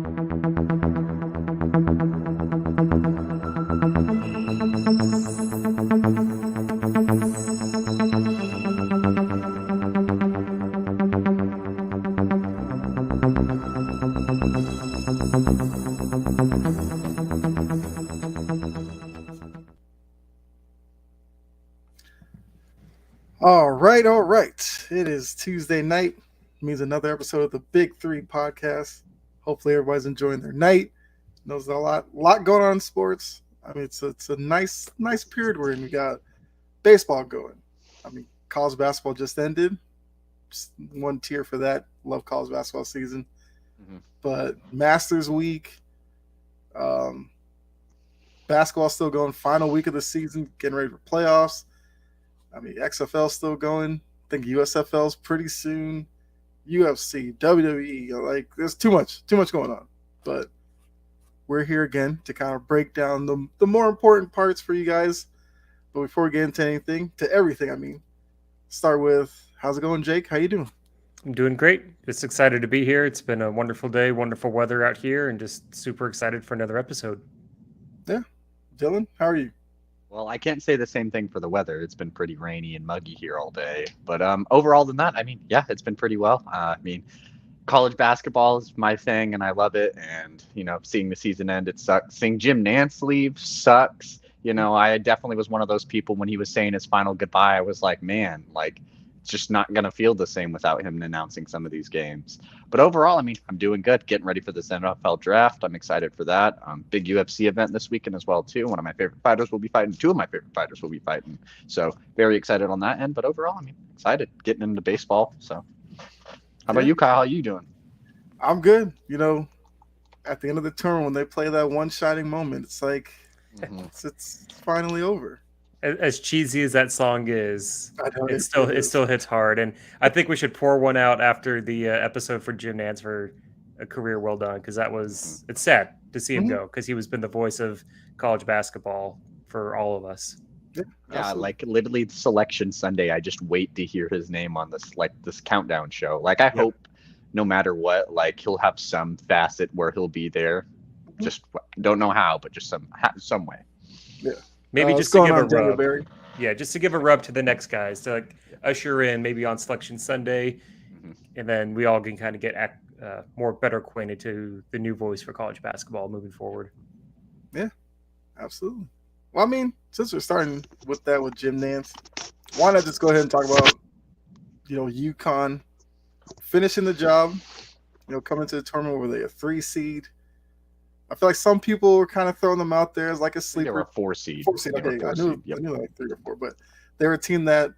All right. It is Tuesday night. It means another episode of the Big Three podcast. Hopefully, everybody's enjoying their night. There's a lot going on in sports. I mean, it's a nice period we're in. We got baseball going. I mean, college basketball just ended. Just one tier for that. Love college basketball season. Mm-hmm. But Masters week, basketball still going. Final week of the season, getting ready for playoffs. I mean, XFL still going. I think USFL's pretty soon. UFC, WWE, like there's too much going on. But we're here again to kind of break down the more important parts for you guys. But before we get into everything, I mean, start with how's it going, Jake? How you doing? I'm doing great. Just excited to be here. It's been a wonderful day, wonderful weather out here, and just super excited for another episode. Yeah. Dylan, how are you? Well, I can't say the same thing for the weather. It's been pretty rainy and muggy here all day. But overall than that, I mean, yeah, it's been pretty well. I mean, college basketball is my thing, and I love it. And, seeing the season end, it sucks. Seeing Jim Nance leave sucks. I definitely was one of those people when he was saying his final goodbye. I was like, man, it's just not going to feel the same without him announcing some of these games. But overall, I mean, I'm doing good, getting ready for this NFL draft. I'm excited for that. Big UFC event this weekend as well, too. One of my favorite fighters will be fighting. Two of my favorite fighters will be fighting. So very excited on that end. But overall, I mean, excited getting into baseball. So how about you, Kyle? How you doing? I'm good. At the end of the term, when they play that one shining moment, it's like it's finally over. As cheesy as that song is, it still hits hard, and I think we should pour one out after the episode for Jim Nance for a career well done, because it's sad to see him go, because he was been the voice of college basketball for all of us. Yeah, like literally Selection Sunday, I just wait to hear his name on this countdown show. I hope no matter what, he'll have some facet where he'll be there. Just don't know how, but just some way. Yeah. Maybe just to give a rub. Yeah, just to give a rub to the next guys to usher in maybe on Selection Sunday, and then we all can kind of get better acquainted to the new voice for college basketball moving forward. Yeah, absolutely. Well, I mean, since we're starting with Jim Nance, why not just go ahead and talk about UConn finishing the job, coming to the tournament where they a 3 seed. I feel like some people were kind of throwing them out there as like a sleeper. They were a 4 seed. 4 seed. Okay, I knew like 3 or 4, but they were a team that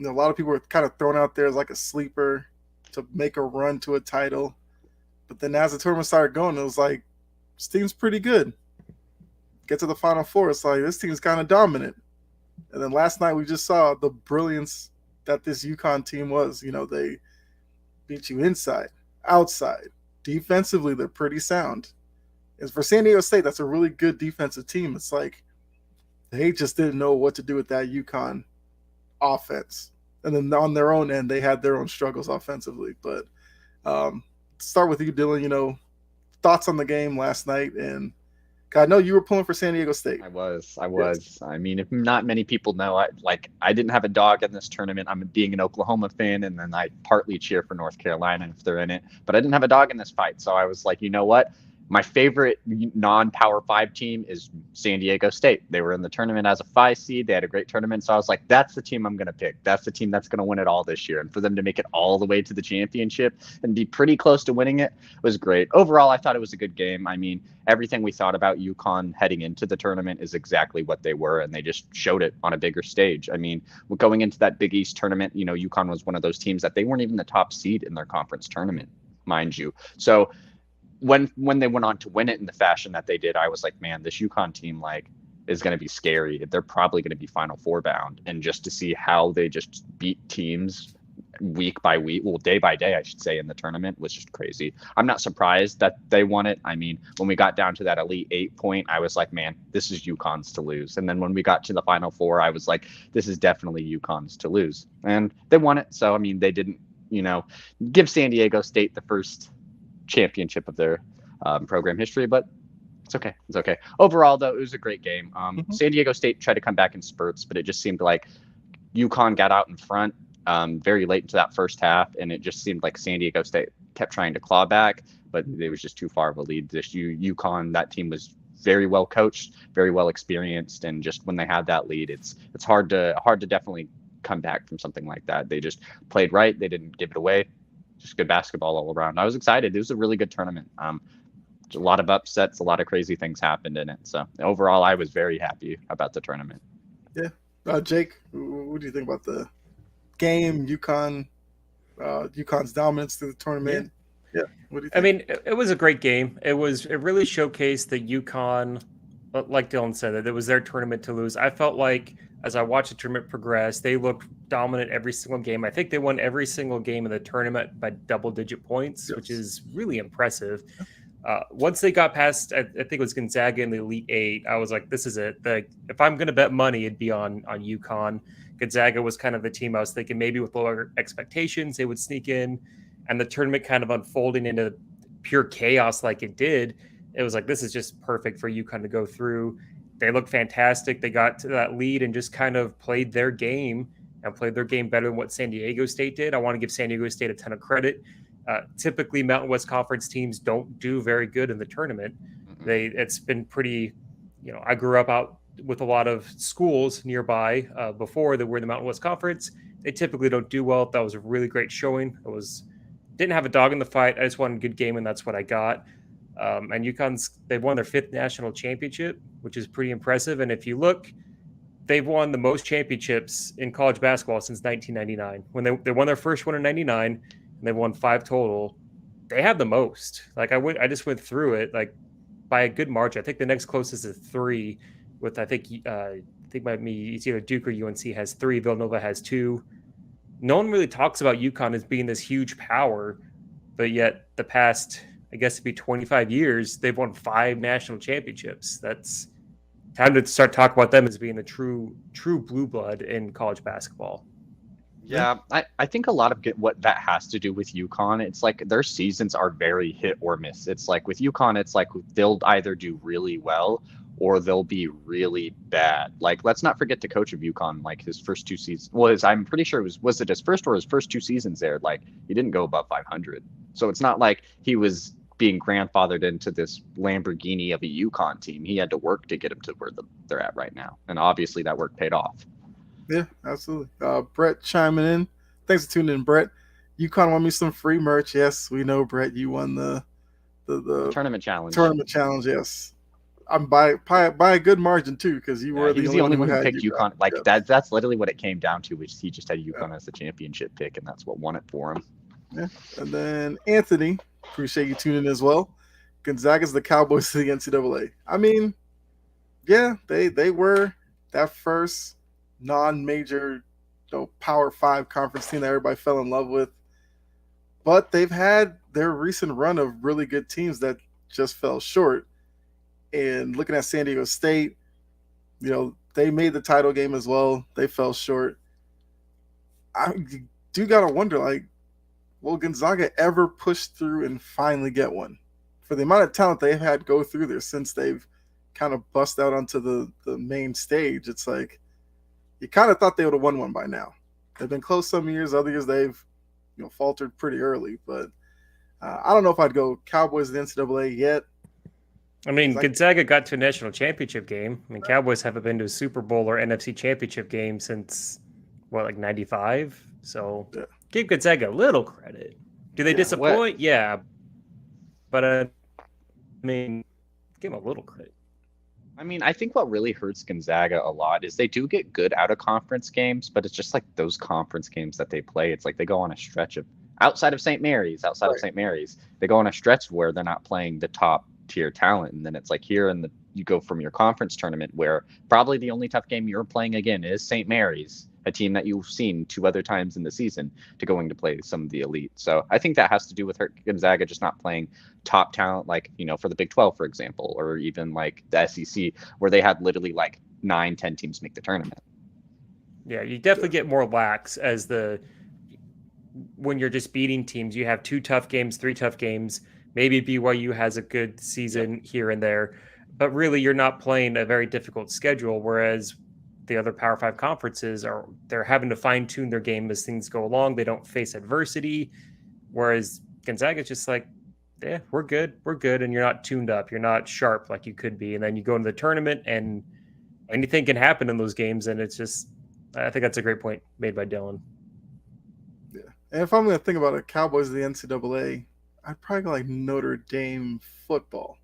a lot of people were kind of thrown out there as like a sleeper to make a run to a title. But then as the tournament started going, it was like, this team's pretty good. Get to the Final Four, it's like this team's kind of dominant. And then last night we just saw the brilliance that this UConn team was. They beat you inside, outside. Defensively, they're pretty sound. And for San Diego State, that's a really good defensive team. It's like they just didn't know what to do with that UConn offense. And then on their own end, they had their own struggles offensively. But start with you, Dylan. Thoughts on the game last night? And I know you were pulling for San Diego State. I was. Yes. I mean, if not many people know, I didn't have a dog in this tournament. I'm being an Oklahoma fan, and then I partly cheer for North Carolina if they're in it. But I didn't have a dog in this fight. So I was like, you know what? My favorite non-Power 5 team is San Diego State. They were in the tournament as a 5 seed. They had a great tournament. So I was like, that's the team I'm going to pick. That's the team that's going to win it all this year. And for them to make it all the way to the championship and be pretty close to winning it was great. Overall, I thought it was a good game. I mean, everything we thought about UConn heading into the tournament is exactly what they were, and they just showed it on a bigger stage. I mean, going into that Big East tournament, UConn was one of those teams that they weren't even the top seed in their conference tournament, mind you. So when they went on to win it in the fashion that they did, I was like, man, this UConn team is going to be scary. They're probably going to be Final Four bound. And just to see how they just beat teams week by week, well, day by day, I should say, in the tournament was just crazy. I'm not surprised that they won it. I mean, when we got down to that Elite 8 point, I was like, man, this is UConn's to lose. And then when we got to the Final Four, I was like, this is definitely UConn's to lose. And they won it. So, I mean, they didn't, give San Diego State the first championship of program history, but it's okay. It's okay. Overall, though, it was a great game. San Diego State tried to come back in spurts, but it just seemed like UConn got out in front very late into that first half, and it just seemed like San Diego State kept trying to claw back, but it was just too far of a lead. This UConn, that team was very well coached, very well experienced, and just when they had that lead, it's hard to definitely come back from something like that. They just played right. They didn't give it away. Just good basketball all around. I was excited. It was a really good tournament. A lot of upsets, a lot of crazy things happened in it. So overall, I was very happy about the tournament. Yeah. Jake, what do you think about the game, UConn's dominance through the tournament? Yeah. What do you think? I mean, it was a great game. It really showcased that UConn, like Dylan said, that it was their tournament to lose. I felt like as I watched the tournament progress, they looked dominant every single game. I think they won every single game in the tournament by double-digit points, which is really impressive. Once they got past, I think it was Gonzaga in the Elite Eight, I was like, this is it. If I'm going to bet money, it'd be on UConn. Gonzaga was kind of the team I was thinking maybe with lower expectations, they would sneak in. And the tournament kind of unfolding into pure chaos like it did. It was like, this is just perfect for UConn to go through. They looked fantastic. They got to that lead and just kind of played their game better than what San Diego State did. I want to give San Diego State a ton of credit. Typically, Mountain West Conference teams don't do very good in the tournament. It's been pretty, I grew up out with a lot of schools nearby before that were in the Mountain West Conference. They typically don't do well. That was a really great showing. Didn't have a dog in the fight. I just wanted a good game, and that's what I got. And they've won their 5th national championship, which is pretty impressive. And if you look, they've won the most championships in college basketball since 1999. When they won their first one in 99, and they won 5 total, they have the most. Like I just went through it like by a good margin. I think the next closest is 3, with I think it's either Duke or UNC has 3. Villanova has 2. No one really talks about UConn as being this huge power, but yet the past, I guess it'd be 25 years, they've won 5 national championships. That's time to start talking about them as being the true blue blood in college basketball. Yeah, I think a lot of what that has to do with UConn, it's like their seasons are very hit or miss. It's like with UConn, it's like they'll either do really well or they'll be really bad. Like, let's not forget the coach of UConn, like his first 2 seasons. I'm pretty sure was it his first or his first 2 seasons there? Like, he didn't go above 500. So it's not like he was being grandfathered into this Lamborghini of a UConn team. He had to work to get him to where they're at right now. And obviously that work paid off. Yeah, absolutely. Brett chiming in. Thanks for tuning in, Brett. UConn won me some free merch. Yes, we know, Brett. You won the tournament challenge. Tournament challenge, yes. I'm by a good margin too, because you were the only one who picked UConn. Like that's literally what it came down to, which he just had UConn as the championship pick, and that's what won it for him. Yeah. And then Anthony, appreciate you tuning in as well. Gonzaga's the Cowboys to the NCAA. I mean, yeah, they were that first non-major Power 5 conference team that everybody fell in love with. But they've had their recent run of really good teams that just fell short. And looking at San Diego State, they made the title game as well. They fell short. I do got to wonder, like, will Gonzaga ever push through and finally get one? For the amount of talent they've had go through there since they've kind of bust out onto the main stage, it's like you kind of thought they would have won one by now. They've been close some years. Other years they've faltered pretty early. But I don't know if I'd go Cowboys at the NCAA yet. I mean, Gonzaga got to a national championship game. I mean, Cowboys haven't been to a Super Bowl or NFC championship game since, 95? So give Gonzaga a little credit. Do they disappoint? Yeah. But, I mean, give them a little credit. I mean, I think what really hurts Gonzaga a lot is they do get good out-of-conference games, but it's just like those conference games that they play. It's like they go on a stretch of outside of St. Mary's, they go on a stretch where they're not playing the top tier talent, and then it's like here you go from your conference tournament where probably the only tough game you're playing again is St. Mary's, a team that you've seen 2 other times in the season, to going to play some of the elite. So I think that has to do with Gonzaga just not playing top talent, like for the Big 12, for example, or even like the SEC, where they had literally like 9-10 teams make the tournament. Yeah, you definitely get more lax when you're just beating teams. You have 2 tough games, 3 tough games. Maybe BYU has a good season here and there, but really you're not playing a very difficult schedule. Whereas the other Power 5 conferences they're having to fine tune their game as things go along. They don't face adversity. Whereas Gonzaga's just like, yeah, we're good, and you're not tuned up, you're not sharp like you could be, and then you go into the tournament and anything can happen in those games, and it's just, I think that's a great point made by Dylan. Yeah, and if I'm going to think about it, Cowboys of the NCAA, I'd probably go like Notre Dame football,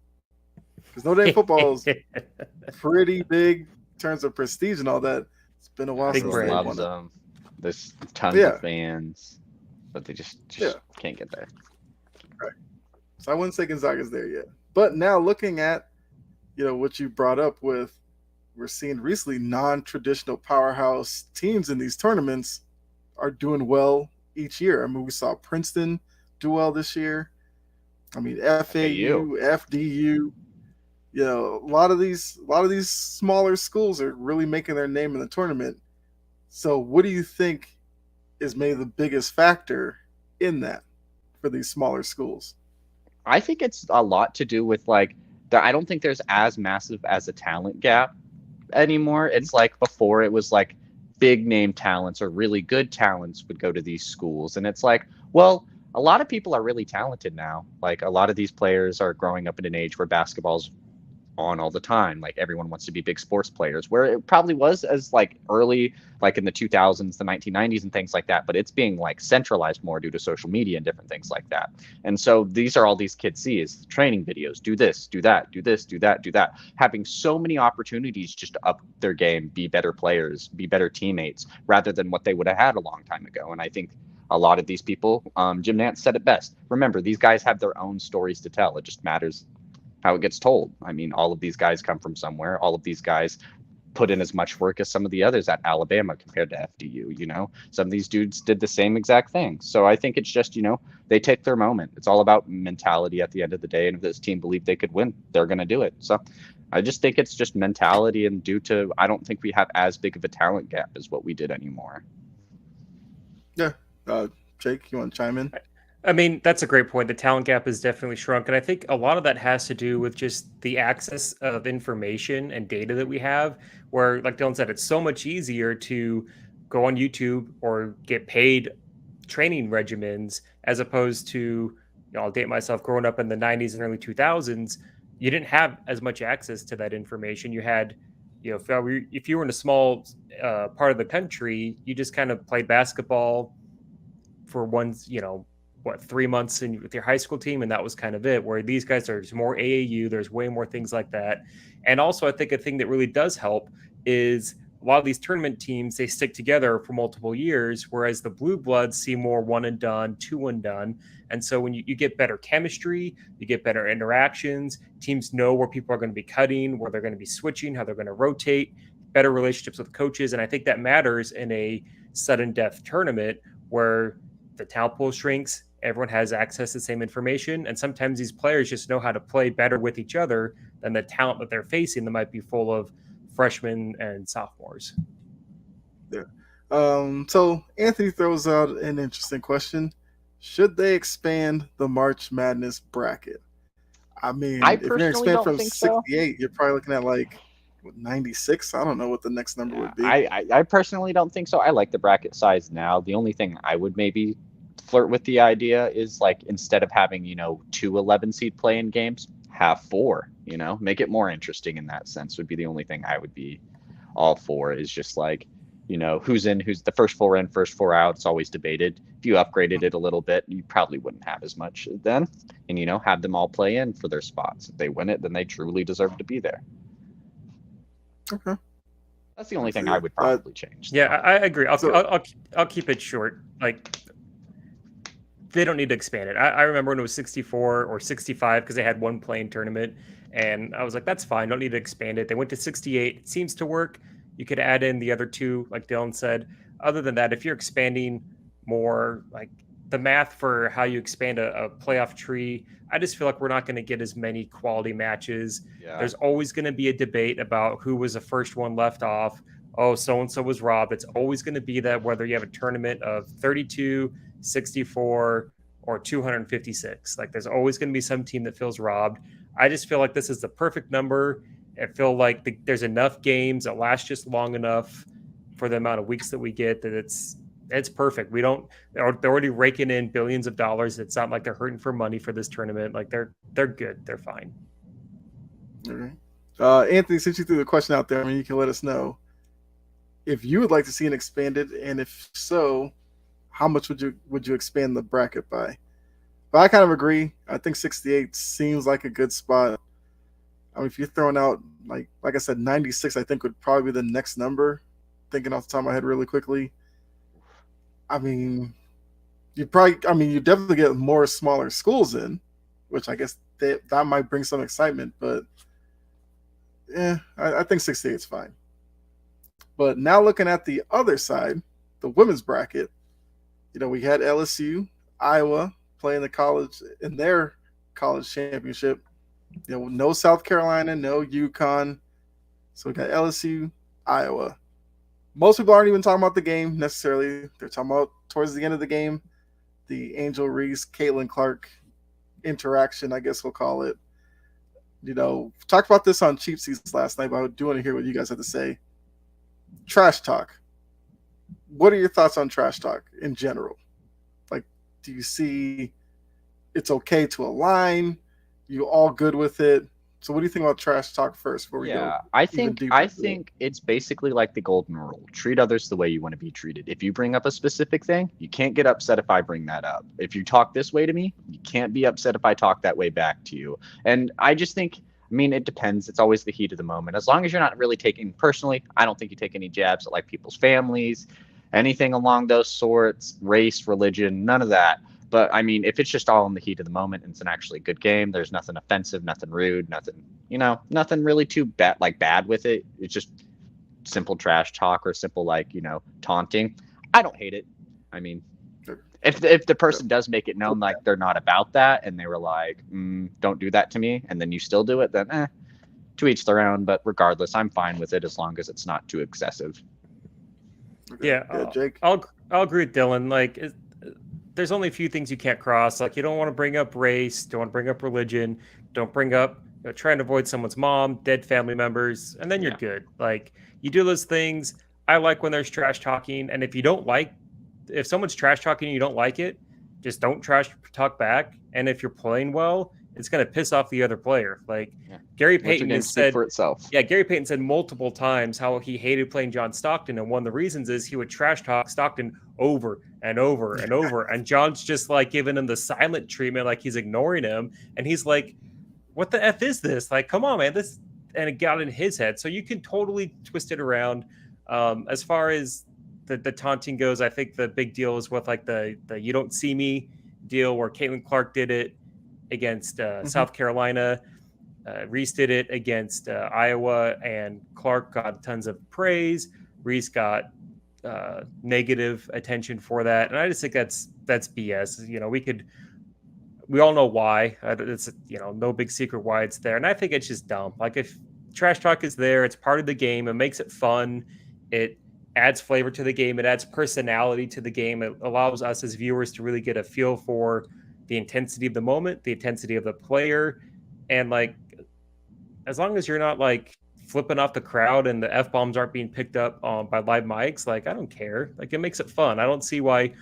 because Notre Dame football is pretty big in terms of prestige and all that. It's been a while since they won them. There's tons of fans, but they just can't get there. Right. So I wouldn't say Gonzaga's there yet. But now looking at, what you brought up with, we're seeing recently non-traditional powerhouse teams in these tournaments are doing well each year. I mean, we saw Princeton do well this year. I mean, FAU, FDU, a lot of these smaller schools are really making their name in the tournament. So what do you think is maybe the biggest factor in that for these smaller schools? I think it's a lot to do with I don't think there's as massive as a talent gap anymore. It's like before it was like big name talents or really good talents would go to these schools. And it's like, well, a lot of people are really talented now. Like a lot of these players are growing up in an age where basketball's on all the time. Like everyone wants to be big sports players, where it probably was as early, in the 2000s, the 1990s and things like that, but it's being centralized more due to social media and different things like that. And so these are all these kids see is training videos, do this, do that, do this, do that, do that, having so many opportunities just to up their game, be better players, be better teammates, rather than what they would have had a long time ago. And I think a lot of these people, Jim Nantz said it best. Remember, these guys have their own stories to tell. It just matters how it gets told. I mean, all of these guys come from somewhere. All of these guys put in as much work as some of the others at Alabama compared to FDU, Some of these dudes did the same exact thing. So I think it's just, they take their moment. It's all about mentality at the end of the day. And if this team believed they could win, they're going to do it. So I just think it's just mentality, and I don't think we have as big of a talent gap as what we did anymore. Yeah. Jake, you want to chime in? I mean, that's a great point. The talent gap has definitely shrunk. And I think a lot of that has to do with just the access of information and data that we have, where, like Dylan said, it's so much easier to go on YouTube or get paid training regimens as opposed to, I'll date myself, growing up in the 90s and early 2000s, you didn't have as much access to that information. You had, if you were in a small part of the country, you just kind of played basketball for 3 months with your high school team, and that was kind of it. Where these guys are more AAU, there's way more things like that. And also I think a thing that really does help is a lot of these tournament teams, they stick together for multiple years, whereas the blue bloods see more one and done, two and done. And so when you get better chemistry, you get better interactions, teams know where people are going to be cutting, where they're going to be switching, how they're going to rotate, better relationships with coaches. And I think that matters in a sudden death tournament where the talent pool shrinks, everyone has access to the same information, and sometimes these players just know how to play better with each other than the talent that they're facing that might be full of freshmen and sophomores. Yeah. So Anthony throws out an interesting question. Should they expand the March Madness bracket? I mean, if you're going to expand from 68, you're probably looking at 96? I don't know what the next number would be. I personally don't think so. I like the bracket size now. The only thing I would maybe flirt with the idea is instead of having 2 11 seed play-in games, have 4, make it more interesting in that sense would be the only thing I would be all for. Is just who's the first 4 in, first 4 out. It's always debated. If you upgraded it a little bit, you probably wouldn't have as much then, and have them all play in for their spots. If they win it, then they truly deserve to be there. Okay. That's the only thing I would probably change. Yeah, I agree. I'll keep it short. They don't need to expand it. I remember when it was 64 or 65 because they had one playing tournament, and I was like, that's fine. Don't need to expand it. They went to 68. It seems to work. You could add in the other 2, like Dylan said. Other than that, if you're expanding more, the math for how you expand a playoff tree, I just feel like we're not going to get as many quality matches. Yeah. There's always going to be a debate about who was the first one left off. Oh, so-and-so was robbed. It's always going to be that, whether you have a tournament of 32, 64, or 256. Like there's always going to be some team that feels robbed. I just feel like this is the perfect number. I feel like there's enough games that last just long enough for the amount of weeks that we get that it's perfect. We don't they're already raking in billions of dollars. It's not like they're hurting for money for this tournament. Like they're good. They're fine. All right. Anthony, since you threw the question out there, I mean, you can let us know if you would like to see an expanded, and if so, how much would you expand the bracket by? But I kind of agree. I think 68 seems like a good spot. I mean, if you're throwing out like I said, 96, I think would probably be the next number. Thinking off the top of my head really quickly. I mean, you definitely get more smaller schools in, which I guess that might bring some excitement. But yeah, I think 68 is fine. But now looking at the other side, the women's bracket, we had LSU, Iowa playing in their college championship. No South Carolina, no UConn. So we got LSU, Iowa. Most people aren't even talking about the game necessarily. They're talking about towards the end of the game, the Angel Reese, Caitlin Clark interaction, I guess we'll call it. Talked about this on Cheap Seats last night, but I do want to hear what you guys have to say. Trash talk. What are your thoughts on trash talk in general? Like, do you see it's okay to align? You all good with it? So what do you think about trash talk first before we go? I think it's basically like the golden rule. Treat others the way you want to be treated. If you bring up a specific thing, you can't get upset if I bring that up. If you talk this way to me, you can't be upset if I talk that way back to you. And I just think, it depends. It's always the heat of the moment. As long as you're not really taking personally, I don't think you take any jabs at like people's families, anything along those sorts, race, religion, none of that. But if it's just all in the heat of the moment and it's an actually good game, there's nothing offensive, nothing rude, nothing really too bad with it. It's just simple trash talk or simple taunting. I don't hate it. If the person does make it known like they're not about that and they were like, don't do that to me, and then you still do it, then to each their own. But regardless, I'm fine with it as long as it's not too excessive. Yeah, Jake. I'll agree with Dylan. Like, there's only a few things you can't cross. Like, you don't want to bring up race, don't want to bring up religion, don't bring up trying to avoid someone's mom, dead family members, and then you're good. Like, you do those things. I like when there's trash talking, and if someone's trash talking and you don't like it, just don't trash talk back. And if you're playing well, it's going to piss off the other player. Like Gary Payton has said for itself. Yeah, Gary Payton said multiple times how he hated playing John Stockton, and one of the reasons is he would trash talk Stockton over and over and over, and John's just like giving him the silent treatment, like he's ignoring him, and he's like, "What the f is this? Like, come on, man!" And it got in his head, so you can totally twist it around. As far as the taunting goes, I think the big deal is with like the "you don't see me" deal, where Caitlin Clark did it against South Carolina. Reese did it against Iowa, and Clark got tons of praise. Reese got negative attention for that, and I just think that's BS. We all know why. It's no big secret why it's there, and I think it's just dumb. Like, if trash talk is there, it's part of the game. It makes it fun. It adds flavor to the game. It adds personality to the game. It allows us as viewers to really get a feel for the intensity of the moment, the intensity of the player, and like, as long as you're not like flipping off the crowd and the F-bombs aren't being picked up by live mics, like, I don't care. Like, it makes it fun. I don't see why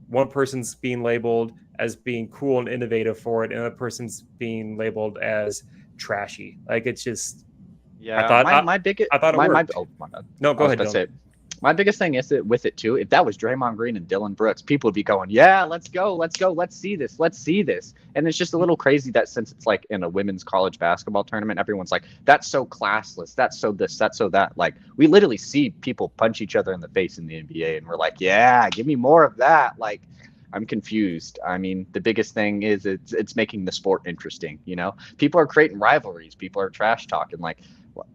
one person's being labeled as being cool and innovative for it, and another person's being labeled as trashy. Like, it's just, yeah. I thought it worked. My bad. No, go ahead. My biggest thing is that with it too, if that was Draymond Green and Dylan Brooks, people would be going, yeah, let's go, let's see this. And it's just a little crazy that since it's like in a women's college basketball tournament, everyone's like, that's so classless, that's so this, that's so that. Like, we literally see people punch each other in the face in the NBA, and we're like, yeah, give me more of that. Like, I'm confused. The biggest thing is it's making the sport interesting. People are creating rivalries. People are trash talking. Like,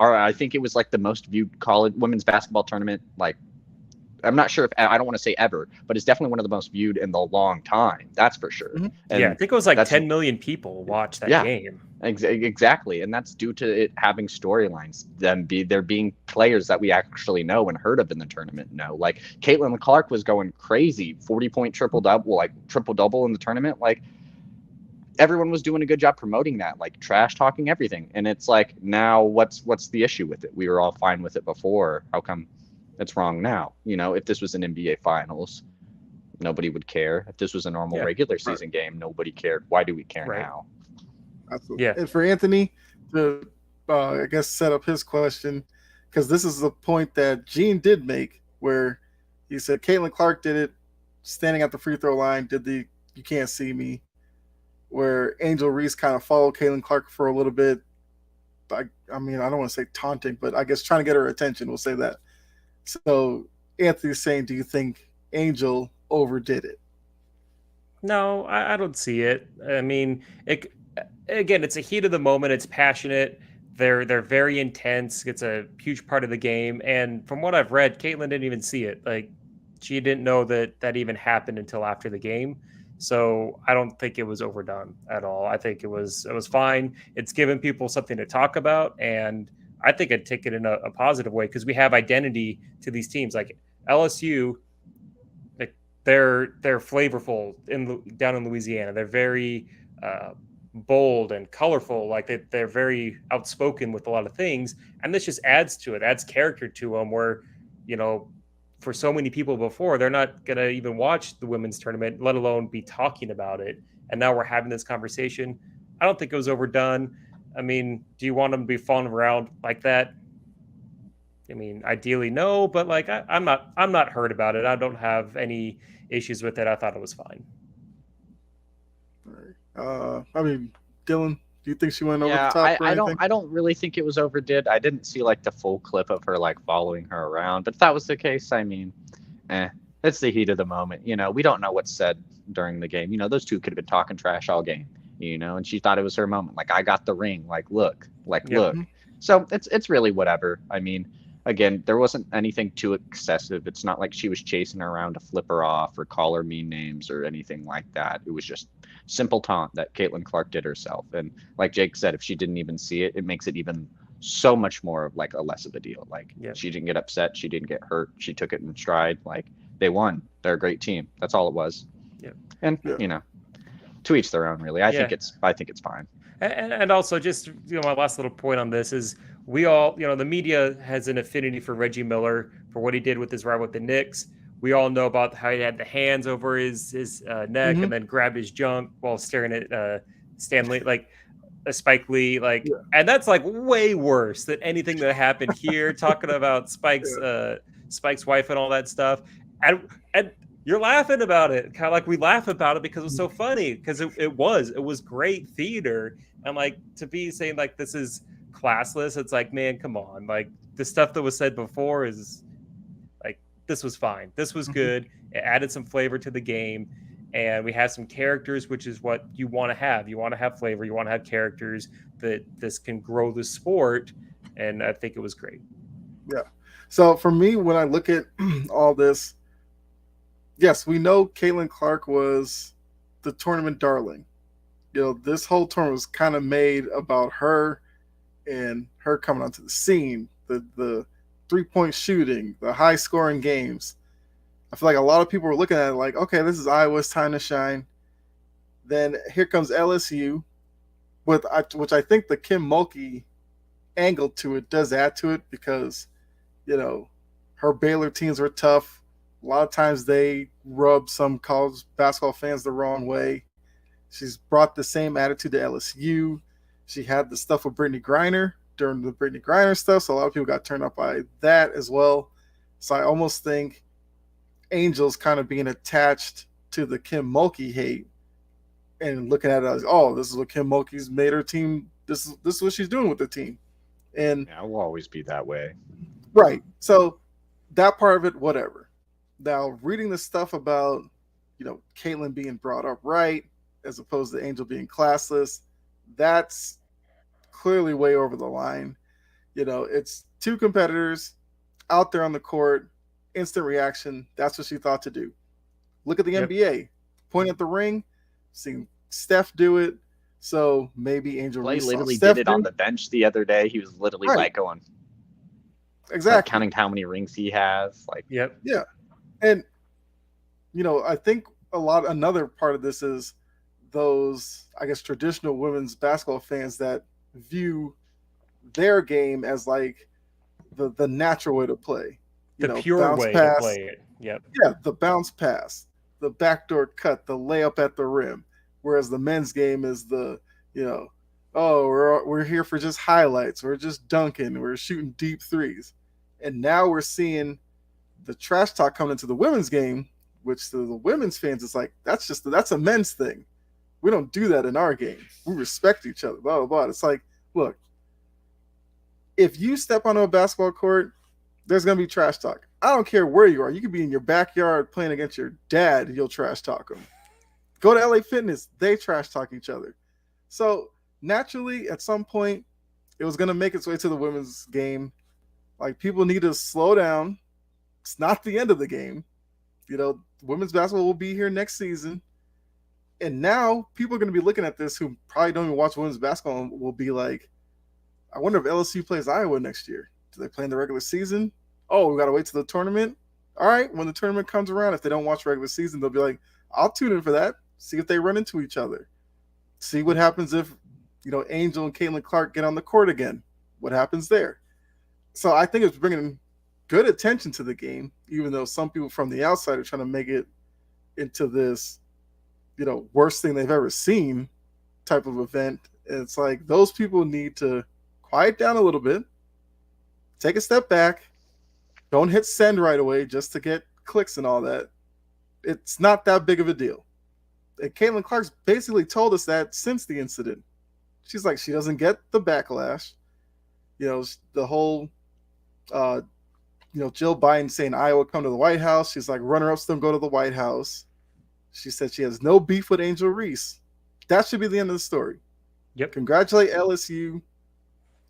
I think it was like the most viewed college women's basketball tournament like I'm not sure if, I don't want to say ever, but it's definitely one of the most viewed in the long time. That's for sure. Mm-hmm. And yeah, I think it was like 10 million people watched that game. Exactly, and that's due to it having storylines. There being players that we actually know and heard of in the tournament. Like Caitlin Clark was going crazy, 40-point triple double in the tournament. Like everyone was doing a good job promoting that, like trash talking everything. And it's like, now what's the issue with it? We were all fine with it before. How come it's wrong now? If this was an NBA Finals, nobody would care. If this was a normal regular season game, nobody cared. Why do we care now? Absolutely. Yeah. And for Anthony to, I guess, set up his question, because this is the point that Gene did make, where he said Caitlin Clark did it standing at the free throw line, did the "you can't see me," where Angel Reese kind of followed Caitlin Clark for a little bit. I mean, I don't want to say taunting, but I guess trying to get her attention. We'll say that. So Anthony's saying, do you think Angel overdid it? No, I don't see it. I mean, again, it's a heat of the moment. It's passionate. They're very intense. It's a huge part of the game. And from what I've read, Caitlin didn't even see it. Like, she didn't know that even happened until after the game. So I don't think it was overdone at all. I think it was fine. It's given people something to talk about, and I think I'd take it in a positive way, because we have identity to these teams. Like LSU, they're flavorful down in Louisiana. They're very bold and colorful. Like they're very outspoken with a lot of things, and this just adds to it, adds character to them. Where for so many people before, they're not gonna even watch the women's tournament, let alone be talking about it. And now we're having this conversation. I don't think it was overdone. I mean, do you want them to be falling around like that? I mean, ideally, no, but like I'm not hurt about it. I don't have any issues with it. I thought it was fine. All right. I mean, Dylan, do you think she went over the top? I don't really think it was overdid. I didn't see like the full clip of her like following her around, but if that was the case, I mean, it's the heat of the moment. We don't know what's said during the game. Those two could have been talking trash all game. And she thought it was her moment. Like, I got the ring. Like, look. So it's really whatever. I mean, again, there wasn't anything too excessive. It's not like she was chasing her around to flip her off or call her mean names or anything like that. It was just simple taunt that Caitlin Clark did herself. And like Jake said, if she didn't even see it, it makes it even so much more of like a less of a deal. Like, she didn't get upset. She didn't get hurt. She took it in stride. Like, they won. They're a great team. That's all it was. Yeah. And, to each their own, really. I think it's fine. And also, just my last little point on this is, we all, the media has an affinity for Reggie Miller for what he did with his ride with the Knicks. We all know about how he had the hands over his neck and then grabbed his junk while staring at Stanley, like Spike Lee, and that's like way worse than anything that happened here. Talking about Spike's wife and all that stuff, and you're laughing about it, kind of like we laugh about it because it was so funny, because it was great theater. And like, to be saying like this is classless, it's like, man, come on. Like, the stuff that was said before is like, this was fine. This was good. It added some flavor to the game, and we have some characters, which is what you want to have. You want to have flavor. You want to have characters that this can grow the sport. And I think it was great. Yeah. So for me, when I look at all this, yes, we know Caitlin Clark was the tournament darling. This whole tournament was kind of made about her and her coming onto the scene, the 3-point shooting, the high scoring games. I feel like a lot of people were looking at it like, okay, this is Iowa's time to shine. Then here comes LSU, which I think the Kim Mulkey angle to it does add to it, because, her Baylor teams were tough. A lot of times they rub some college basketball fans the wrong way. She's brought the same attitude to LSU. She had the stuff with Brittany Griner during the Brittany Griner stuff, so a lot of people got turned up by that as well. So I almost think Angel's kind of being attached to the Kim Mulkey hate and looking at it as, oh, this is what Kim Mulkey's made her team. This is what she's doing with the team. And it will always be that way. Right. So that part of it, whatever. Now, reading the stuff about, Caitlin being brought up right as opposed to Angel being classless, that's clearly way over the line. It's two competitors out there on the court. instant reaction. That's what she thought to do. Look at the Yep. NBA. Point at the ring. Seen Steph do it. So maybe Angel Clay Reese literally Steph did it on the bench the other day. He was literally Right. like going, exactly, like counting how many rings he has. Like, Yep. yeah. And I think another part of this is those, I guess, traditional women's basketball fans that view their game as like the natural way to play. The pure way to play it. Yep. Yeah, the bounce pass, the backdoor cut, the layup at the rim. Whereas the men's game is oh, we're here for just highlights. We're just dunking. We're shooting deep threes. And now we're seeing the trash talk coming into the women's game, which to the women's fans is like, that's a men's thing. We don't do that in our game. We respect each other, blah, blah, blah. It's like, look, if you step onto a basketball court, there's going to be trash talk. I don't care where you are. You could be in your backyard playing against your dad. You'll trash talk them. Go to LA Fitness. They trash talk each other. So naturally, at some point, it was going to make its way to the women's game. Like, people need to slow down. It's not the end of the game. Women's basketball will be here next season. And now people are going to be looking at this who probably don't even watch women's basketball and will be like, I wonder if LSU plays Iowa next year. Do they play in the regular season? Oh, we got to wait till the tournament? All right, when the tournament comes around, if they don't watch regular season, they'll be like, I'll tune in for that. See if they run into each other. See what happens if, Angel and Caitlin Clark get on the court again. What happens there? So I think it's bringing good attention to the game, even though some people from the outside are trying to make it into this, worst thing they've ever seen type of event. And it's like those people need to quiet down a little bit, take a step back, don't hit send right away just to get clicks and all that. It's not that big of a deal. And Caitlin Clark's basically told us that since the incident. She's like, she doesn't get the backlash. The whole, Jill Biden saying Iowa come to the White House. She's like, runner-ups don't go to the White House. She said she has no beef with Angel Reese. That should be the end of the story. Yep. Congratulate LSU.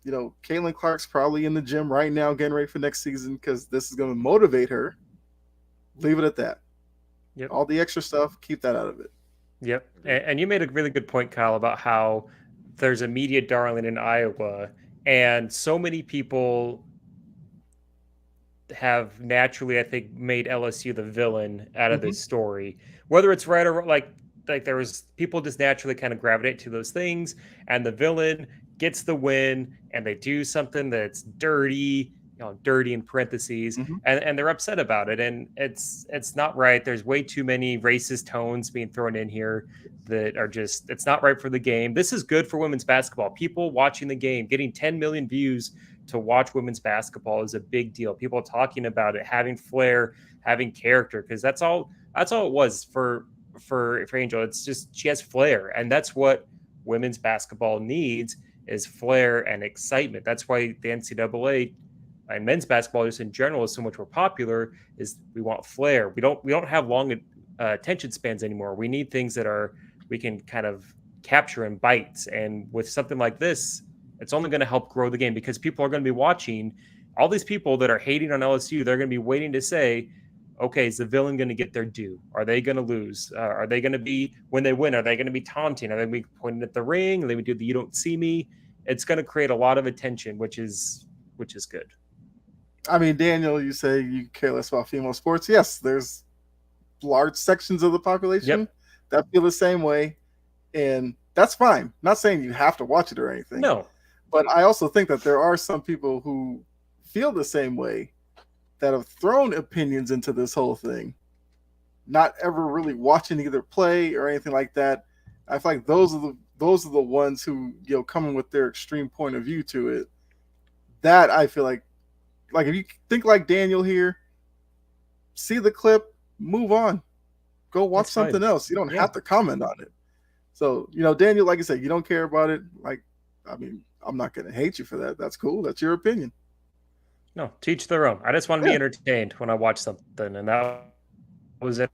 Caitlin Clark's probably in the gym right now getting ready for next season because this is going to motivate her. Leave it at that. Yep. All the extra stuff, keep that out of it. Yep. And you made a really good point, Kyle, about how there's a media darling in Iowa, and so many people have naturally, I think, made LSU the villain out of this story. Whether it's right or like there was people just naturally kind of gravitate to those things, and the villain gets the win, and they do something that's dirty, dirty in parentheses, and they're upset about it, and it's not right. There's way too many racist tones being thrown in here that are just, it's not right for the game. This is good for women's basketball. People watching the game, getting 10 million views to watch women's basketball is a big deal. People talking about it, having flair, having character, because that's all it was for Angel. It's just she has flair, and that's what women's basketball needs, is flair and excitement. That's why the NCAA and men's basketball just in general is so much more popular, is we want flair. We don't have long attention spans anymore. We need things that we can kind of capture in bites. And with something like this, it's only going to help grow the game, because people are going to be watching. All these people that are hating on LSU, they're going to be waiting to say, okay, is the villain going to get their due? Are they going to lose? Are they going to be, when they win, are they going to be taunting? Are they going to be pointing at the ring? Are they going to do the "you don't see me"? It's going to create a lot of attention, which is good. I mean, Daniel, you say you care less about female sports. Yes, there's large sections of the population that feel the same way, and that's fine. I'm not saying you have to watch it or anything. No. But I also think that there are some people who feel the same way that have thrown opinions into this whole thing, not ever really watching either play or anything like that. I feel like those are the ones who, coming with their extreme point of view to it. That I feel like if you think like Daniel here, see the clip, move on, go watch something else. You don't have to comment on it. So, Daniel, like I said, you don't care about it. Like, I mean, I'm not going to hate you for that. That's cool. That's your opinion. No, teach their own. I just want to be entertained when I watch something, and that was it.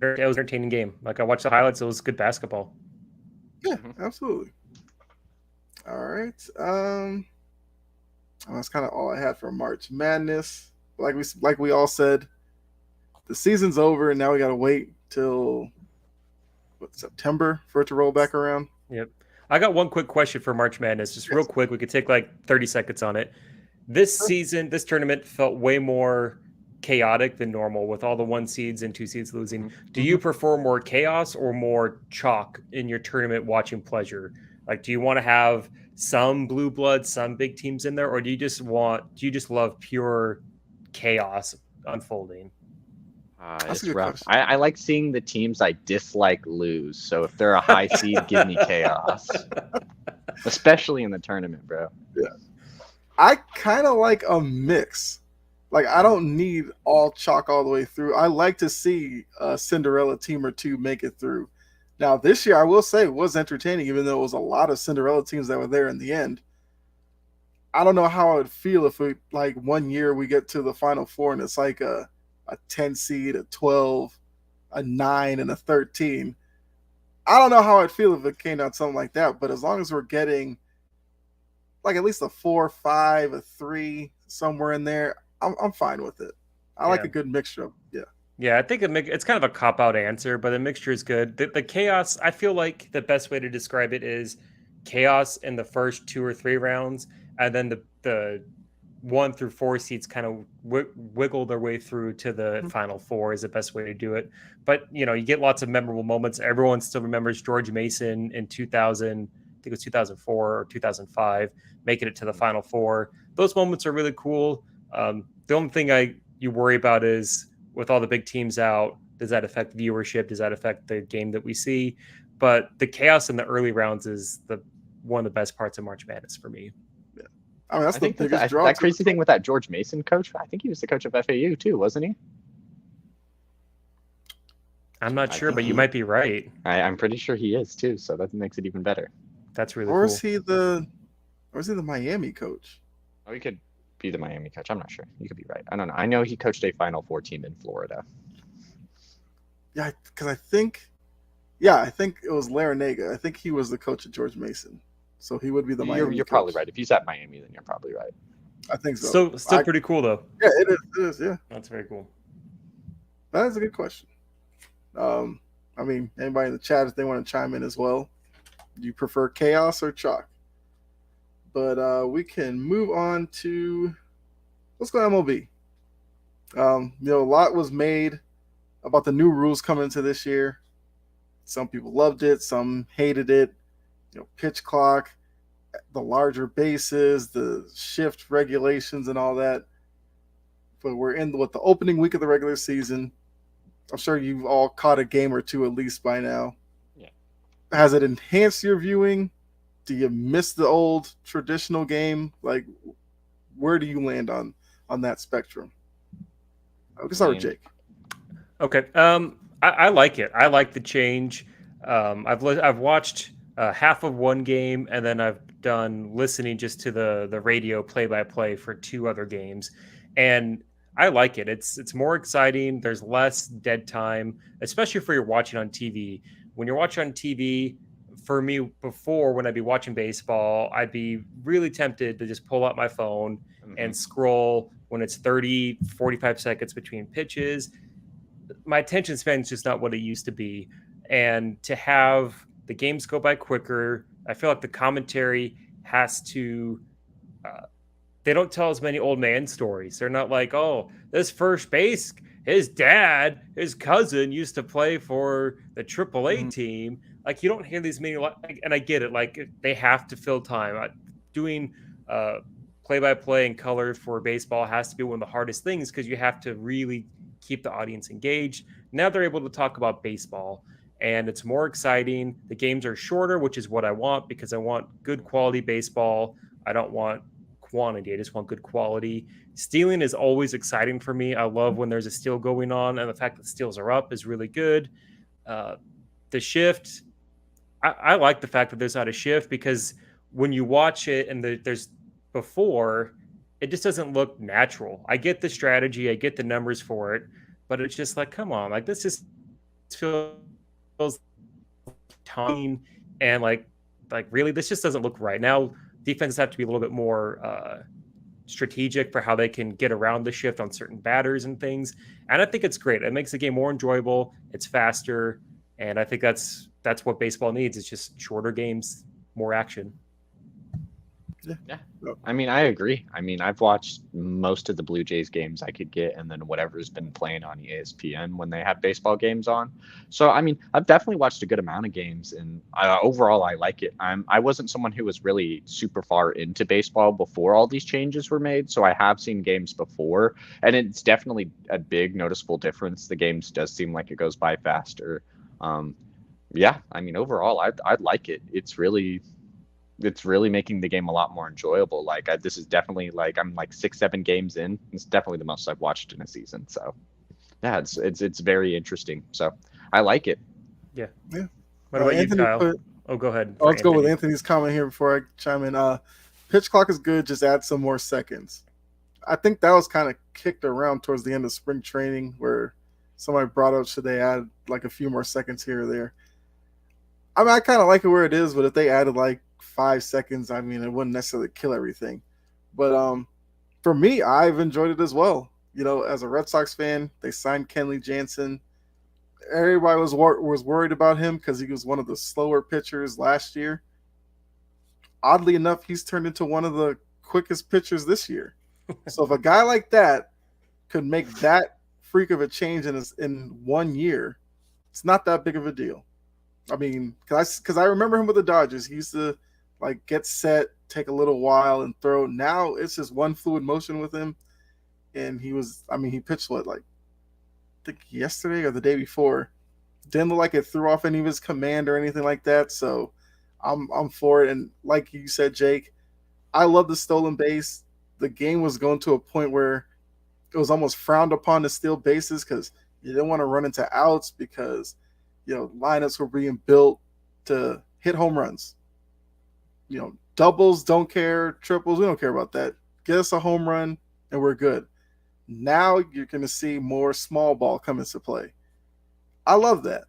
It was an entertaining game. Like, I watched the highlights. It was good basketball. Yeah, absolutely. All right. That's kind of all I had for March Madness. Like we all said, the season's over, and now we got to wait till September for it to roll back around. Yep. I got one quick question for March Madness, just real quick. We could take like 30 seconds on it. This season, this tournament felt way more chaotic than normal with all the 1 seeds and 2 seeds losing. Do you prefer more chaos or more chalk in your tournament watching pleasure? Like, do you want to have some blue blood, some big teams in there, or do you just love pure chaos unfolding? It's rough. I like seeing the teams I dislike lose. So if they're a high seed, give me chaos. Especially in the tournament, bro. Yeah. I kind of like a mix. Like, I don't need all chalk all the way through. I like to see a Cinderella team or two make it through. Now, this year, I will say, it was entertaining, even though it was a lot of Cinderella teams that were there in the end. I don't know how I would feel if we, like, one year we get to the Final Four and it's like a 10 seed, a 12, a 9, and a 13. I don't know how I'd feel if it came down to something like that, but as long as we're getting like at least a 4, 5, a 3, somewhere in there, I'm fine with it. I like a good mixture of, Yeah, I think it's kind of a cop-out answer, but a mixture is good. The chaos, I feel like the best way to describe it is chaos in the first 2 or 3 rounds, and then the 1 through 4 seeds kind of wiggle their way through to the Final Four is the best way to do it. But, you get lots of memorable moments. Everyone still remembers George Mason in 2000, I think it was 2004 or 2005, making it to the Final Four. Those moments are really cool. The only thing you worry about is with all the big teams out, does that affect viewership? Does that affect the game that we see? But the chaos in the early rounds is one of the best parts of March Madness for me. I mean, that's the biggest draw. That crazy thing with that George Mason coach, I think he was the coach of FAU too, wasn't he? I'm not sure, but you might be right. I'm pretty sure he is too, so that makes it even better. That's really cool. Or is he the Miami coach? Oh, he could be the Miami coach. I'm not sure. You could be right. I don't know. I know he coached a Final Four team in Florida. Yeah, because I think it was Larinaga. I think he was the coach of George Mason. So he would be the Miami. You're probably right. If he's at Miami, then you're probably right. I think so. Still pretty cool though. Yeah, it is. Yeah, that's very cool. That is a good question. I mean, anybody in the chat, if they want to chime in as well, do you prefer chaos or chalk? But we can move on to let's go MLB. A lot was made about the new rules coming into this year. Some people loved it, some hated it. Pitch clock, the larger bases, the shift regulations, and all that. But we're in the opening week of the regular season. I'm sure you've all caught a game or two at least by now. Yeah. Has it enhanced your viewing? Do you miss the old traditional game? Like, where do you land on that spectrum? I can start with Jake. Okay. I like it. I like the change. I've watched half of one game, and then I've done listening just to the radio play-by-play for 2 other games, and I like it. It's more exciting. There's less dead time, especially if you're watching on TV. When you're watching on TV, for me, before when I'd be watching baseball, I'd be really tempted to just pull out my phone and scroll when it's 30, 45 seconds between pitches. My attention span is just not what it used to be, and to have the games go by quicker. I feel like the commentary has to they don't tell as many old man stories. They're not like, oh, this first base, his cousin used to play for the AAA team. Like, you don't hear these many, and I get it. Like, they have to fill time. Doing play-by-play and color for baseball has to be one of the hardest things because you have to really keep the audience engaged. Now they're able to talk about baseball, and it's more exciting. The games are shorter, which is what I want because I want good quality baseball. I don't want quantity. I just want good quality. Stealing is always exciting for me. I love when there's a steal going on, and the fact that steals are up is really good. The shift, I like the fact that there's not a shift because when you watch it and there's before, it just doesn't look natural. I get the strategy, I get the numbers for it, but it's just like, come on, like this just feels time and like really, this just doesn't look right. Now defenses have to be a little bit more strategic for how they can get around the shift on certain batters and things. And I think it's great. It makes the game more enjoyable. It's faster. And I think that's what baseball needs. It's just shorter games, more action. Yeah. I mean, I agree. I mean, I've watched most of the Blue Jays games I could get, and then whatever's been playing on ESPN when they have baseball games on. So, I mean, I've definitely watched a good amount of games, and overall, I like it. I wasn't someone who was really super far into baseball before all these changes were made, so I have seen games before, and it's definitely a big noticeable difference. The games does seem like it goes by faster. Yeah, I mean, overall, I'd like it. It's really making the game a lot more enjoyable. Like this is definitely I'm like 6-7 games in. It's definitely the most I've watched in a season. So yeah, it's very interesting. So I like it. Yeah. What about Anthony you, Kyle? Go ahead. Let's go with Anthony's comment here before I chime in. Pitch clock is good. Just add some more seconds. I think that was kind of kicked around towards the end of spring training where somebody brought up, should they add like a few more seconds here or there? I mean, I kind of like it where it is, but if they added like 5 seconds, I mean, it wouldn't necessarily kill everything. But for me, I've enjoyed it as well. You know, as a Red Sox fan, they signed Kenley Jansen. Everybody was worried about him because he was one of the slower pitchers last year. Oddly enough, he's turned into one of the quickest pitchers this year. So if a guy like that could make that freak of a change in 1 year, it's not that big of a deal. I mean, because I remember him with the Dodgers. He used to like get set, take a little while, and throw. Now it's just one fluid motion with him. And he pitched I think yesterday or the day before. Didn't look like it threw off any of his command or anything like that. So I'm for it. And like you said, Jake, I love the stolen base. The game was going to a point where it was almost frowned upon to steal bases because you didn't want to run into outs because lineups were being built to hit home runs. Doubles, don't care. Triples, we don't care about that. Get us a home run and we're good. Now you're going to see more small ball come into play. I love that.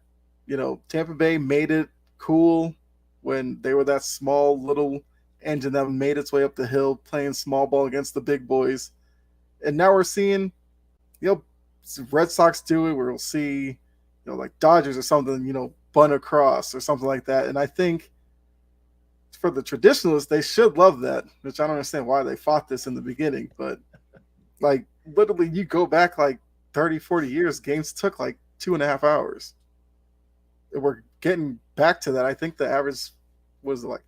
Tampa Bay made it cool when they were that small little engine that made its way up the hill playing small ball against the big boys. And now we're seeing, Red Sox do it where we'll see, like Dodgers or something, bunt across or something like that. And I think for the traditionalists, they should love that, which I don't understand why they fought this in the beginning. But like literally you go back like 30, 40 years, games took like 2.5 hours. And we're getting back to that. I think the average was like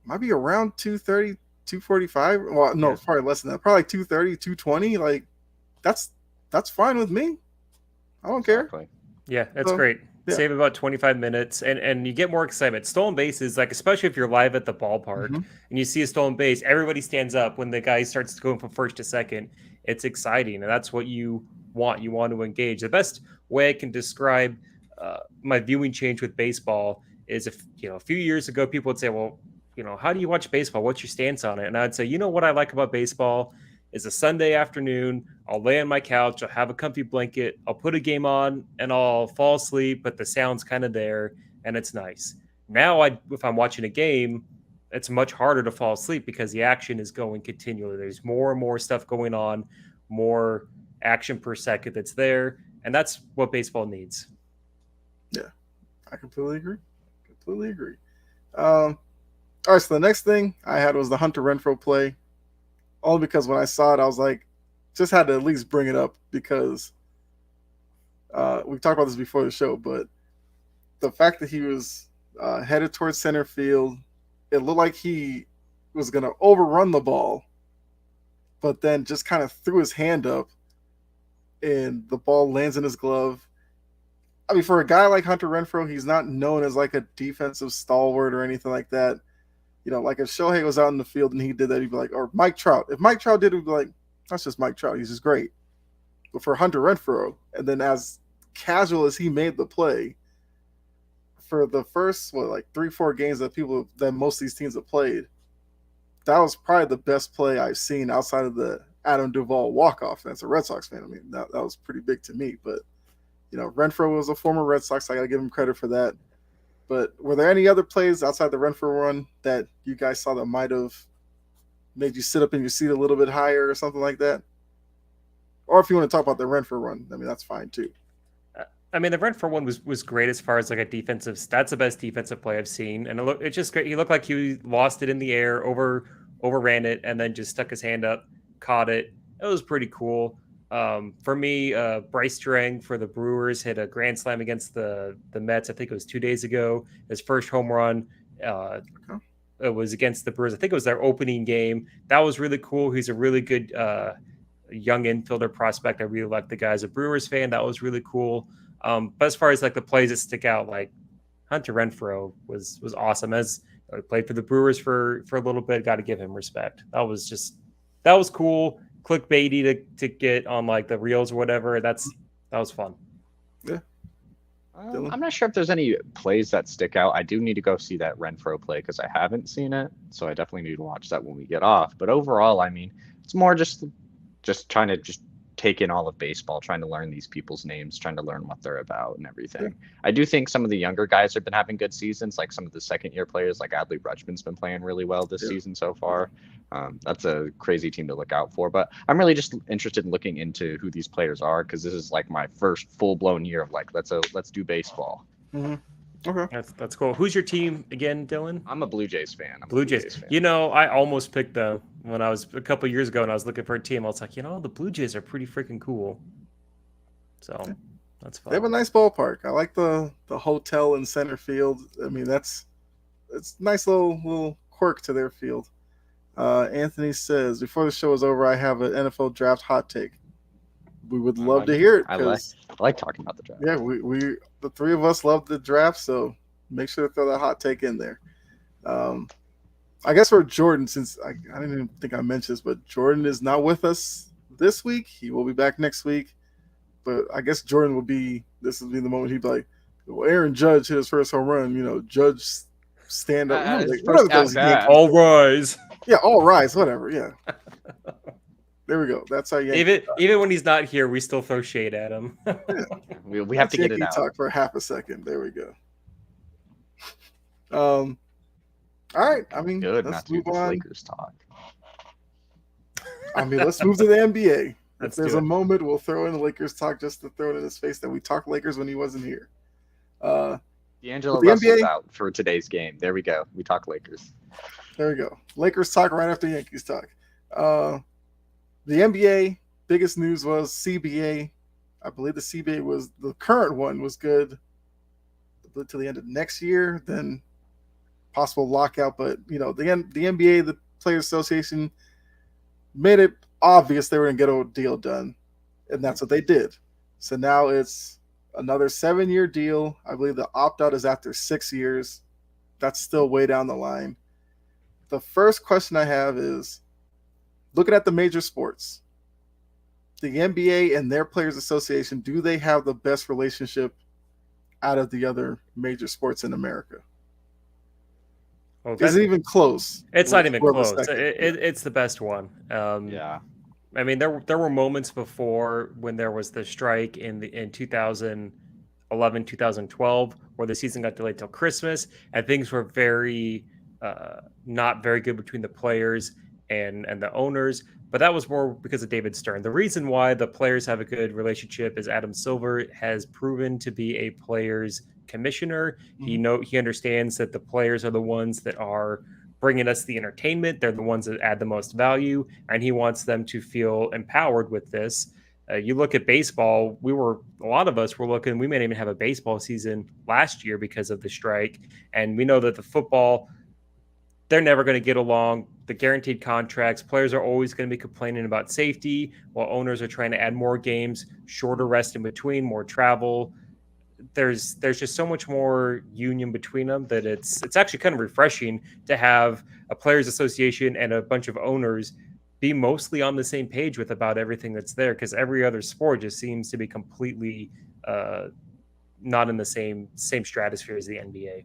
might be around 230, 245. Well, no, it's probably less than that. Probably like 230, 220. Like that's fine with me. I don't care. Yeah, that's great. Yeah. Save about 25 minutes and you get more excitement. Stolen bases, like especially if you're live at the ballpark and you see a stolen base, everybody stands up when the guy starts going from first to second. It's exciting, and that's what you want. You want to engage. The best way I can describe my viewing change with baseball is if a few years ago people would say, well, how do you watch baseball? What's your stance on it? And I'd say, what I like about baseball is a Sunday afternoon. I'll lay on my couch. I'll have a comfy blanket. I'll put a game on and I'll fall asleep, but the sound's kind of there and it's nice. Now, if I'm watching a game, it's much harder to fall asleep because the action is going continually. There's more and more stuff going on, more action per second that's there. And that's what baseball needs. Yeah, I completely agree. All right, so the next thing I had was the Hunter Renfroe play. Only because when I saw it, I was like, just had to at least bring it up because we talked about this before the show, but the fact that he was headed towards center field, it looked like he was going to overrun the ball, but then just kind of threw his hand up and the ball lands in his glove. I mean, for a guy like Hunter Renfroe, he's not known as like a defensive stalwart or anything like that. Like if Shohei was out in the field and he did that, he'd be like, or Mike Trout. If Mike Trout did it, he'd be like, that's just Mike Trout. He's just great. But for Hunter Renfroe, and then as casual as he made the play, for the first, 3-4 games that most of these teams have played, that was probably the best play I've seen outside of the Adam Duvall walk-off. As a Red Sox fan, I mean, that was pretty big to me. But, Renfroe was a former Red Sox. I got to give him credit for that. But were there any other plays outside the Renfroe run that you guys saw that might have made you sit up in your seat a little bit higher or something like that? Or if you want to talk about the Renfro run, I mean, that's fine too. I mean, the Renfro one was great as far as like a defensive. That's the best defensive play I've seen, and it's just great. He looked like he lost it in the air, overran it, and then just stuck his hand up, caught it. It was pretty cool. For me, Bryce Strang for the Brewers hit a grand slam against the Mets. I think it was 2 days ago. His first home run. It was against the Brewers. I think it was their opening game. That was really cool. He's a really good young infielder prospect. I really like the guy as a Brewers fan. That was really cool. But as far as like the plays that stick out, like Hunter Renfroe was awesome. As he played for the Brewers for a little bit, got to give him respect. That was cool. Clickbaity to get on like the reels or whatever. That was fun. Yeah. I'm not sure if there's any plays that stick out. I do need to go see that Renfro play because I haven't seen it, so I definitely need to watch that when we get off. But overall, I mean, it's more just trying to just take in all of baseball, trying to learn these people's names, trying to learn what they're about and everything. Yeah. I do think some of the younger guys have been having good seasons, like some of the second-year players, like Adley Rutschman's been playing really well this season so far. That's a crazy team to look out for. But I'm really just interested in looking into who these players are because this is like my first full-blown year of like, let's do baseball. Mm-hmm. Okay, that's cool. Who's your team again, Dylan? I'm a Blue Jays fan. Blue Jays fan. You know, I almost picked them when I was a couple years ago and I was looking for a team. I was like, the Blue Jays are pretty freaking cool. So that's fun. They have a nice ballpark. I like the hotel in center field. I mean, it's nice little quirk to their field. Anthony says, before the show is over, I have an NFL draft hot take. We would love to hear it. I like talking about the draft. Yeah, we the three of us love the draft, so make sure to throw that hot take in there. I guess for Jordan, since I didn't even think I mentioned this, but Jordan is not with us this week. He will be back next week. But I guess Jordan this will be the moment he'd be like, well, Aaron Judge hit his first home run. Judge stand up. All rise. Yeah, all rise, whatever. Yeah. There we go. That's how you even when he's not here, we still throw shade at him. Yeah. We have to get it out. Talk for half a second. There we go. All right. I mean, let's move on. Lakers talk. I mean, let's move to the NBA. If there's a moment, we'll throw in the Lakers talk just to throw it in his face that we talked Lakers when he wasn't here. D'Angelo Russell's out for today's game. There we go. We talk Lakers. There we go. Lakers talk right after Yankees talk. The NBA, biggest news was CBA. I believe the CBA was the current one was good to the end of next year, then possible lockout. But, the NBA, the Players Association, made it obvious they were going to get a deal done, and that's what they did. So now it's another 7-year deal. I believe the opt-out is after 6 years. That's still way down the line. The first question I have is, looking at the major sports, the NBA and their Players Association, do they have the best relationship out of the other major sports in America? Is it even close? It's not even close. It's the best one. Yeah. I mean, there were moments before when there was the strike in 2011, 2012, where the season got delayed till Christmas, and things were very not very good between the players and the owners. But that was more because of David Stern. The reason why the players have a good relationship is Adam Silver has proven to be a players commissioner. Mm-hmm. He understands that the players are the ones that are bringing us the entertainment. They're the ones that add the most value, and he wants them to feel empowered with this. You look at baseball, a lot of us were looking, we may not even have a baseball season last year because of the strike. And we know that the football, they're never going to get along. The guaranteed contracts, players are always going to be complaining about safety, while owners are trying to add more games, shorter rest in between, more travel. There's just so much more union between them that it's actually kind of refreshing to have a players association and a bunch of owners be mostly on the same page with about everything that's there, because every other sport just seems to be completely not in the same stratosphere as the NBA.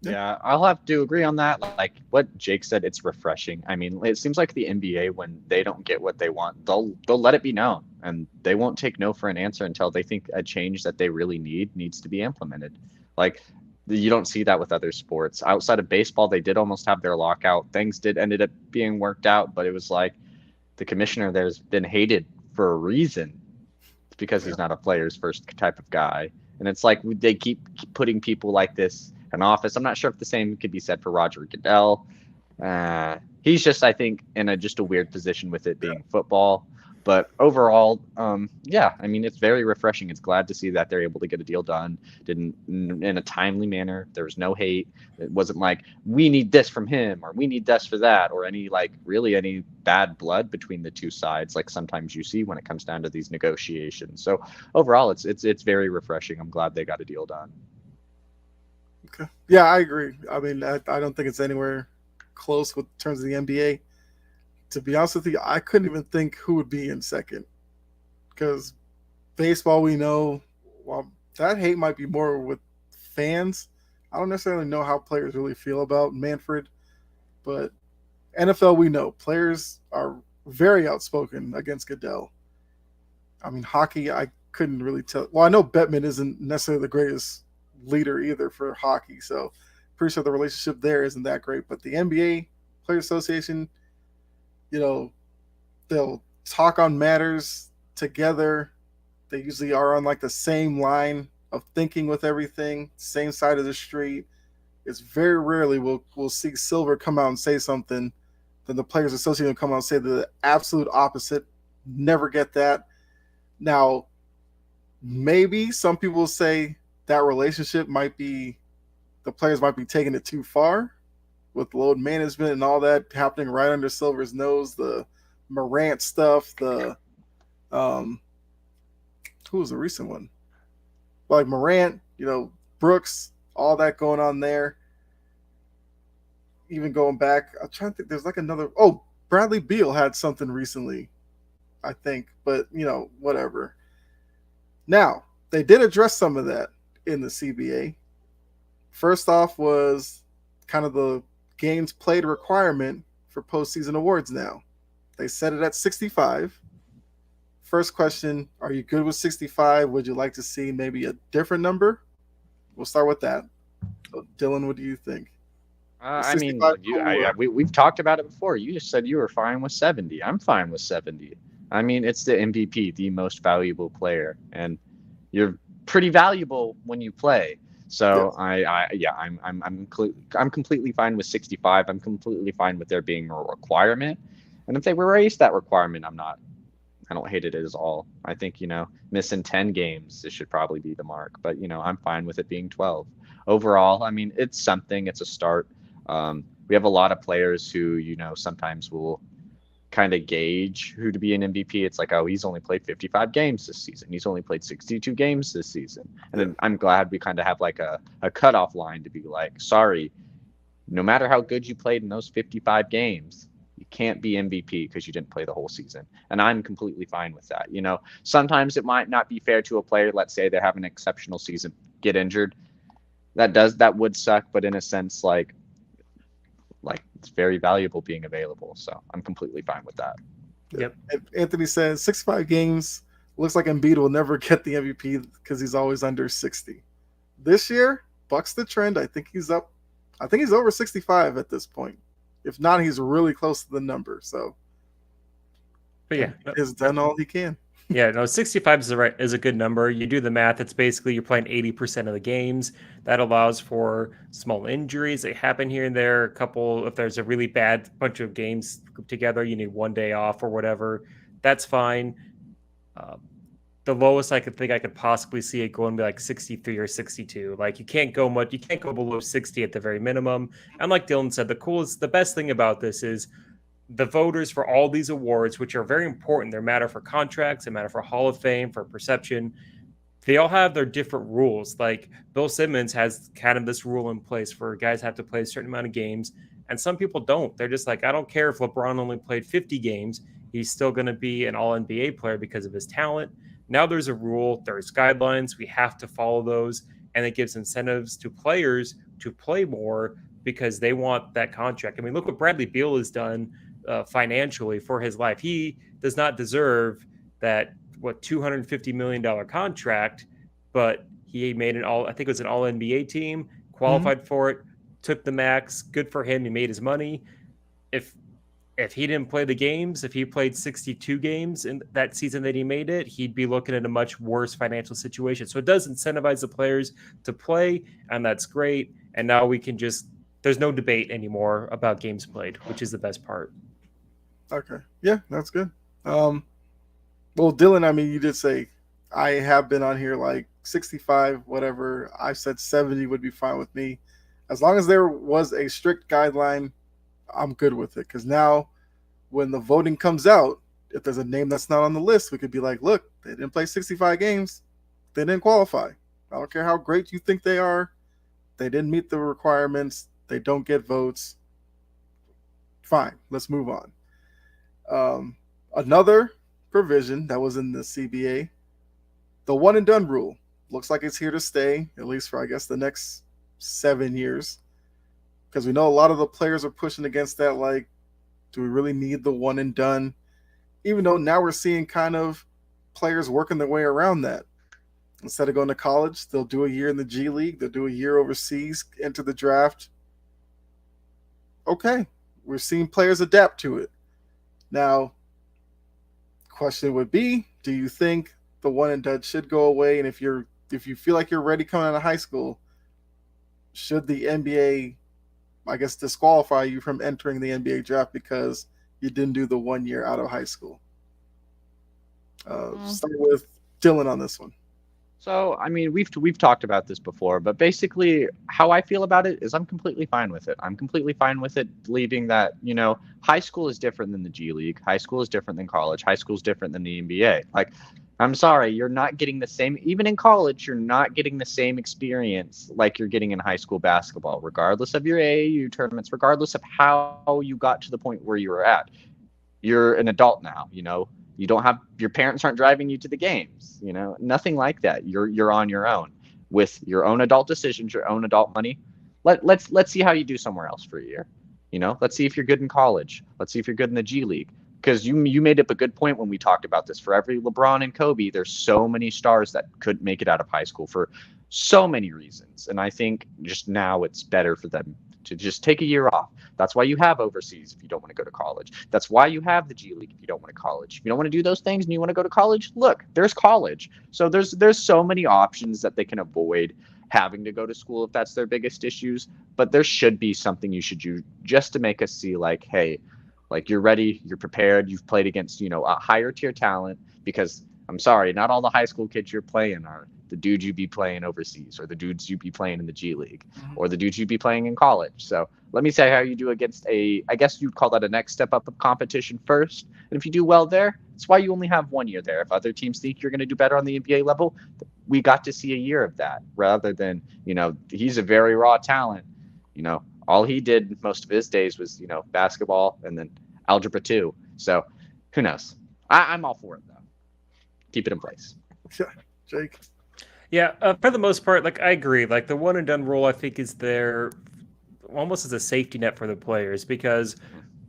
Yeah, I'll have to agree on that. Like what Jake said, it's refreshing. I mean, it seems like the NBA, when they don't get what they want, they'll let it be known, and they won't take no for an answer until they think a change that they really needs to be implemented. Like You don't see that with other sports. Outside of baseball, they did almost have their lockout. Things did ended up being worked out, but it was like the commissioner there's been hated for a reason. It's because he's not a player's first type of guy. And it's like they keep putting people like this in office. I'm not sure if the same could be said for Roger Goodell. He's just, I think, in just a weird position with it being football. But overall, yeah, I mean, it's very refreshing. It's glad to see that they're able to get a deal done in a timely manner. There was no hate. It wasn't like, we need this from him or we need this for that, or any bad blood between the two sides, like sometimes you see when it comes down to these negotiations. So overall, it's very refreshing. I'm glad they got a deal done. Okay. Yeah, I agree. I mean, I don't think it's anywhere close with terms of the NBA. To be honest with you, I couldn't even think who would be in second. Because baseball, we know, well, that hate might be more with fans. I don't necessarily know how players really feel about Manfred. But NFL, we know players are very outspoken against Goodell. I mean, hockey, I couldn't really tell. Well, I know Bettman isn't necessarily the greatest leader either for hockey. So pretty sure the relationship there isn't that great. But the NBA Players Association, they'll talk on matters together. They usually are on like the same line of thinking with everything, same side of the street. It's very rarely we'll see Silver come out and say something, then the Players Association will come out and say the absolute opposite. Never get that. Now, maybe some people will say that relationship the players might be taking it too far with load management and all that happening right under Silver's nose, the Morant stuff, the who was the recent one? Like Morant, Brooks, all that going on there. Even going back, I'm trying to think, there's like another, Bradley Beal had something recently, I think, but whatever. Now, they did address some of that in the CBA. First off was kind of the games played requirement for postseason awards now. They set it at 65. First question, are you good with 65? Would you like to see maybe a different number? We'll start with that. So, Dylan, what do you think? I mean, we've talked about it before. You just said you were fine with 70. I'm fine with 70. I mean, it's the MVP, the most valuable player, and you're pretty valuable when you play. So yes. I'm completely fine with 65. I'm completely fine with there being a requirement. And if they raise that requirement, I don't hate it at all. I think, missing 10 games, this should probably be the mark. But, I'm fine with it being 12. Overall, I mean, it's something. It's a start. We have a lot of players who, sometimes will kind of gauge who to be an MVP. It's like, oh, he's only played 55 games this season. He's only played 62 games this season. And then I'm glad we kind of have like a cutoff line to be like, sorry, no matter how good you played in those 55 games, you can't be MVP because you didn't play the whole season. And I'm completely fine with that. Sometimes it might not be fair to a player. Let's say they have an exceptional season, get injured. That would suck. But in a sense, like it's very valuable being available. So I'm completely fine with that. Yep. Anthony says 65 games. Looks like Embiid will never get the MVP because he's always under 60. This year, bucks the trend. I think he's over 65 at this point. If not, he's really close to the number. So, but yeah, he's done all he can. Yeah, no, 65 is a good number. You do the math, it's basically you're playing 80% of the games. That allows for small injuries that happen here and there. A couple, if there's a really bad bunch of games grouped together, you need one day off or whatever. That's fine. The lowest I could possibly see it going to be like 63 or 62. Like you can't go below 60 at the very minimum. And like Dylan said, the best thing about this is the voters for all these awards, which are very important. They matter for contracts, they matter for Hall of Fame, for perception. They all have their different rules. Like Bill Simmons has kind of this rule in place for guys have to play a certain amount of games. And some people don't. They're just like, I don't care if LeBron only played 50 games. He's still going to be an all-NBA player because of his talent. Now there's a rule. There's guidelines. We have to follow those. And it gives incentives to players to play more because they want that contract. I mean, look what Bradley Beal has done financially for his life. He does not deserve that $250 million contract, but he made I think it was an all NBA team, qualified for it, took the max. Good for him. He made his money. If he didn't play the games, if he played 62 games in that season that he made it, he'd be looking at a much worse financial situation. So it does incentivize the players to play, and that's great. And now we can there's no debate anymore about games played, which is the best part. Okay. Yeah, that's good. Well, Dylan, I mean, you did say I have been on here like 65, whatever. I said 70 would be fine with me. As long as there was a strict guideline, I'm good with it. Because now when the voting comes out, if there's a name that's not on the list, we could be like, look, they didn't play 65 games. They didn't qualify. I don't care how great you think they are. They didn't meet the requirements. They don't get votes. Fine. Let's move on. Another provision that was in the CBA, the one and done rule, looks like it's here to stay, at least for, I guess, the next 7 years. Because we know a lot of the players are pushing against that, like, do we really need the one and done? Even though now we're seeing kind of players working their way around that. Instead of going to college, they'll do a year in the G League, they'll do a year overseas, enter the draft. Okay, we're seeing players adapt to it. Now, question would be, do you think the one and done should go away? And if you feel like you're ready coming out of high school, should the NBA, I guess, disqualify you from entering the NBA draft because you didn't do the 1 year out of high school? Start with Dylan on this one. So, I mean, we've talked about this before, but basically how I feel about it is I'm completely fine with it. I'm completely fine with it, believing that, high school is different than the G League. High school is different than college. High school is different than the NBA. Like, I'm sorry, you're not getting the same, even in college, you're not getting the same experience like you're getting in high school basketball, regardless of your AAU tournaments, regardless of how you got to the point where you were at. You're an adult now, you don't have, your parents aren't driving you to the games, nothing like that. You're on your own with your own adult decisions, your own adult money. Let's see how you do somewhere else for a year. Let's see if you're good in college. Let's see if you're good in the G League. Because you made up a good point when we talked about this. For every LeBron and Kobe, there's so many stars that could make it out of high school for so many reasons. And I think just now it's better for them to just take a year off. That's why you have overseas if you don't want to go to college. That's why you have the G League if you don't want to college. If you don't want to do those things and you want to go to college, look, there's college. So there's so many options that they can avoid having to go to school if that's their biggest issues. But there should be something you should do just to make us see like, hey, like you're ready, you're prepared, you've played against, a higher tier talent, because I'm sorry, not all the high school kids you're playing are the dudes you'd be playing overseas or the dudes you'd be playing in the G League or the dudes you'd be playing in college. So let me say how you do against I guess you'd call that a next step up of competition first. And if you do well there, that's why you only have 1 year there. If other teams think you're going to do better on the NBA level, we got to see a year of that rather than, he's a very raw talent, all he did most of his days was, basketball and then algebra 2. So who knows? I'm all for it, though. Keep it in place. Yeah, Jake? Yeah, for the most part, like I agree. Like the one and done rule, I think is there almost as a safety net for the players because,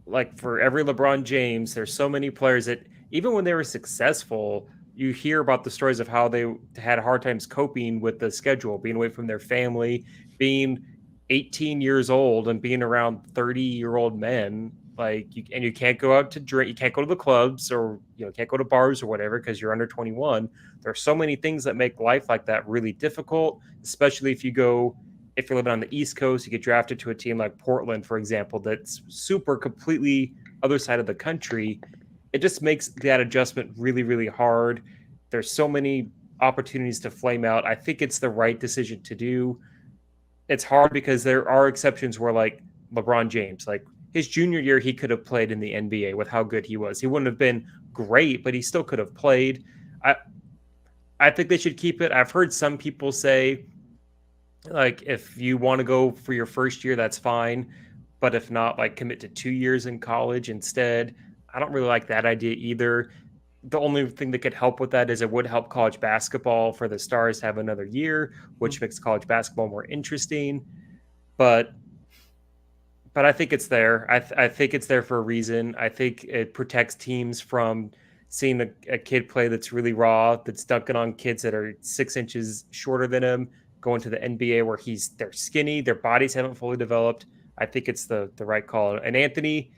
like for every LeBron James, there's so many players that even when they were successful, you hear about the stories of how they had hard times coping with the schedule, being away from their family, being 18 years old and being around 30-year-old men, you can't go out to drink, you can't go to the clubs or can't go to bars or whatever because you're under 21. There are so many things that make life like that really difficult, especially if you're living on the East Coast, you get drafted to a team like Portland, for example, that's super completely other side of the country. It just makes that adjustment really, really hard. There's so many opportunities to flame out. I think it's the right decision to do. It's hard because there are exceptions where like LeBron James, like his junior year, he could have played in the NBA with how good he was. He wouldn't have been great, but he still could have played. I think they should keep it. I've heard some people say, like, if you want to go for your first year, that's fine. But if not, like commit to 2 years in college instead. I don't really like that idea either. The only thing that could help with that is it would help college basketball for the stars to have another year, which makes college basketball more interesting. But I think it's there. I think it's there for a reason. I think it protects teams from seeing a kid play that's really raw, that's dunking on kids that are 6 inches shorter than him, going to the NBA where they're skinny, their bodies haven't fully developed. I think it's the right call. And Anthony,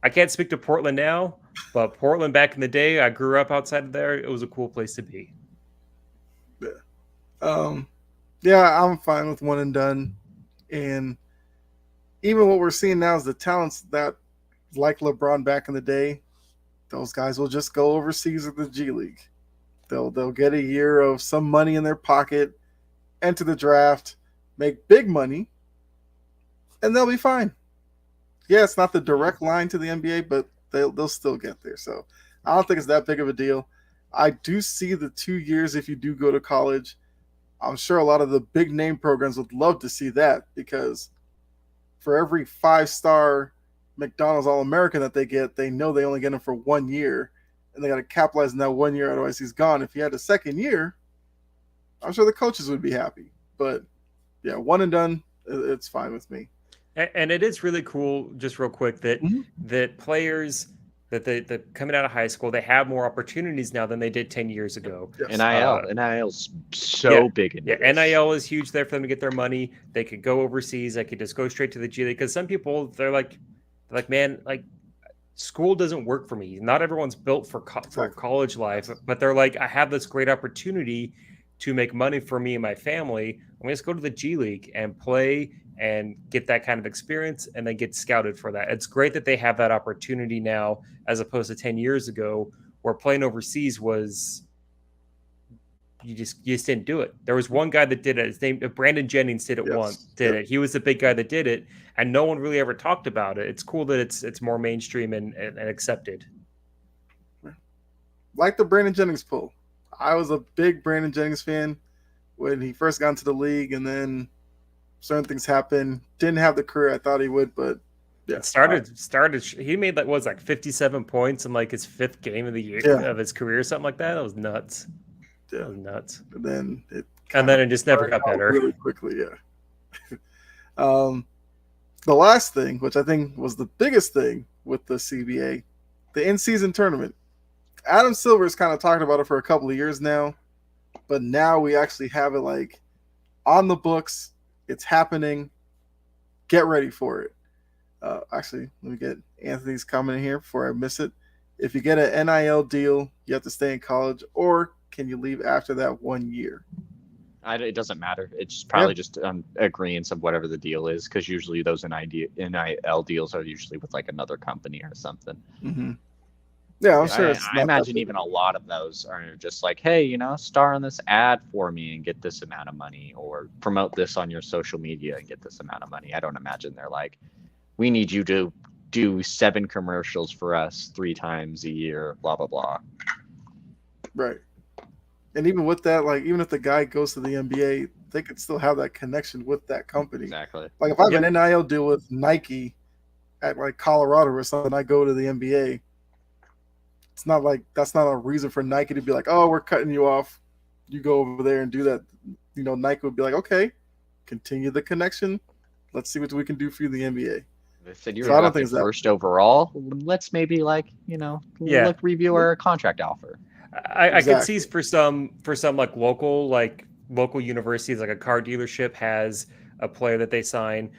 I can't speak to Portland now, but Portland back in the day, I grew up outside of there. It was a cool place to be. Yeah, I'm fine with one and done. And even what we're seeing now is the talents that, like LeBron back in the day, those guys will just go overseas with the G League. They'll get a year of some money in their pocket, enter the draft, make big money, and they'll be fine. Yeah, it's not the direct line to the NBA, but they'll still get there. So I don't think it's that big of a deal. I do see the 2 years if you do go to college. I'm sure a lot of the big name programs would love to see that, because for every 5-star McDonald's All-American that they get, they know they only get him for 1 year, and they got to capitalize on that 1 year, otherwise he's gone. If he had a second year, I'm sure the coaches would be happy. But yeah, one and done, it's fine with me. And it is really cool, just real quick, that players that coming out of high school, they have more opportunities now than they did 10 years ago. Yes. NIL's so big in this. NIL is huge there for them to get their money. They could go overseas. They could just go straight to the G League. Because some people, they're like, man, like, school doesn't work for me. Not everyone's built for college life, but they're like, I have this great opportunity to make money for me and my family. I'm going to go to the G League and play and get that kind of experience and then get scouted for that. It's great that they have that opportunity now, as opposed to 10 years ago where playing overseas was, you just didn't do it. There was one guy that did it. His name, Brandon Jennings, did it. He was the big guy that did it, and no one really ever talked about it. It's cool that it's more mainstream and accepted. Like the Brandon Jennings pull. I was a big Brandon Jennings fan when he first got into the league, and then certain things happened. Didn't have the career I thought he would, but yeah. Started. He made like 57 points in like his 5th game of the year of his career, or something like that. That was nuts. Yeah. That was nuts. And then it just never got better. Really quickly, yeah. The last thing, which I think was the biggest thing with the CBA, the in-season tournament. Adam Silver's kind of talked about it for a couple of years now, but now we actually have it like on the books. It's happening. Get ready for it. Actually, let me get Anthony's comment in here before I miss it. If you get an NIL deal, you have to stay in college, or can you leave after that 1 year? It doesn't matter. It's probably just agreeance of whatever the deal is, because usually those NIL deals are usually with like another company or something. Mm-hmm. Yeah, I'm sure. I imagine even a lot of those are just like, hey, star on this ad for me and get this amount of money, or promote this on your social media and get this amount of money. I don't imagine they're like, we need you to do 7 commercials for us 3 times a year, blah, blah, blah. Right. And even with that, like, even if the guy goes to the NBA, they could still have that connection with that company. Exactly. Like if I have an NIL deal with Nike at like Colorado or something, I go to the NBA. It's not like that's not a reason for Nike to be like, oh, we're cutting you off. You go over there and do that. Nike would be like, okay, continue the connection. Let's see what we can do for you in the NBA. They said you're drafted first overall. Let's maybe review our contract offer. I could see for some like local universities, like a car dealership has a player that they sign.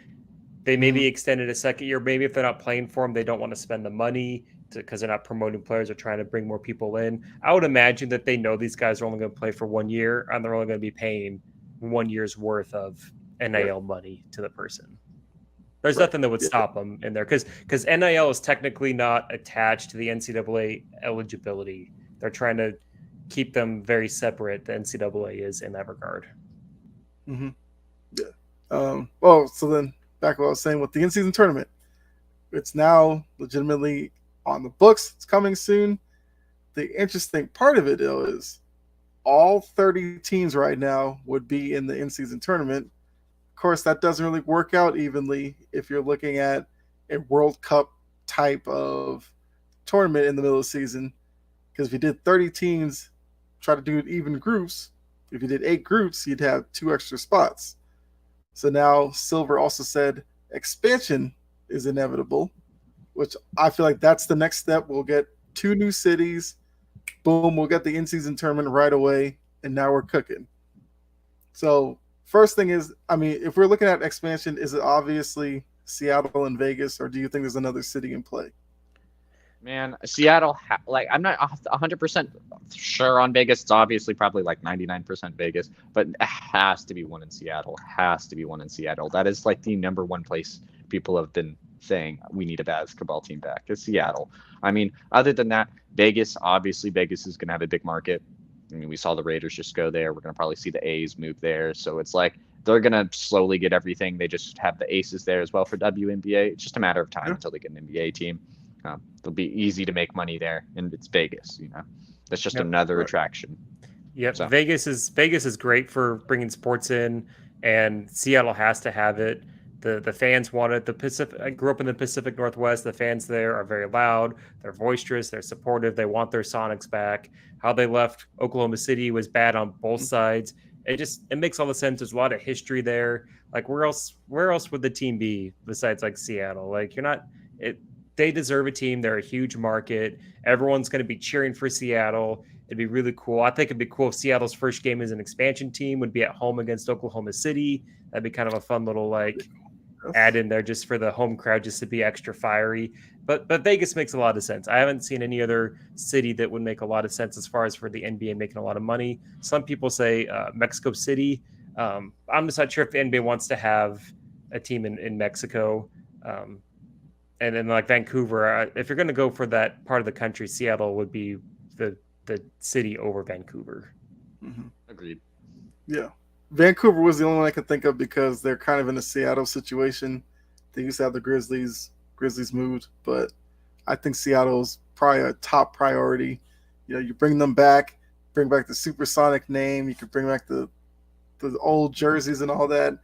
They maybe extended a second year. Maybe if they're not playing for them, they don't want to spend the money because they're not promoting players or trying to bring more people in. I would imagine that they know these guys are only going to play for 1 year, and they're only going to be paying 1 year's worth of NIL money to the person. There's nothing that would stop them in there because NIL is technically not attached to the NCAA eligibility. They're trying to keep them very separate. The NCAA is in that regard. Mm-hmm. Yeah. Well, so then back to what I was saying with the in-season tournament, it's now legitimately on the books. It's coming soon. The interesting part of it, though, is all 30 teams right now would be in the in-season tournament. Of course, that doesn't really work out evenly if you're looking at a World Cup type of tournament in the middle of the season. Because if you did 30 teams, try to do it even groups. If you did 8 groups, you'd have 2 extra spots. So now Silver also said expansion is inevitable, which I feel like that's the next step. We'll get 2 new cities. Boom, we'll get the in-season tournament right away, and now we're cooking. So first thing is, I mean, if we're looking at expansion, is it obviously Seattle and Vegas, or do you think there's another city in play? Man, Seattle, like, I'm not 100% sure on Vegas. It's obviously probably like 99% Vegas, but it has to be one in Seattle. Has to be one in Seattle. That is like the number one place people have been saying we need a basketball team back is Seattle. I mean, other than that, Vegas, obviously Vegas is going to have a big market. I mean, we saw the Raiders just go there. We're going to probably see the A's move there. So it's like they're going to slowly get everything. They just have the Aces there as well for WNBA. It's just a matter of time until they get an NBA team. It'll be easy to make money there, and it's Vegas. That's just another attraction. Yep, so. Vegas is great for bringing sports in, and Seattle has to have it. The fans want it. I grew up in the Pacific Northwest. The fans there are very loud. They're boisterous. They're supportive. They want their Sonics back. How they left Oklahoma City was bad on both sides. It makes all the sense. There's a lot of history there. Like where else would the team be besides like Seattle? Like they deserve a team. They're a huge market. Everyone's going to be cheering for Seattle. It'd be really cool. I think it'd be cool if Seattle's first game as an expansion team would be at home against Oklahoma City. That'd be kind of a fun little add in there just for the home crowd, just to be extra fiery. But Vegas makes a lot of sense. I haven't seen any other city that would make a lot of sense as far as for the NBA making a lot of money. Some people say Mexico City. I'm just not sure if the NBA wants to have a team in Mexico. And then like Vancouver, if you're going to go for that part of the country, Seattle would be the city over Vancouver. Mm-hmm. Agreed. Yeah. Vancouver was the only one I could think of because they're kind of in a Seattle situation. They used to have the Grizzlies moved, but I think Seattle's probably a top priority. You bring them back, bring back the Supersonic name. You could bring back the old jerseys and all that.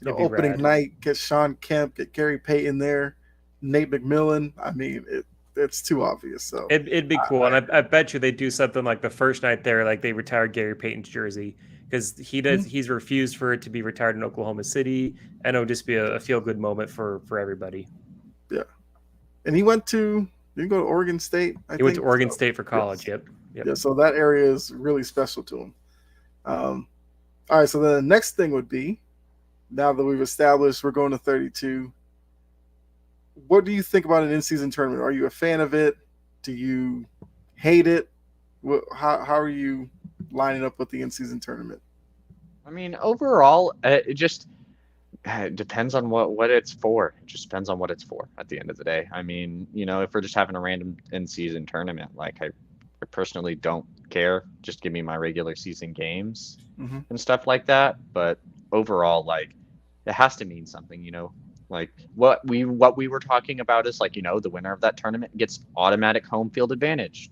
Opening night, get Sean Kemp, get Gary Payton there. Nate McMillan. I mean, it's too obvious. So it'd be cool, and I bet you they do something like the first night there, like they retired Gary Payton's jersey because he's refused for it to be retired in Oklahoma City, and it'll just be a feel good moment for everybody. Yeah, and he went to go to Oregon State. He went to Oregon State for college. Yes. Yep. Yeah, so that area is really special to him. All right, so the next thing would be, now that we've established we're going to 32. What do you think about an in-season tournament? Are you a fan of it? Do you hate it? How are you lining up with the in-season tournament? I mean, overall, it just depends on what it's for. It just depends on what it's for at the end of the day. I mean, if we're just having a random in-season tournament, like I personally don't care. Just give me my regular season games and stuff like that. But overall, like, it has to mean something, Like what we were talking about is like, the winner of that tournament gets automatic home court advantage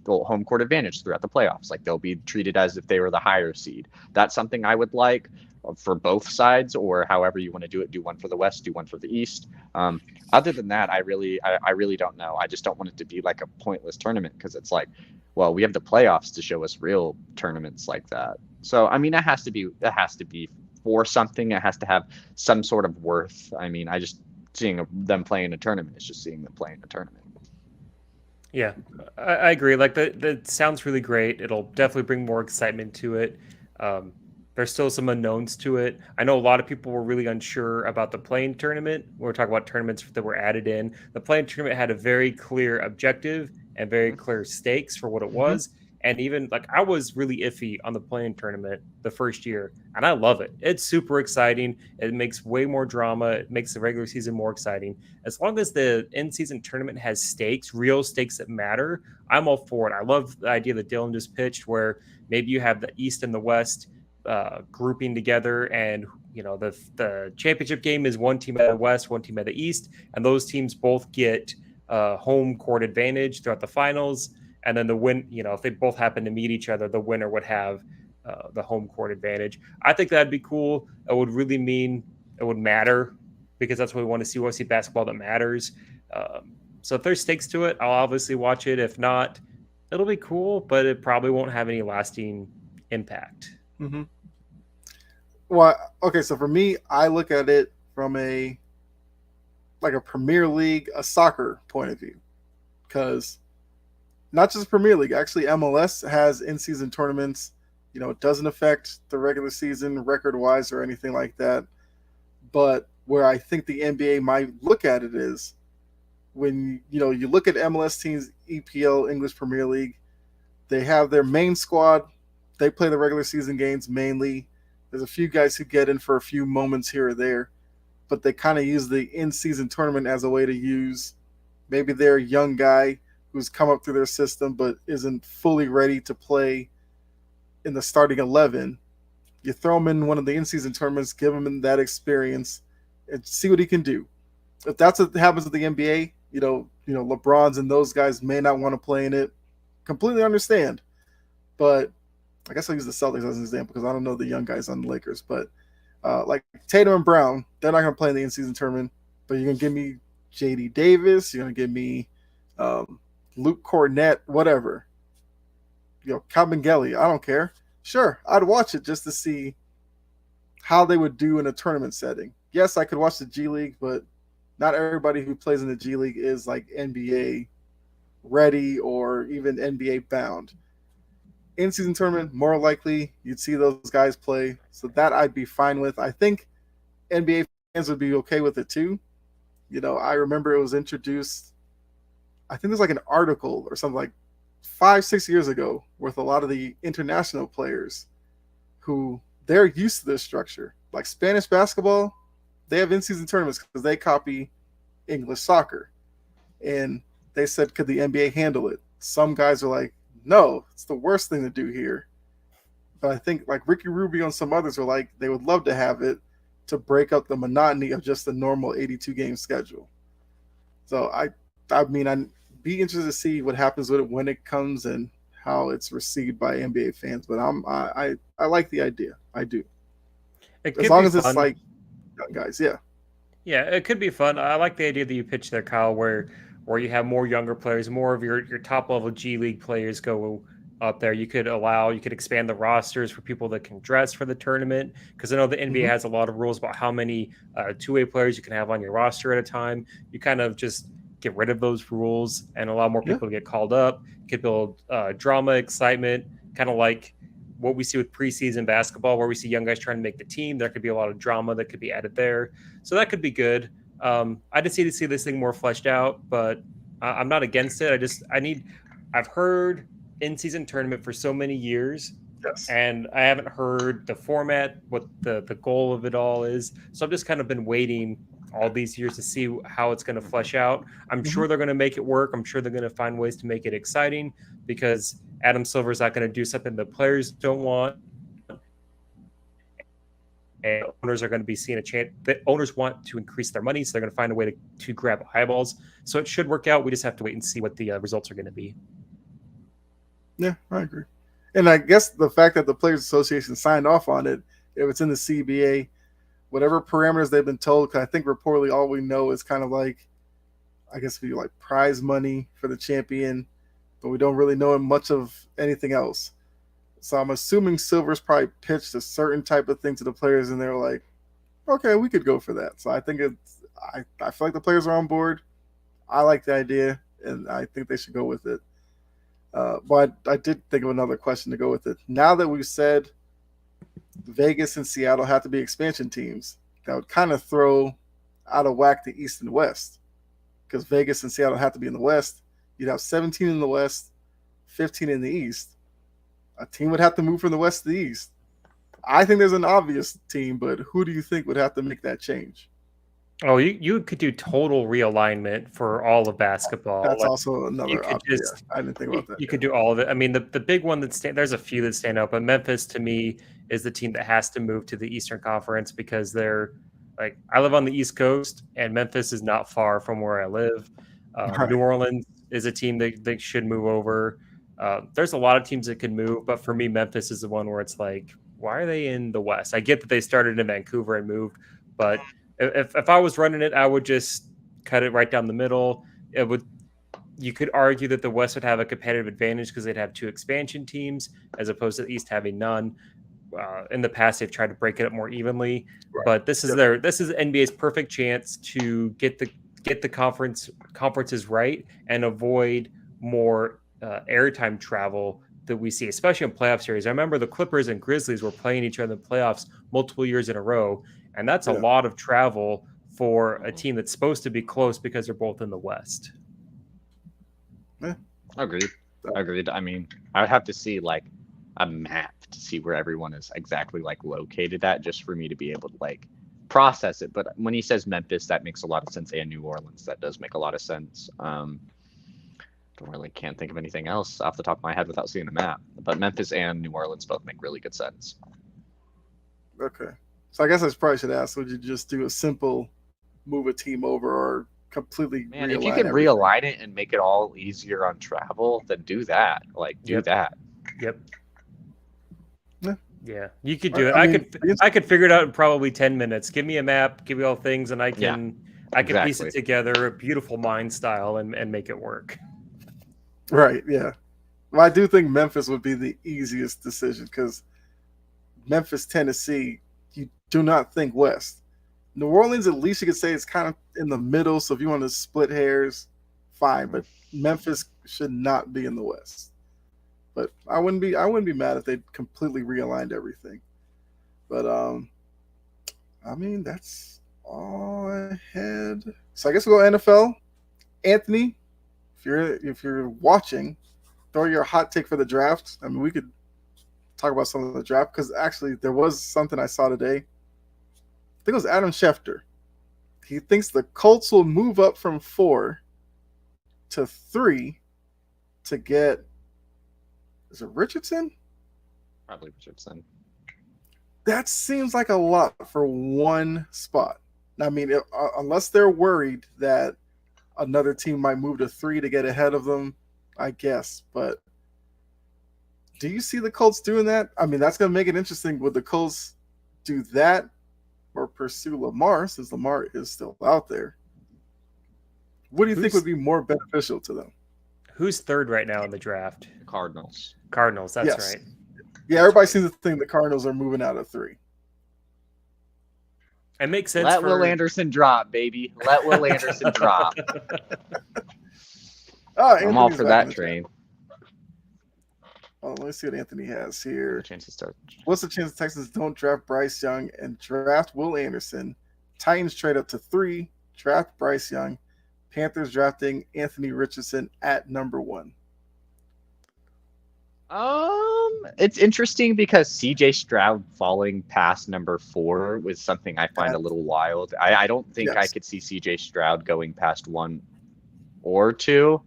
throughout the playoffs. Like they'll be treated as if they were the higher seed. That's something I would like for both sides, or however you want to do it. Do one for the West, do one for the East. Other than that, I really don't know. I just don't want it to be like a pointless tournament because it's like, well, we have the playoffs to show us real tournaments like that. So, I mean, it has to be for something. It has to have some sort of worth. I mean, seeing them playing a tournament is just seeing them playing a tournament. Yeah, I agree. Like that sounds really great. It'll definitely bring more excitement to it. There's still some unknowns to it. I know a lot of people were really unsure about the playing tournament. We're talking about tournaments that were added in. The playing tournament had a very clear objective and very clear stakes for what it was. And even like I was really iffy on the playing tournament the first year, and I love it. It's super exciting. It makes way more drama. It makes the regular season more exciting. As long as the in-season tournament has stakes, real stakes that matter, I'm all for it. I love the idea that Dylan just pitched, where maybe you have the East and the West grouping together, and the championship game is one team at the West, one team at the East, and those teams both get home court advantage throughout the finals. And then the win, if they both happen to meet each other, the winner would have the home court advantage. I think that'd be cool. It would really mean it would matter because that's what we want to see. We want to see basketball that matters. So if there's stakes to it, I'll obviously watch it. If not, it'll be cool, but it probably won't have any lasting impact. Mm-hmm. Well, okay, so for me, I look at it from a Premier League, a soccer point of view, because not just Premier League, actually MLS has in-season tournaments. It doesn't affect the regular season record-wise or anything like that. But where I think the NBA might look at it is when you look at MLS teams, EPL, English Premier League, they have their main squad. They play the regular season games mainly. There's a few guys who get in for a few moments here or there, but they kind of use the in-season tournament as a way to use maybe their young guy who's come up through their system but isn't fully ready to play in the starting 11. You throw him in one of the in-season tournaments, give him that experience, and see what he can do. If that's what happens with the NBA, LeBron's and those guys may not want to play in it. Completely understand. But I guess I'll use the Celtics as an example because I don't know the young guys on the Lakers. But like Tatum and Brown, they're not going to play in the in-season tournament. But you're going to give me J.D. Davis. You're going to give me Luke Cornett, whatever. Kabengele, I don't care. Sure, I'd watch it just to see how they would do in a tournament setting. Yes, I could watch the G League, but not everybody who plays in the G League is like NBA ready or even NBA bound. In-season tournament, more likely you'd see those guys play. So that I'd be fine with. I think NBA fans would be okay with it too. I remember it was introduced, I think there's like an article or something like 5-6 years ago with a lot of the international players who they're used to this structure. Like Spanish basketball, they have in-season tournaments because they copy English soccer. And they said, could the NBA handle it? Some guys are like, no, it's the worst thing to do here. But I think like Ricky Rubio and some others are like, they would love to have it to break up the monotony of just the normal 82-game schedule. So I'd be interested to see what happens with it when it comes and how it's received by NBA fans. But I like the idea. I do. As long as it's like young guys, yeah. Yeah, it could be fun. I like the idea that you pitched there, Kyle, where you have more younger players, more of your top level G League players go up there. You could expand the rosters for people that can dress for the tournament, because I know the NBA has a lot of rules about how many two-way players you can have on your roster at a time. You kind of just get rid of those rules and allow more people to get called up. You could build drama, excitement, kind of like what we see with preseason basketball, where we see young guys trying to make the team. There could be a lot of drama that could be added there. So that could be good. I just need to see this thing more fleshed out, but I'm not against it. I've heard in-season tournament for so many years, and I haven't heard the format, what the goal of it all is. So I've just kind of been waiting all these years to see how it's going to flesh out. I'm sure they're going to make it work. I'm sure they're going to find ways to make it exciting, because Adam Silver's not going to do something the players don't want. And owners are going to be seeing a chance. The owners want to increase their money, so they're going to find a way to grab eyeballs. So it should work out. We just have to wait and see what the results are going to be. Yeah, I agree. And I guess the fact that the Players Association signed off on it, if it's in the CBA, whatever parameters they've been told, because I think reportedly all we know is kind of like, I guess it'd be like prize money for the champion, but we don't really know much of anything else. So I'm assuming Silver's probably pitched a certain type of thing to the players, and they're like, okay, we could go for that. So I think I feel like the players are on board. I like the idea, and I think they should go with it. But I did think of another question to go with it. Now that we've said Vegas and Seattle have to be expansion teams, that would kind of throw out of whack the East and West, because Vegas and Seattle have to be in the West. You'd have 17 in the West, 15 in the East. A team would have to move from the West to the East. I think there's an obvious team, but who do you think would have to make that change? Oh, you could do total realignment for all of basketball. That's also another option. I didn't think about that. You could do all of it. I mean, the big one there's a few that stand out, but Memphis to me is the team that has to move to the Eastern Conference, because they're like, I live on the East Coast, and Memphis is not far from where I live. Right. New Orleans is a team that they should move over. There's a lot of teams that could move, but for me, Memphis is the one where it's like, why are they in the West? I get that they started in Vancouver and moved, but if I was running it, I would just cut it right down the middle. You could argue that the West would have a competitive advantage because they'd have two expansion teams as opposed to the East having none. In the past, they've tried to break it up more evenly, but this is NBA's perfect chance to get the conferences right and avoid more airtime travel that we see, especially in playoff series. I remember the Clippers and Grizzlies were playing each other in the playoffs multiple years in a row, and that's a lot of travel for a team that's supposed to be close because they're both in the West. Yeah. Agreed. I mean, I would have to see like a map to see where everyone is exactly like located at, just for me to be able to like process it. But when he says Memphis, that makes a lot of sense, and New Orleans, that does make a lot of sense. Can't think of anything else off the top of my head without seeing a map. But Memphis and New Orleans both make really good sense. Okay. So I guess I probably should ask, would you just do a simple move a team over, or completely Man, if you could realign it and make it all easier on travel, then do that. Like, do that. Yep. Yeah, you could do it. I could figure it out in probably 10 minutes. Give me a map, give me all things, and I can piece it together, a beautiful mind style, and make it work. Right, yeah. Well, I do think Memphis would be the easiest decision, because Memphis, Tennessee, you do not think West. New Orleans, at least you could say it's kind of in the middle, so if you want to split hairs, fine, but Memphis should not be in the West. But I wouldn't be mad if they completely realigned everything. But I mean, that's all I had. So I guess we'll go NFL. Anthony, if you're watching, throw your hot take for the draft. I mean, we could talk about some of the draft, because actually there was something I saw today. I think it was Adam Schefter. He thinks the Colts will move up from 4 to 3 to get, is it Richardson? Probably Richardson. That seems like a lot for one spot. I mean, unless they're worried that another team might move to 3 to get ahead of them, I guess. But do you see the Colts doing that? I mean, that's going to make it interesting. Would the Colts do that or pursue Lamar, since Lamar is still out there? What do you think would be more beneficial to them? Who's third right now in the draft? The Cardinals. That's right. Yeah, everybody seems to think the Cardinals are moving out of 3. It makes sense. Let Will Anderson drop, baby. Let Will Anderson drop. I'm all for that train. Oh, let me see what Anthony has here. Chances start. What's the chance the Texans don't draft Bryce Young and draft Will Anderson? Titans trade up to 3, draft Bryce Young. Panthers drafting Anthony Richardson at number 1. It's interesting because CJ Stroud falling past number 4 was something I find a little wild. I don't think I could see CJ Stroud going past 1 or 2.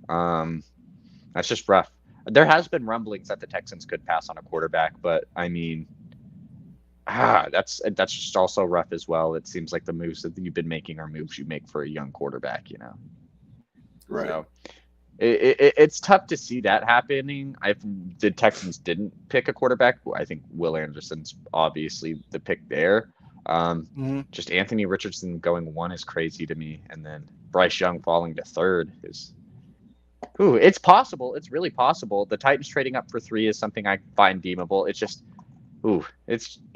That's just rough. There has been rumblings that the Texans could pass on a quarterback, but I mean, that's just also rough as well. It seems like the moves that you've been making are moves you make for a young quarterback, you know. Right. So, it's tough to see that happening. The Texans didn't pick a quarterback. I think Will Anderson's obviously the pick there. Just Anthony Richardson going 1 is crazy to me, and then Bryce Young falling to 3rd is. Ooh, it's possible. It's really possible. The Titans trading up for 3 is something I find deemable. It's just, it'd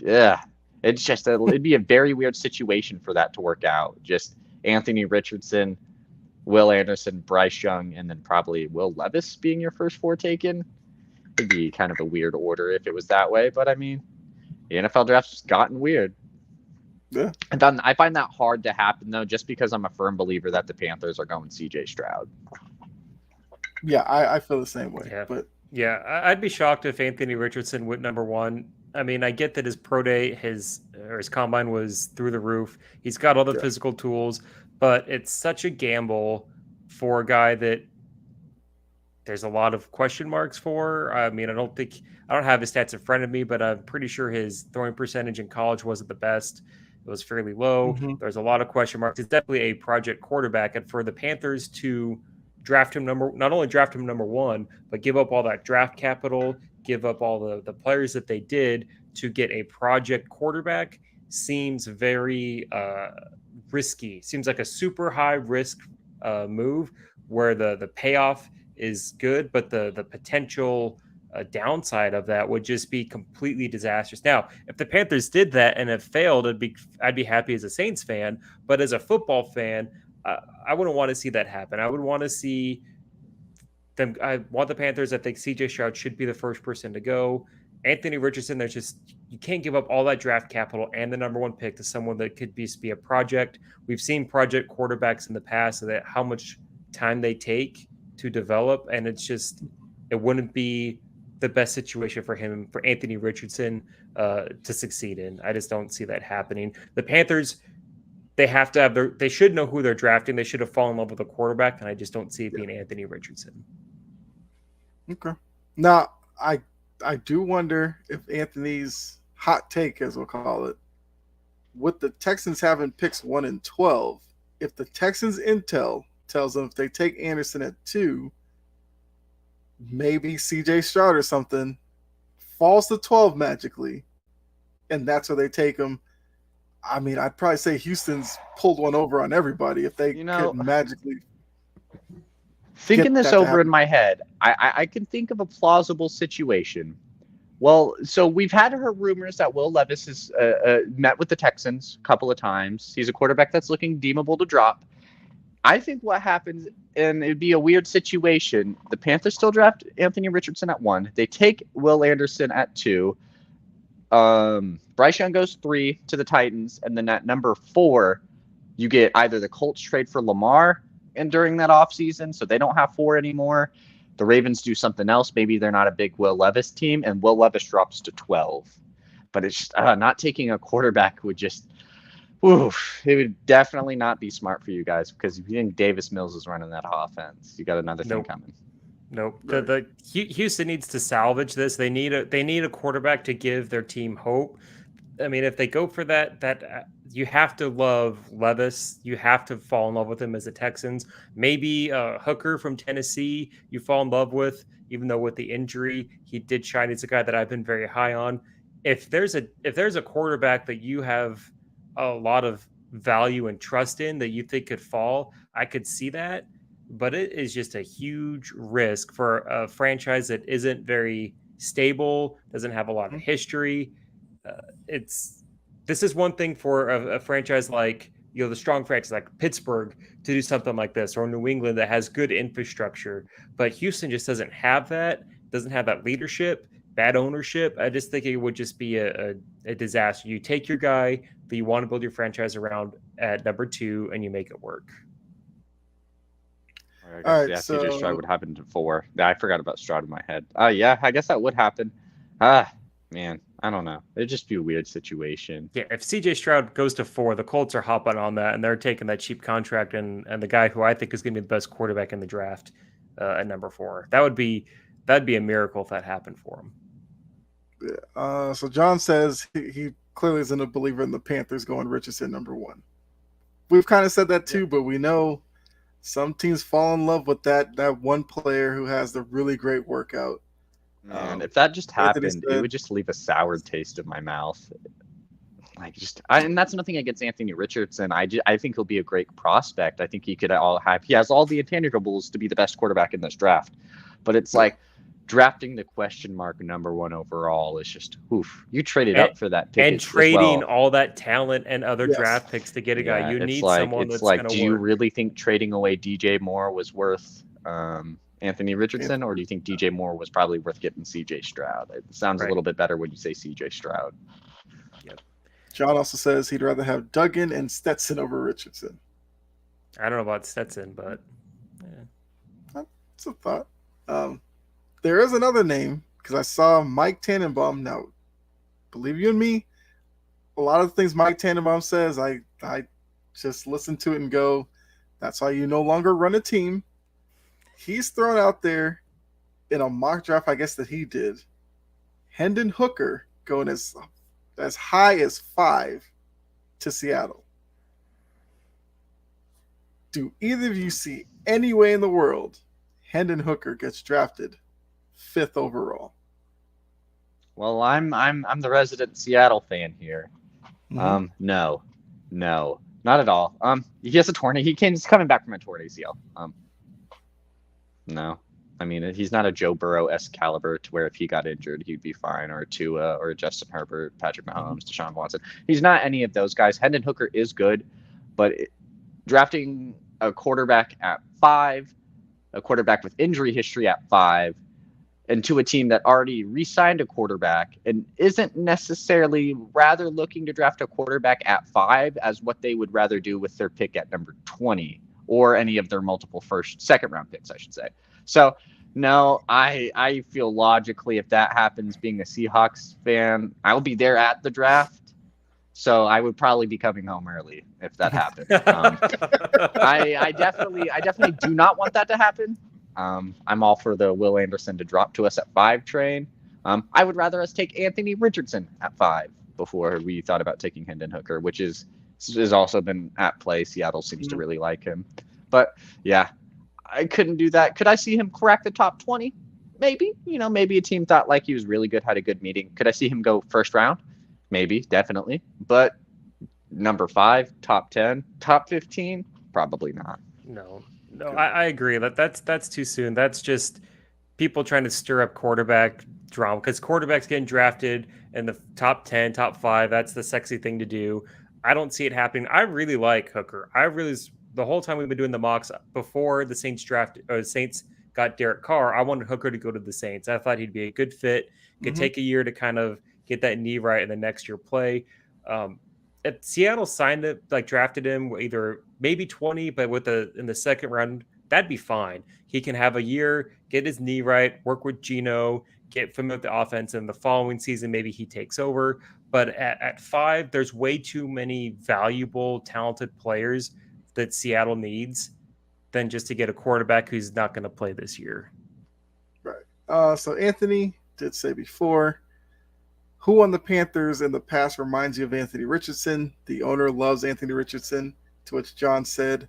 be a very weird situation for that to work out. Just Anthony Richardson, Will Anderson, Bryce Young, and then probably Will Levis being your first 4 taken. It'd be kind of a weird order if it was that way, but I mean, the NFL draft's just gotten weird. Yeah. And then I find that hard to happen, though, just because I'm a firm believer that the Panthers are going CJ Stroud. Yeah, I feel the same way. Yeah. But I'd be shocked if Anthony Richardson went number 1. I mean, I get that his pro day, his combine was through the roof. He's got all the physical tools, but it's such a gamble for a guy that there's a lot of question marks for. I mean, I don't have his stats in front of me, but I'm pretty sure his throwing percentage in college wasn't the best. It was fairly low. There's a lot of question marks. It's definitely a project quarterback, and for the Panthers to draft him not only draft him number 1, but give up all that draft capital, give up all the players that they did to get a project quarterback seems very risky. Seems like a super high risk move where the payoff is good, but the potential downside of that would just be completely disastrous. Now, if the Panthers did that and it failed, I'd be happy as a Saints fan, but as a football fan, I wouldn't want to see that happen. I would want to see I want the Panthers. I think CJ Stroud should be the first person to go. Anthony Richardson, you can't give up all that draft capital and the number one pick to someone that could be a project. We've seen project quarterbacks in the past, so that how much time they take to develop, and it wouldn't be the best situation for Anthony Richardson to succeed in. I just don't see that happening. The Panthers, they have to have they should know who they're drafting. They should have fallen in love with a quarterback, and I just don't see it being Anthony Richardson. Okay. Now, I do wonder if Anthony's hot take, as we'll call it, with the Texans having picks 1 and 12, if the Texans intel tells them if they take Anderson at 2, maybe CJ Stroud or something falls to 12 magically, and that's where they take him. I mean, I'd probably say Houston's pulled one over on everybody if they could magically. Thinking this over in my head, I can think of a plausible situation. Well, so we've had rumors that Will Levis has met with the Texans a couple of times. He's a quarterback that's looking deemable to drop. I think what happens, and it'd be a weird situation, the Panthers still draft Anthony Richardson at 1. They take Will Anderson at 2. Bryce Young goes 3 to the Titans, and then at number 4, you get either the Colts trade for Lamar and during that offseason, so they don't have 4 anymore. The Ravens do something else. Maybe they're not a big Will Levis team, and Will Levis drops to 12. But it's just not taking a quarterback would just, it would definitely not be smart for you guys, because if you think Davis Mills is running that offense, you got another thing coming. Nope. The Houston needs to salvage this. They need a quarterback to give their team hope. I mean, if they go for that you have to love Levis. You have to fall in love with him as the Texans. Maybe Hooker from Tennessee you fall in love with, even though with the injury he did shine. He's a guy that I've been very high on. If there's a quarterback that you have a lot of value and trust in that you think could fall, I could see that. But it is just a huge risk for a franchise that isn't very stable, doesn't have a lot of history. This is one thing for a franchise like, the strong franchise like Pittsburgh to do something like this, or New England that has good infrastructure. But Houston just doesn't have that leadership, bad ownership. I just think it would just be a disaster. You take your guy that you want to build your franchise around at number 2, and you make it work. I guess CJ Stroud would happen to 4. I forgot about Stroud in my head. Yeah, I guess that would happen. Man, I don't know. It'd just be a weird situation. Yeah, if CJ Stroud goes to 4, the Colts are hopping on that, and they're taking that cheap contract and the guy who I think is going to be the best quarterback in the draft at number 4. That'd be a miracle if that happened for him. Yeah. So John says he clearly isn't a believer in the Panthers going Richardson number 1. We've kind of said that too, but we know some teams fall in love with that one player who has the really great workout. Man, if that just happened, it would just leave a sour taste in my mouth. And that's nothing against Anthony Richardson. I think he'll be a great prospect. I think he has all the intangibles to be the best quarterback in this draft. But it's like drafting the question mark number 1 overall is just you traded up for that pick. And trading all that talent and other draft picks to get a guy. You need someone that's going to work. Do you really think trading away DJ Moore was worth Anthony Richardson, or do you think DJ Moore was probably worth getting CJ Stroud? It sounds a little bit better when you say CJ Stroud. Yep. John also says he'd rather have Duggan and Stetson over Richardson. I don't know about Stetson, but that's a thought. There is another name, because I saw Mike Tannenbaum. Now, believe you and me, a lot of the things Mike Tannenbaum says, I just listen to it and go, that's why you no longer run a team. He's thrown out there in a mock draft, I guess, that he did, Hendon Hooker going as high as 5 to Seattle. Do either of you see any way in the world Hendon Hooker gets drafted 5th overall? Well, I'm the resident Seattle fan here. Mm-hmm. No, not at all. He has a torn. He's coming back from a torn ACL. No, I mean, he's not a Joe Burrow-esque caliber to where if he got injured, he'd be fine, or Tua, or Justin Herbert, Patrick Mahomes, Deshaun Watson. He's not any of those guys. Hendon Hooker is good, but drafting a quarterback at 5, a quarterback with injury history at 5, and to a team that already re-signed a quarterback and isn't necessarily rather looking to draft a quarterback at 5 as what they would rather do with their pick at number 20 or any of their multiple second round picks, I should say. So no, I feel logically if that happens, being a Seahawks fan, I'll be there at the draft. So I would probably be coming home early if that happened. I definitely do not want that to happen. I'm all for the Will Anderson to drop to us at 5 train. I would rather us take Anthony Richardson at 5 before we thought about taking Hendon Hooker, which has also been at play. Seattle seems to really like him. But yeah, I couldn't do that. Could I see him crack the top 20? Maybe. Maybe a team thought like he was really good, had a good meeting. Could I see him go first round? Maybe, definitely. But number 5, top 10, top 15, probably not. No, I agree. That's too soon. That's just people trying to stir up quarterback drama because quarterbacks getting drafted in the top 10, top 5. That's the sexy thing to do. I don't see it happening. I really like Hooker. The whole time we've been doing the mocks before the Saints got Derek Carr, I wanted Hooker to go to the Saints. I thought he'd be a good fit. Could take a year to kind of get that knee right and the next year play. If Seattle drafted him either maybe 20, but in the second round, that'd be fine. He can have a year, get his knee right, work with Geno, get familiar with the offense, and the following season maybe he takes over. But at 5, there's way too many valuable, talented players that Seattle needs than just to get a quarterback who's not going to play this year. Right. So Anthony did say before, who on the Panthers in the past reminds you of Anthony Richardson? The owner loves Anthony Richardson, to which John said,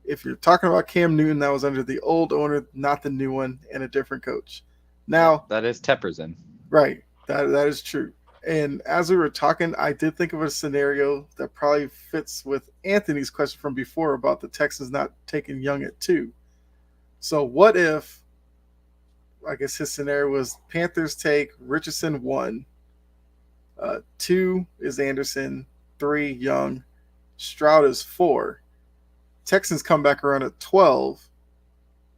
if you're talking about Cam Newton, that was under the old owner, not the new one, and a different coach. Now, that is Tepperson. Right. That is true. And as we were talking, I did think of a scenario that probably fits with Anthony's question from before about the Texans not taking Young at 2. So what if, I guess his scenario was Panthers take Richardson 1, 2 is Anderson, 3 Young, Stroud is 4. Texans come back around at 12.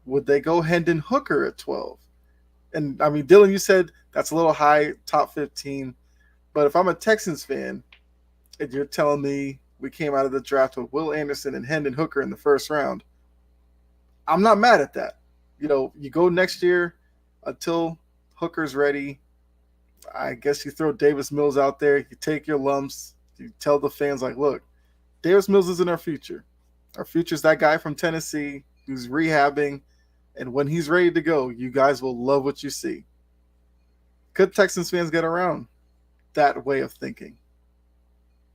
Would they go Hendon Hooker at 12? And I mean, Dylan, you said that's a little high, top 15. But if I'm a Texans fan and you're telling me we came out of the draft with Will Anderson and Hendon Hooker in the first round, I'm not mad at that. You go next year until Hooker's ready. I guess you throw Davis Mills out there. You take your lumps. You tell the fans, like, look, Davis Mills isn't our future. Our future's that guy from Tennessee who's rehabbing. And when he's ready to go, you guys will love what you see. Could Texans fans get around that way of thinking?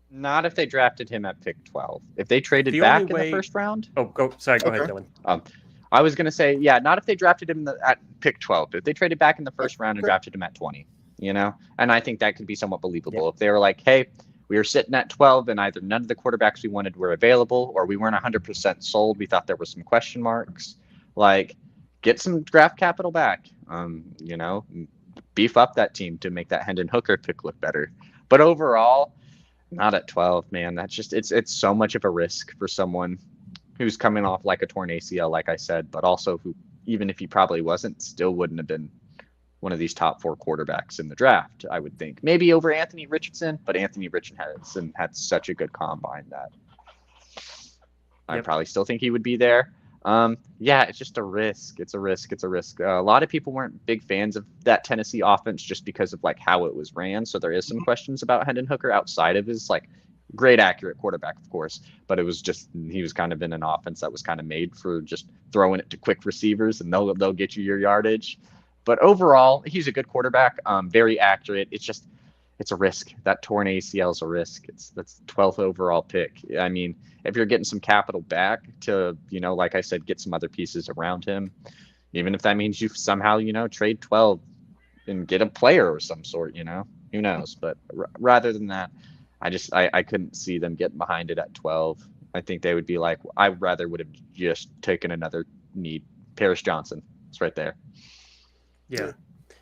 Not if they drafted him at pick 12. If they traded back in the first round. Sorry, go ahead, Dylan. I was going to say, not if they drafted him at pick 12. If they traded back in the first round and drafted him at 20, and I think that could be somewhat believable. If they were like, hey, we were sitting at 12 and either none of the quarterbacks we wanted were available or we weren't 100% sold. We thought there were some question marks. Like, get some draft capital back, beef up that team to make that Hendon Hooker pick look better. But overall, not at 12, man. That's just it's so much of a risk for someone who's coming off like a torn ACL, like I said, but also who, even if he probably wasn't, still wouldn't have been one of these top 4 quarterbacks in the draft, I would think. Maybe over Anthony Richardson, but Anthony Richardson had such a good combine that I probably still think he would be there. It's just a risk. It's a risk. A lot of people weren't big fans of that Tennessee offense just because of like how it was ran. So there is some questions about Hendon Hooker outside of his like great accurate quarterback, of course, but it was just, he was kind of in an offense that was kind of made for just throwing it to quick receivers and they'll get you your yardage. But overall, he's a good quarterback, very accurate. It's a risk. That torn ACL is a risk. That's 12th overall pick. I mean, if you're getting some capital back to, like I said, get some other pieces around him, even if that means you somehow, trade 12 and get a player of some sort, who knows? But rather than that, I couldn't see them getting behind it at 12. I think they would be like, I rather would have just taken another need. Paris Johnson. It's right there. Yeah.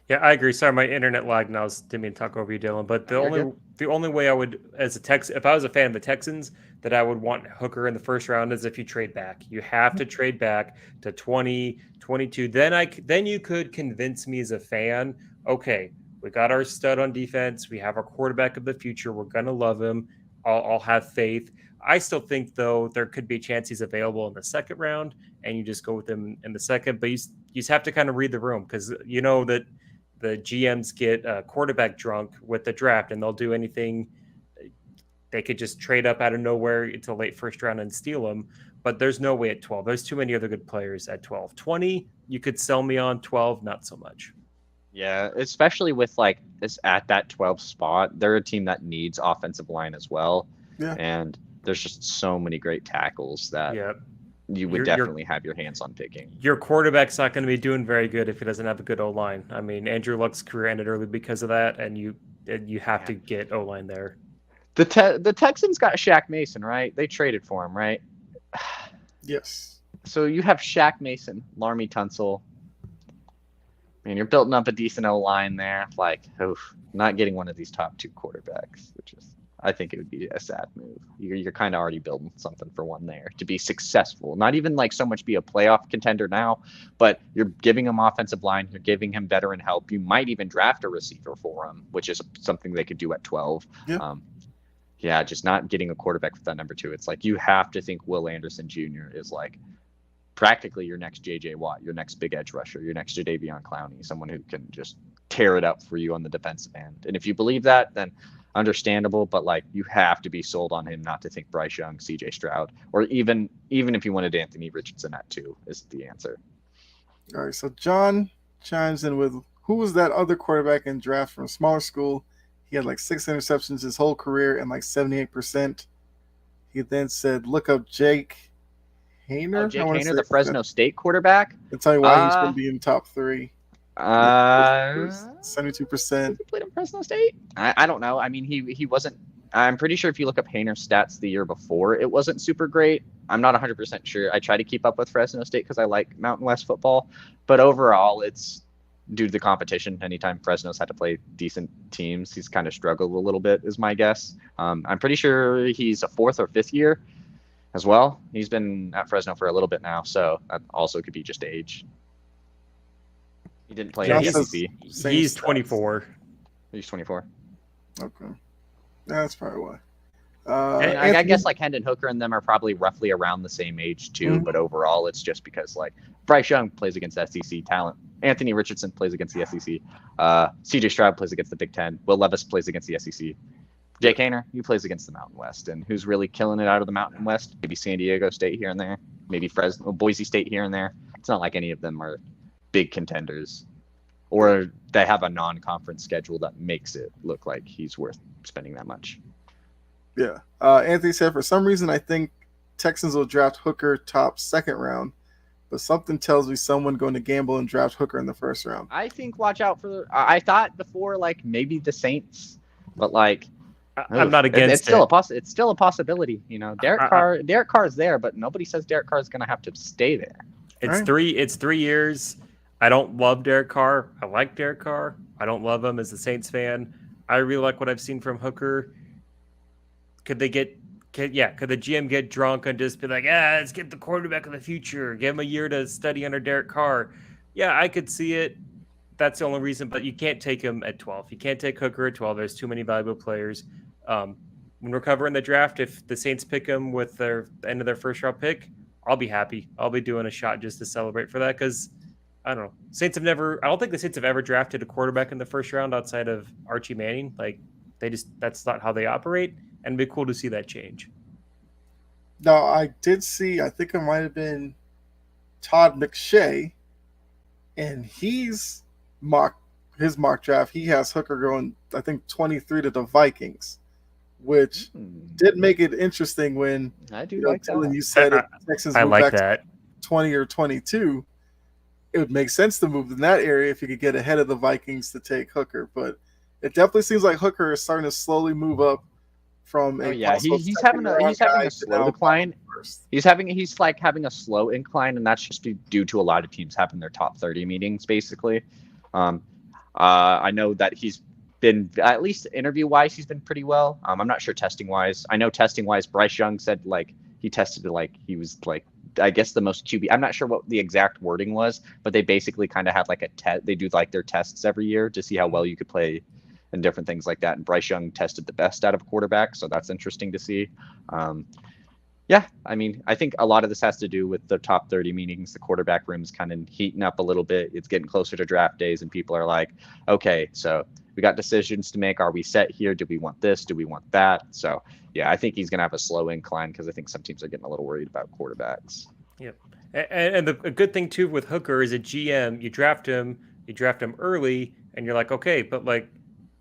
Yeah, I agree. Sorry, my internet lagged, and I didn't mean to talk over you, Dylan. But the only way I would, as a if I was a fan of the Texans, that I would want Hooker in the first round is if you trade back. You have to trade back to 20, 22. Then you could convince me as a fan. Okay, we got our stud on defense. We have our quarterback of the future. We're gonna love him. I'll have faith. I still think though there could be a chance he's available in the second round, and you just go with him in the second. But you just have to kind of read the room because you know that the GMs get quarterback drunk with the draft, and they'll do anything. They could just trade up out of nowhere into late first round and steal them. But there's no way at 12. There's too many other good players at 12. 20, you could sell me on. 12, not so much. Yeah, especially with like this at that 12 spot. They're a team that needs offensive line as well. Yeah. And there's just so many great tackles that you would definitely have your hands on picking. Your quarterback's not going to be doing very good if he doesn't have a good O-line. I mean, Andrew Luck's career ended early because of that, and you have to get O-line there. The Texans got Shaq Mason, right? They traded for him, right? Yes. So you have Shaq Mason, Larmy Tunsil. Man, you're building up a decent O-line there. Like, not getting one of these top two quarterbacks, which is, I think it would be a sad move. You're kind of already building something for one there to be successful. Not even like so much be a playoff contender now, but you're giving him offensive line. You're giving him veteran help. You might even draft a receiver for him, which is something they could do at 12. Yeah. Just not getting a quarterback with that number 2. It's like you have to think Will Anderson Jr. is like practically your next J.J. Watt, your next big edge rusher, your next Jadeveon Clowney, someone who can just tear it up for you on the defensive end. And if you believe that, then understandable, but like you have to be sold on him not to think Bryce Young, CJ Stroud, or even if you wanted Anthony Richardson at 2 is the answer. All right, so John chimes in with, who was that other quarterback in draft from a smaller school? He had like 6 interceptions his whole career and like 78%. He then said, look up Jake Haener. Jake Haener, the Fresno State quarterback. I'll tell you why he's going to be in the top 3. 72%. He played in Fresno State? I don't know. I mean, he wasn't. I'm pretty sure if you look up Haener's stats the year before, it wasn't super great. I'm not 100% sure. I try to keep up with Fresno State because I like Mountain West football. But overall, it's due to the competition. Anytime Fresno's had to play decent teams, he's kind of struggled a little bit, is my guess. I'm pretty sure he's a 4th or 5th year as well. He's been at Fresno for a little bit now, so that also could be just age. He didn't play in the SEC. He's 24. He's 24. Okay. That's probably why. I guess like Hendon Hooker and them are probably roughly around the same age too, but overall it's just because like Bryce Young plays against SEC talent. Anthony Richardson plays against the SEC. CJ Stroud plays against the Big Ten. Will Levis plays against the SEC. Jake Haener, he plays against the Mountain West. And who's really killing it out of the Mountain West? Maybe San Diego State here and there. Maybe Fresno, Boise State here and there. It's not like any of them are big contenders. Or they have a non-conference schedule that makes it look like he's worth spending that much. Yeah. Anthony said, for some reason, I think Texans will draft Hooker top 2nd round, but something tells me someone going to gamble and draft Hooker in the 1st round. I think watch out for I thought before, like, maybe the Saints, but, like, I'm not against it. It's still a possibility. You know, Derek Carr is there, but nobody says Derek Carr is going to have to stay there. It's 3 years. I don't love Derek Carr. I like Derek Carr. I don't love him as a Saints fan. I really like what I've seen from Hooker. Could the GM get drunk and just be like, let's get the quarterback of the future. Give him a year to study under Derek Carr. Yeah, I could see it. That's the only reason, but you can't take him at 12. You can't take Hooker at 12. There's too many valuable players. When we're covering the draft, if the Saints pick him with the end of their 1st round pick, I'll be happy. I'll be doing a shot just to celebrate for that because I don't know. I don't think the Saints have ever drafted a quarterback in the 1st round outside of Archie Manning. Like that's not how they operate, and it'd be cool to see that change. No, I did see, I think it might have been Todd McShay, and his mock draft, he has Hooker going, I think, 23 to the Vikings, which did make it interesting when I do like that. You said Texans I moved like back that. to 20 or 22. It would make sense to move in that area if you could get ahead of the Vikings to take Hooker. But it definitely seems like Hooker is starting to slowly move up from a he's having a slow decline. He's having a slow incline, and that's just due to a lot of teams having their top 30 meetings basically. I know that he's been, at least interview-wise, he's been pretty well. I'm not sure testing-wise. I know testing-wise, Bryce Young said like he tested like he was like, I guess the most QB. I'm not sure what the exact wording was, but they basically kind of have like a test. They do like their tests every year to see how well you could play and different things like that. And Bryce Young tested the best out of quarterback, so that's interesting to see. Yeah, I mean, I think a lot of this has to do with the top 30 meetings. The quarterback room's kind of heating up a little bit. It's getting closer to draft days, and people are like, okay, so we got decisions to make. Are we set here? Do we want this? Do we want that? So, yeah, I think he's going to have a slow incline because I think some teams are getting a little worried about quarterbacks. Yep. And a good thing, too, with Hooker is a GM, you draft him early, and you're like, okay, but like,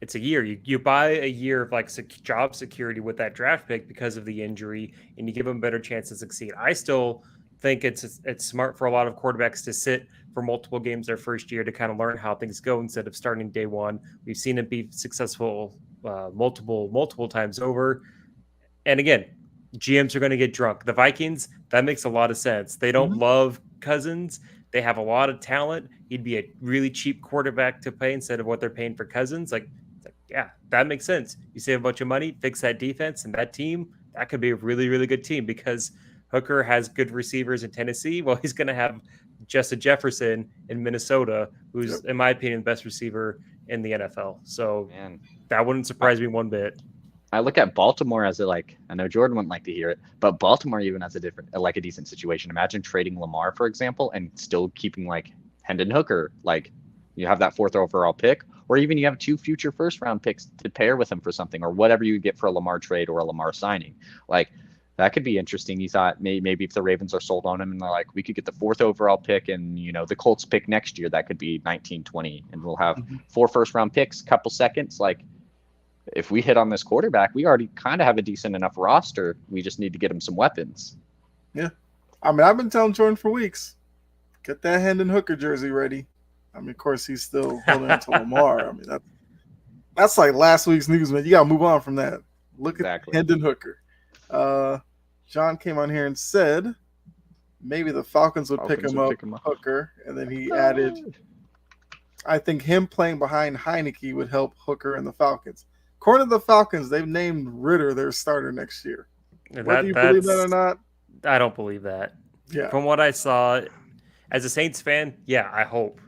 it's a year. You buy a year of like job security with that draft pick because of the injury, and you give them a better chance to succeed. I still think it's smart for a lot of quarterbacks to sit for multiple games their first year to kind of learn how things go instead of starting day one. We've seen it be successful multiple times over. And again, GMs are going to get drunk. The Vikings, that makes a lot of sense. They don't love Cousins. They have a lot of talent. He'd be a really cheap quarterback to pay instead of what they're paying for Cousins. Like, yeah, that makes sense. You save a bunch of money, fix that defense, and that team, that could be a really, really good team because Hooker has good receivers in Tennessee. Well, he's going to have Justin Jefferson in Minnesota, who's, in my opinion, the best receiver in the NFL. So that wouldn't surprise me one bit. I look at Baltimore as I know Jordan wouldn't like to hear it, but Baltimore even has a decent situation. Imagine trading Lamar, for example, and still keeping like Hendon Hooker. Like you have that 4th overall pick, or even you have 2 future first-round picks to pair with him for something, or whatever you get for a Lamar trade or a Lamar signing. Like that could be interesting. You thought maybe if the Ravens are sold on him and they're like, we could get the 4th overall pick and, the Colts pick next year, that could be 19-20, and we'll have 4 first-round picks, couple seconds. Like if we hit on this quarterback, we already kind of have a decent enough roster. We just need to get him some weapons. Yeah. I mean, I've been telling Jordan for weeks, get that Hendon Hooker jersey ready. I mean, of course, he's still holding on to Lamar. I mean, that's like last week's news, man. You got to move on from that. Look at Hendon Hooker. John came on here and said maybe the Falcons would pick him up, Hooker, and then he added, I think him playing behind Heineke would help Hooker and the Falcons. According to the Falcons, they've named Ritter their starter next year. Whether you believe that or not, I don't believe that. Yeah. From what I saw, as a Saints fan, yeah, I hope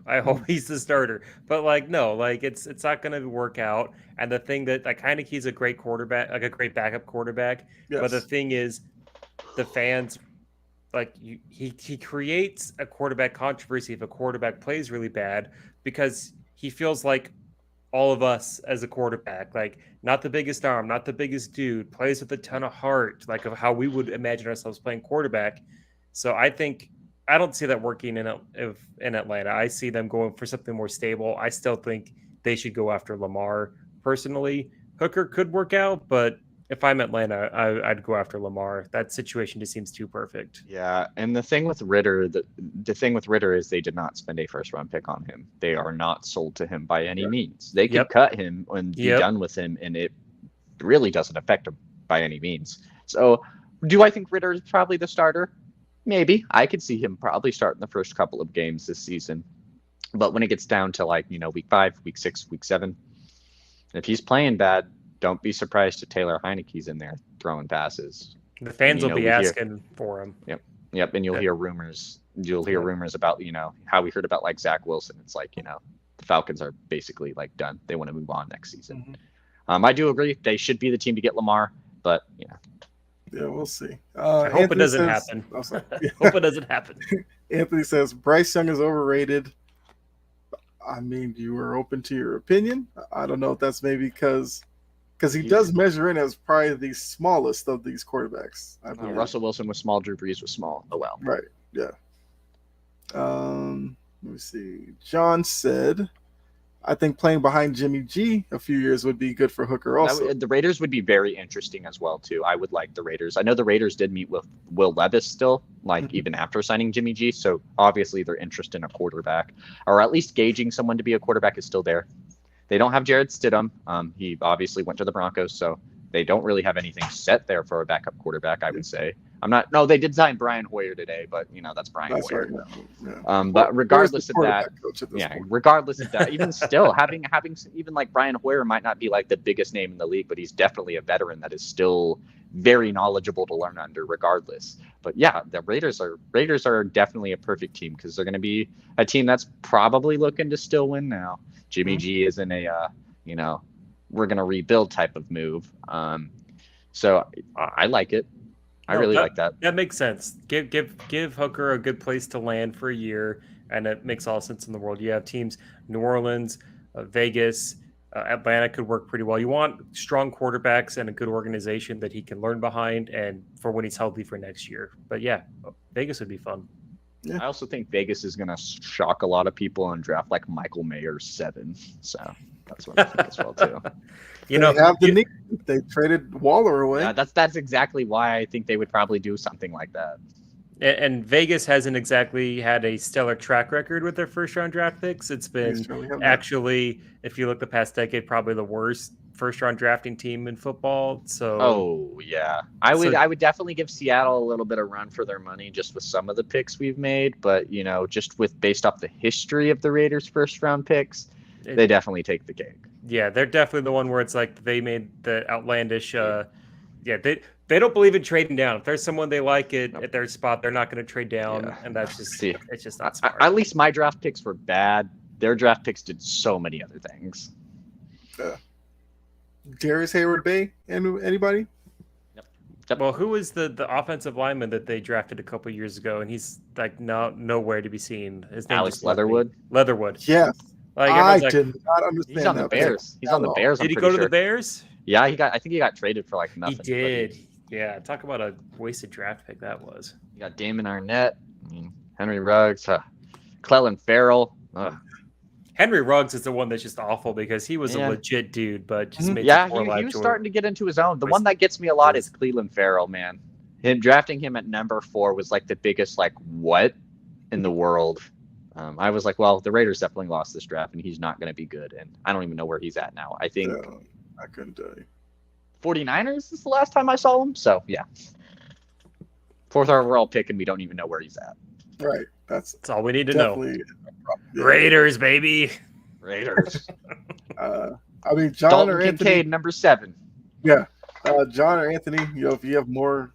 he's the starter. But no, it's not going to work out. And the thing that Heineke's a great quarterback, like a great backup quarterback. Yes. But the thing is, the fans, he creates a quarterback controversy if a quarterback plays really bad because he feels like all of us as a quarterback, not the biggest arm, not the biggest dude, plays with a ton of heart, of how we would imagine ourselves playing quarterback. So I don't see that working in Atlanta. I see them going for something more stable. I still think they should go after Lamar. Personally, Hooker could work out, but if I'm Atlanta, I'd go after Lamar. That situation just seems too perfect. Yeah, and the thing with Ritter, the thing with Ritter is they did not spend a first-round pick on him. They are not sold to him by any means. They could cut him and be done with him, and it really doesn't affect him by any means. So, do I think Ritter is probably the starter? Maybe. I could see him probably starting the first couple of games this season. But when it gets down to week 5, week 6, week 7, if he's playing bad, don't be surprised to Taylor Heineke's in there throwing passes. The fans will be asking for him. Yep. And you'll hear rumors. You'll hear rumors about, how we heard about Zach Wilson. It's the Falcons are basically done. They want to move on next season. I do agree. They should be the team to get Lamar, but yeah, we'll see. I hope it doesn't happen. Hope it doesn't happen. Anthony says Bryce Young is overrated. I mean, you were open to your opinion. I don't know if that's maybe because he does measure in as probably the smallest of these quarterbacks. Russell Wilson was small. Drew Brees was small. Oh, well. Right. Yeah. Let me see. John said, I think playing behind Jimmy G a few years would be good for Hooker also. The Raiders would be very interesting as well, too. I would like the Raiders. I know the Raiders did meet with Will Levis still, even after signing Jimmy G. So obviously their interest in a quarterback, or at least gauging someone to be a quarterback, is still there. They don't have Jared Stidham. He obviously went to the Broncos, so they don't really have anything set there for a backup quarterback, I would say. No, they did sign Brian Hoyer today, but that's Brian Hoyer. Right. Yeah. But regardless of that, even still having even like Brian Hoyer might not be like the biggest name in the league, but he's definitely a veteran that is still very knowledgeable to learn under regardless. But yeah, the Raiders are definitely a perfect team because they're going to be a team that's probably looking to still win now. Jimmy G is in a we're going to rebuild type of move. So I like it. I really like that. That makes sense. Give Hooker a good place to land for a year, and it makes all sense in the world. You have teams, New Orleans, Vegas, Atlanta could work pretty well. You want strong quarterbacks and a good organization that he can learn behind, and for when he's healthy for next year. But yeah, Vegas would be fun. Yeah. I also think Vegas is going to shock a lot of people and draft like Michael Mayer 7. So that's what I think as well too. They traded Waller away. Yeah, that's exactly why I think they would probably do something like that. And Vegas hasn't exactly had a stellar track record with their first-round draft picks. It's been actually, if you look the past decade, probably the worst first-round drafting team in football. So, I would definitely give Seattle a little bit of run for their money just with some of the picks we've made, but just based off the history of the Raiders' first-round picks, they definitely take the cake. Yeah, they're definitely the one where it's like they made the outlandish. They don't believe in trading down. If there's someone they like at their spot, they're not going to trade down, and that's just it's just not smart. At least my draft picks were bad. Their draft picks did so many other things. Darius Hayward-Bay, anybody? Yep. Well, who was the offensive lineman that they drafted a couple years ago, and he's like nowhere to be seen. His name Alex Leatherwood. Yes. I did not understand. He's on the Bears. He's on the Bears. Did he go to the Bears? Yeah, I think he got traded for like nothing. He did. Yeah, talk about a wasted draft pick that was. You got Damon Arnett, Henry Ruggs, Clelin Ferrell. Henry Ruggs is the one that's just awful because he was a legit dude, but just makes he was starting to get into his own. The one that gets me a lot is Clelin Ferrell, man. Drafting him at number 4 was like the biggest what in the world. I was like, well, the Raiders definitely lost this draft, and he's not going to be good. And I don't even know where he's at now. I think I couldn't tell you. 49ers is the last time I saw him. So, yeah. 4th overall pick, and we don't even know where he's at. Right. That's all we need to know. Raiders, baby. Raiders. John Dalton or Anthony. Kincaid, number 7. Yeah. John or Anthony, if you have more,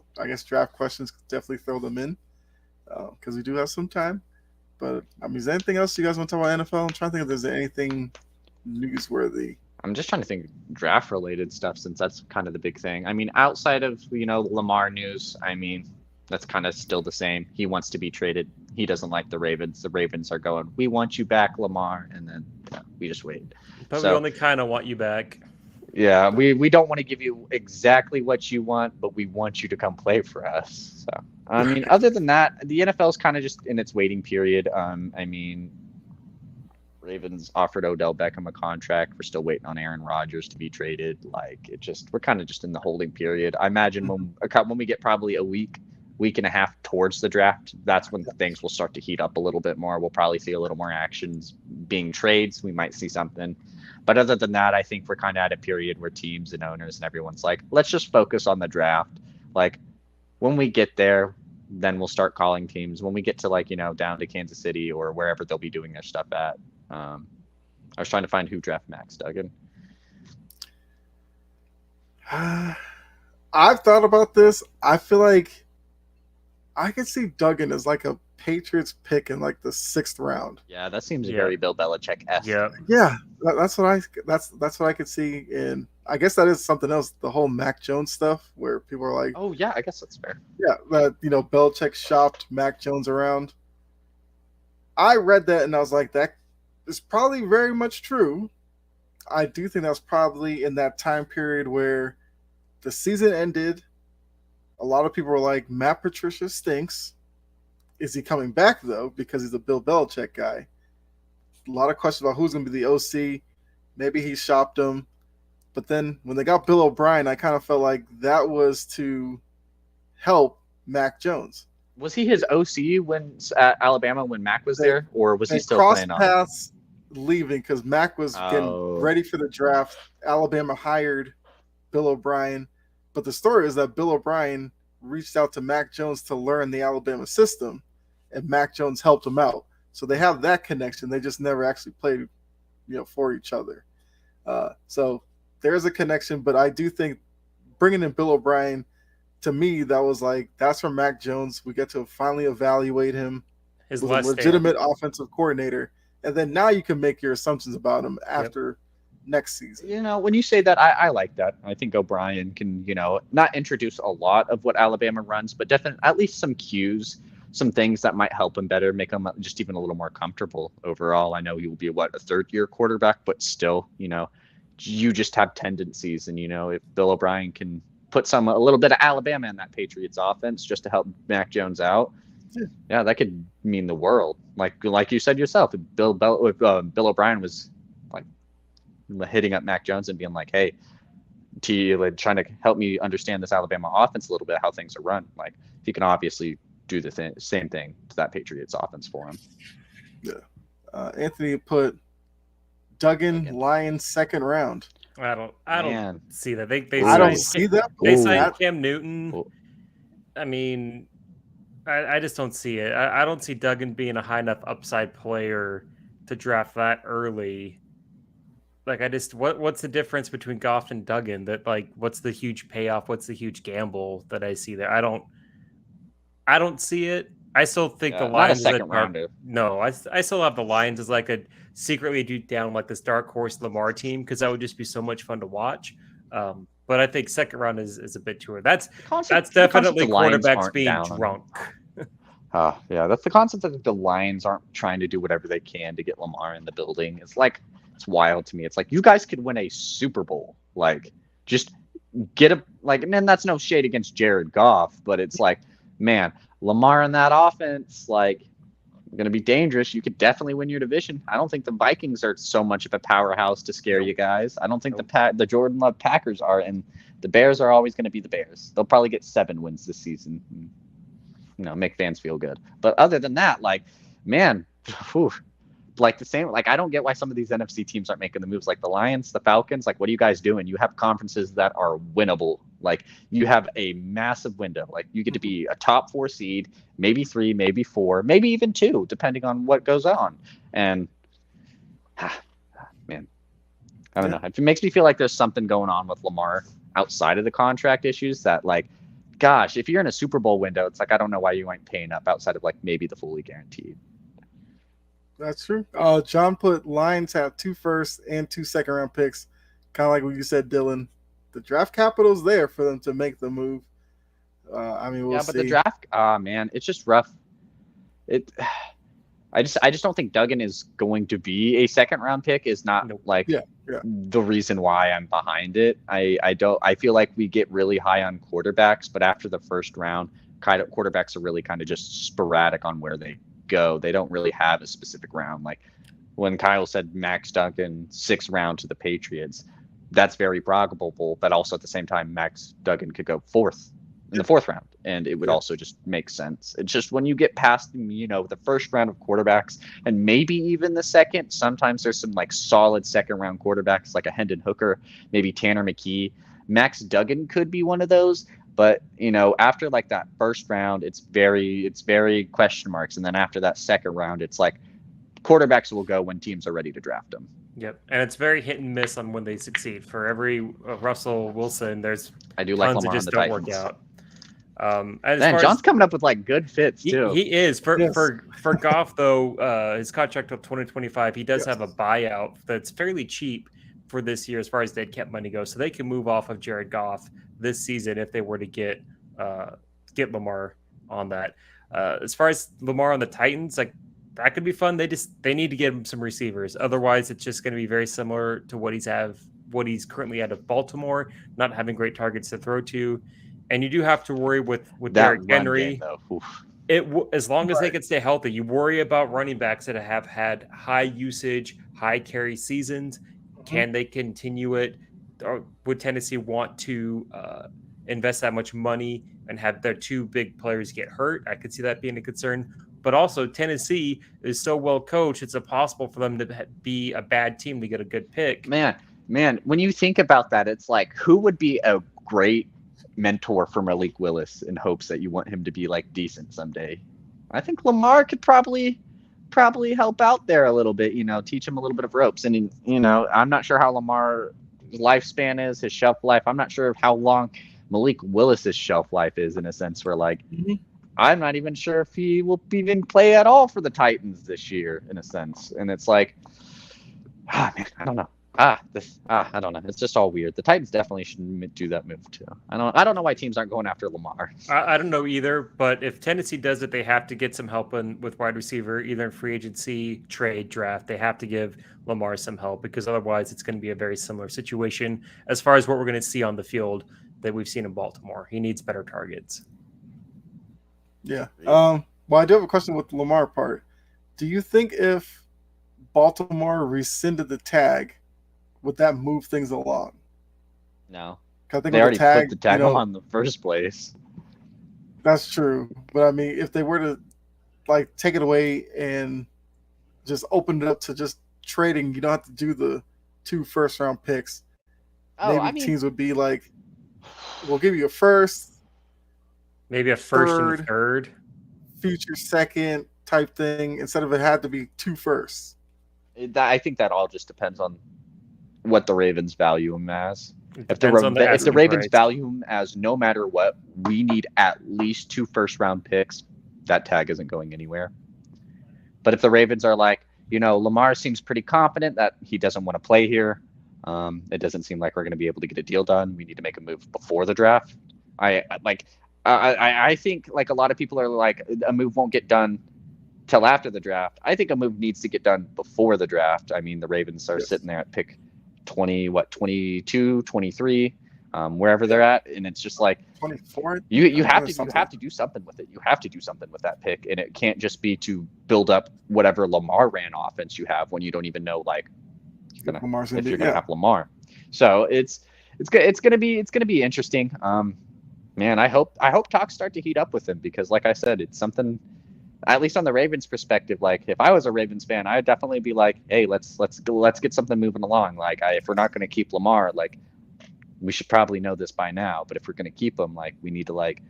draft questions, definitely throw them in because we do have some time. But, is there anything else you guys want to talk about NFL? I'm trying to think if there's anything newsworthy. I'm just trying to think draft-related stuff since that's kind of the big thing. Outside of, Lamar news, that's kind of still the same. He wants to be traded. He doesn't like the Ravens. The Ravens are going, we want you back, Lamar. And then we just wait. But we only kind of want you back. Yeah, we don't want to give you exactly what you want, but we want you to come play for us. So, other than that, the NFL is kind of just in its waiting period. Ravens offered Odell Beckham a contract. We're still waiting on Aaron Rodgers to be traded. We're kind of just in the holding period. I imagine when we get probably a week and a half towards the draft, that's when things will start to heat up a little bit more. We'll probably see a little more actions being trades. We might see something. But other than that, I think we're kind of at a period where teams and owners and everyone's like, let's just focus on the draft. When we get there, then we'll start calling teams. When we get to down to Kansas City or wherever they'll be doing their stuff at. I was trying to find who draft Max Duggan. I've thought about this. I feel like I could see Duggan as a Patriots pick in the 6th round. Yeah, that seems very Bill Belichick-esque. Yeah, that's what I could see. And I guess that is something else. The whole Mac Jones stuff, where people are like, "Oh yeah, I guess that's fair." Yeah, that Belichick shopped Mac Jones around. I read that and I was like, that is probably very much true. I do think that was probably in that time period where the season ended. A lot of people were like, Matt Patricia stinks. Is he coming back, though, because he's a Bill Belichick guy? A lot of questions about who's going to be the OC. Maybe he shopped him. But then when they got Bill O'Brien, I kind of felt like that was to help Mac Jones. Was he his OC at Alabama when Mac was there? Or was he still playing on? Cross paths leaving because Mac was getting ready for the draft. Alabama hired Bill O'Brien. But the story is that Bill O'Brien reached out to Mac Jones to learn the Alabama system, and Mac Jones helped him out. So they have that connection. They just never actually played, for each other. So there's a connection, but I do think bringing in Bill O'Brien, to me, that was like, that's for Mac Jones. We get to finally evaluate him. He's a legitimate offensive coordinator. And then now you can make your assumptions about him after next season. When you say that, I like that. I think O'Brien can, not introduce a lot of what Alabama runs, but definitely at least some cues, some things that might help him better, make him just even a little more comfortable overall. I know he will be, a third-year quarterback, but still, you just have tendencies. And, if Bill O'Brien can put a little bit of Alabama in that Patriots offense just to help Mac Jones out, yeah, that could mean the world. Like you said yourself, if Bill O'Brien was like hitting up Mac Jones and being like, "Hey, trying to help me understand this Alabama offense a little bit, how things are run." Like, he can obviously do the same thing to that Patriots offense for him. Yeah, Anthony put Duggan Lions second round. I don't see that. I don't see that. They signed Cam Newton. I mean, I just don't see it. I don't see Duggan being a high enough upside player to draft that early. Like, what's the difference between Goff and Duggan? What's the huge payoff? What's the huge gamble that I see there? I don't see it. I still think the Lions not a second rounder. No, I still have the Lions as like a secretly deep down like this dark horse Lamar team, because that would just be so much fun to watch. But I think second round is a bit too early. That's definitely quarterbacks being drunk. Yeah, that's the concept that the Lions aren't trying to do whatever they can to get Lamar in the building. It's wild to me. It's like, you guys could win a Super Bowl. Like, just get and that's no shade against Jared Goff, but it's like, man, Lamar in that offense, going to be dangerous. You could definitely win your division. I don't think the Vikings are so much of a powerhouse to scare you guys. I don't think the Jordan Love Packers are, and the Bears are always going to be the Bears. They'll probably get 7 wins this season. Make fans feel good. But other than that, man, the same. I don't get why some of these NFC teams aren't making the moves. Like the Lions, the Falcons. What are you guys doing? You have conferences that are winnable. You have a massive window. You get to be a top 4 seed, maybe 3, maybe 4, maybe even 2, depending on what goes on. And man, I don't know. It makes me feel like there's something going on with Lamar outside of the contract issues that, gosh, if you're in a Super Bowl window, it's I don't know why you ain't paying up outside of maybe the fully guaranteed. That's true. John put Lions have 2 first and 2 second round picks. Kind of like what you said, Dylan. The draft capital's there for them to make the move. We'll see. But the draft, man, it's just rough. I just don't think Duggan is going to be a second round pick. Is not the reason why I'm behind it. I feel like we get really high on quarterbacks, but after the first round, quarterbacks are really kind of just sporadic on where they go. They don't really have a specific round. When Kyle said Max Duggan 6th round to the Patriots, that's very probable, but also at the same time, Max Duggan could go 4th in the 4th round, and it would also just make sense. It's just when you get past the first round of quarterbacks, and maybe even the second, sometimes there's some solid second round quarterbacks like a Hendon Hooker, maybe Tanner McKee. Max Duggan could be one of those, but after that first round, it's very question marks, and then after that second round, it's quarterbacks will go when teams are ready to draft them. Yep, and it's very hit and miss on when they succeed. For every Russell Wilson, there's I do like tons Lamar that just on the don't Titans. work out. Man, John's coming up with good fits too. He is for Goff though. His contract till 2025. He does have a buyout that's fairly cheap for this year as far as dead cap money goes, so they can move off of Jared Goff this season if they were to get Lamar on that. As far as Lamar on the Titans, that could be fun. They need to get him some receivers. Otherwise, it's just going to be very similar to what he's currently out of Baltimore, not having great targets to throw to. And you do have to worry with Derrick Henry. As long as they can stay healthy, you worry about running backs that have had high usage, high carry seasons. Can they continue it? Or would Tennessee want to invest that much money and have their 2 big players get hurt? I could see that being a concern. But also, Tennessee is so well coached, it's impossible for them to be a bad team to get a good pick. Man, when you think about that, it's who would be a great mentor for Malik Willis in hopes that you want him to be like decent someday. I think Lamar could probably help out there a little bit, teach him a little bit of ropes. And, I'm not sure how Lamar's lifespan is, his shelf life. I'm not sure how long Malik Willis's shelf life is, in a sense where, like, I'm not even sure if he will even play at all for the Titans this year, in a sense. And it's like, man, I don't know. I don't know. It's just all weird. The Titans definitely should do that move too. I don't know why teams aren't going after Lamar. I don't know either, but if Tennessee does it, they have to get some help with wide receiver, either in free agency, trade, draft. They have to give Lamar some help, because otherwise it's going to be a very similar situation as far as what we're going to see on the field that we've seen in Baltimore. He needs better targets. Yeah. Well, I do have a question with the Lamar part. Do you think if Baltimore rescinded the tag, would that move things along? No. I think they already put the tag on in the first place. That's true. But I mean, if they were to like take it away and just open it up to just trading, you don't have to do the 2 first-round picks. Teams would be like, we'll give you a first, maybe a first and a third, future second type thing, instead of it had to be 2 firsts. I think that all just depends on what the Ravens value him as. If the Ravens value him as no matter what, we need at least 2 first-round picks, that tag isn't going anywhere. But if the Ravens are like, Lamar seems pretty confident that he doesn't want to play here, it doesn't seem like we're going to be able to get a deal done, we need to make a move before the draft. I think, like, a lot of people are like, a move won't get done till after the draft. I think a move needs to get done before the draft. I mean, the Ravens are sitting there at pick 22, 23, wherever they're at, and it's just like 24. You have to do something with it. You have to do something with that pick, and it can't just be to build up whatever Lamar ran offense you have when you don't even know if you're gonna have Lamar. So it's gonna be interesting. Man, I hope talks start to heat up with him, because, like I said, it's something. At least on the Ravens' perspective, like, if I was a Ravens fan, I'd definitely be like, hey, let's get something moving along. Like, if we're not going to keep Lamar, like, we should probably know this by now. But if we're going to keep him, like, we need to, like,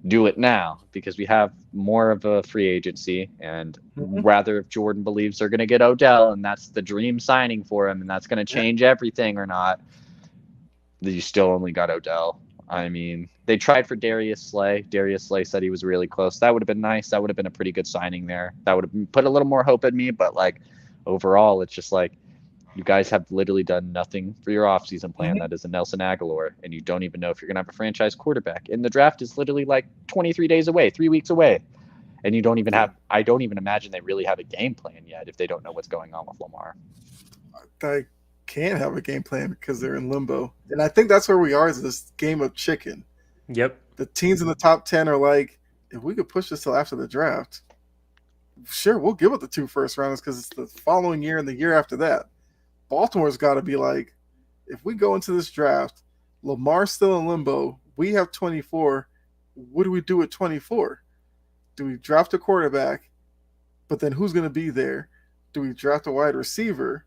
do it now, because we have more of a free agency. And rather, if Jordan believes they're going to get Odell and that's the dream signing for him and that's going to change everything or not, you still only got Odell. I mean, they tried for Darius Slay. Darius Slay said he was really close. That would have been nice. That would have been a pretty good signing there. That would have put a little more hope in me. But, like, overall, it's just like, you guys have literally done nothing for your offseason plan. That is a Nelson Aguilar, and you don't even know if you're going to have a franchise quarterback. And the draft is literally like 23 days away, 3 weeks away. And you don't even have – I don't even imagine they really have a game plan yet if they don't know what's going on with Lamar. They can't have a game plan because they're in limbo. And I think that's where we are, is this game of chicken. Yep. The teams in the top 10 are like, if we could push this till after the draft, sure, we'll give it the 2 first rounders because it's the following year and the year after that. Baltimore's got to be like, if we go into this draft, Lamar's still in limbo, we have 24, what do we do at 24? Do we draft a quarterback, but then who's going to be there? Do we draft a wide receiver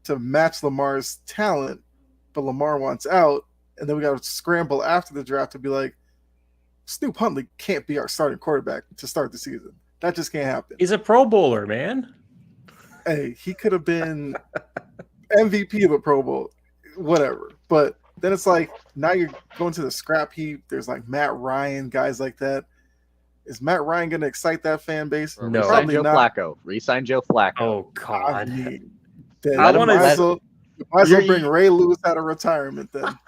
to match Lamar's talent, but Lamar wants out, and then we got to scramble after the draft to be like, Snoop Huntley can't be our starting quarterback to start the season. That just can't happen. He's a Pro Bowler, man. Hey, he could have been MVP of a Pro Bowl, whatever. But then it's like, now you're going to the scrap heap. There's like Matt Ryan, guys like that. Is Matt Ryan going to excite that fan base? No. Resign Joe Flacco. Resign Joe Flacco. Oh, God. I want to might as well bring Ray Lewis out of retirement then.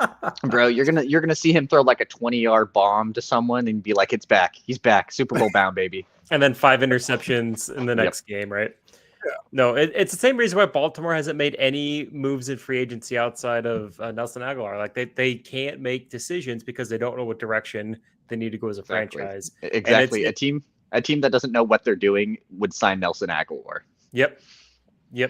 Bro, you're gonna see him throw like a 20-yard bomb to someone and be like, it's back. He's back. Super Bowl bound, baby. And then 5 interceptions in the next game, right? Yeah. No, it's the same reason why Baltimore hasn't made any moves in free agency outside of Nelson Aguilar. Like, they can't make decisions because they don't know what direction they need to go as a franchise. Exactly. A team that doesn't know what they're doing would sign Nelson Aguilar. Yep. Yeah.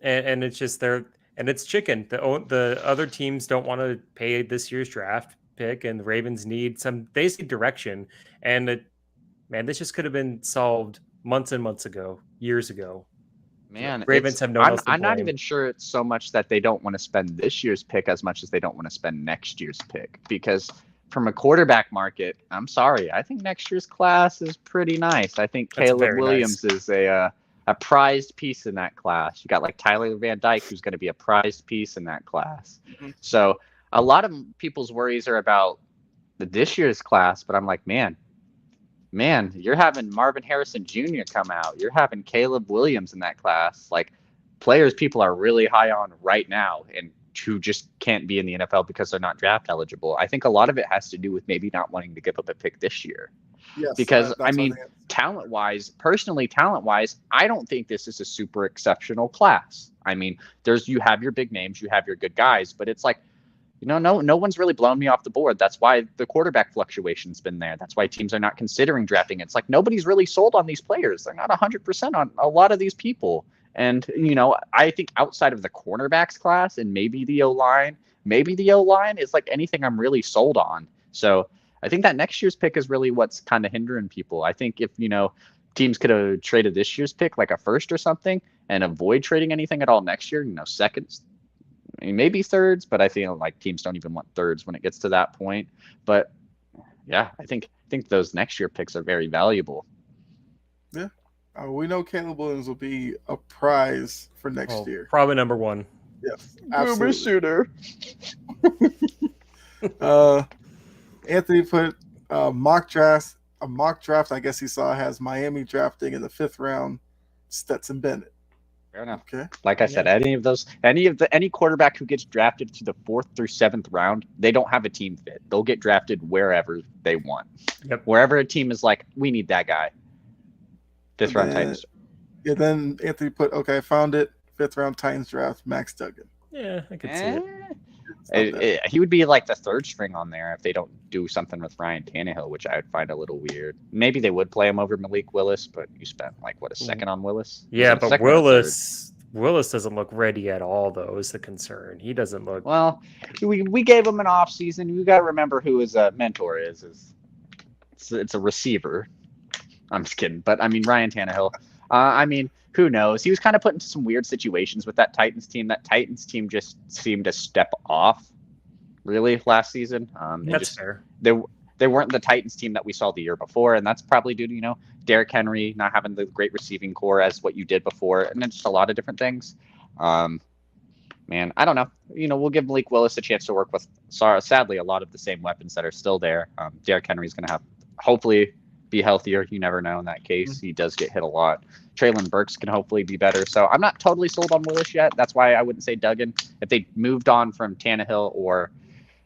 And it's just and it's chicken. The other teams don't want to pay this year's draft pick, and the Ravens need some basic direction. And this just could have been solved months and months ago, years ago. Man, Ravens have no one else to I'm not blame. even sure it's so much that they don't want to spend this year's pick as much as they don't want to spend next year's pick, because from a quarterback market, I'm sorry. I think next year's class is pretty nice. I think Caleb Williams is a prized piece in that class. You got like Tyler Van Dyke, who's going to be a prized piece in that class. Mm-hmm. So a lot of people's worries are about this year's class, but I'm like, man, you're having Marvin Harrison Jr. come out. You're having Caleb Williams in that class. Like players people are really high on right now and who just can't be in the NFL because they're not draft eligible. I think a lot of it has to do with maybe not wanting to give up a pick this year. Yes, because I mean, talent-wise, I don't think this is a super exceptional class. I mean, you have your big names, you have your good guys, but it's like, no one's really blown me off the board. That's why the quarterback fluctuation's been there. That's why teams are not considering drafting. It's like nobody's really sold on these players. They're not 100% on a lot of these people. And, I think outside of the cornerbacks class and maybe the O-line is like anything I'm really sold on. So I think that next year's pick is really what's kind of hindering people. I think if, teams could have traded this year's pick like a first or something and avoid trading anything at all next year, seconds, maybe thirds, but I feel like teams don't even want thirds when it gets to that point. But yeah, I think those next year picks are very valuable. Yeah. We know Caleb Williams will be a prize for next year. Probably number one. Yes, absolutely. Shooter. Anthony put a mock draft. I guess he saw has Miami drafting in the 5th round Stetson Bennett. Fair enough. Okay. Like I said, any quarterback who gets drafted to the 4th through 7th round, they don't have a team fit. They'll get drafted wherever they want. Yep. Wherever a team is like, we need that guy. 5th round Titans. Yeah, then Anthony put, I found it. 5th round Titans draft Max Duggan. Yeah, I could see it. He would be like the 3rd string on there if they don't do something with Ryan Tannehill, which I would find a little weird. Maybe they would play him over Malik Willis, but you spent a second on Willis? Yeah, but Willis doesn't look ready at all, though, is the concern. He doesn't look... Well, we gave him an offseason. You got to remember who his mentor is. It's a receiver. I'm just kidding. But, Ryan Tannehill, who knows? He was kind of put into some weird situations with that Titans team. That Titans team just seemed to step off, really, last season. That's fair. They weren't the Titans team that we saw the year before, and that's probably due to, Derrick Henry not having the great receiving core as what you did before, and then just a lot of different things. Man, I don't know. We'll give Malik Willis a chance to work with, sadly, a lot of the same weapons that are still there. Derrick Henry's going to have, hopefully, be healthier. You never know in that case. He does get hit a lot. Traylon Burks can hopefully be better. So I'm not totally sold on Willis yet. That's why I wouldn't say Duggan. If they moved on from Tannehill or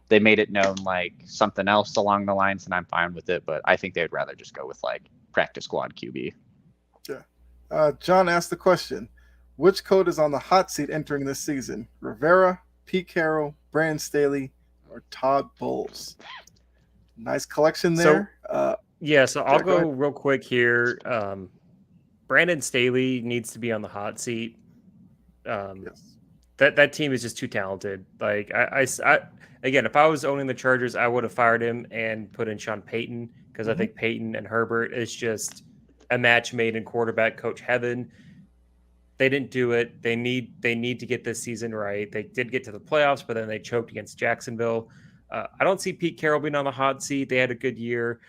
they made it known like something else along the lines, then I'm fine with it. But I think they'd rather just go with like practice squad QB. Yeah. John asked the question, which coach is on the hot seat entering this season? Rivera, Pete Carroll, Brandon Staley, or Todd Bowles? Nice collection there. So I'll go real quick here. Brandon Staley needs to be on the hot seat. Yes. That team is just too talented. Like I again, if I was owning the Chargers, I would have fired him and put in Sean Payton because I think Payton and Herbert is just a match made in quarterback coach heaven. They didn't do it. They need to get this season right. They did get to the playoffs, but then they choked against Jacksonville. I don't see Pete Carroll being on the hot seat. They had a good year.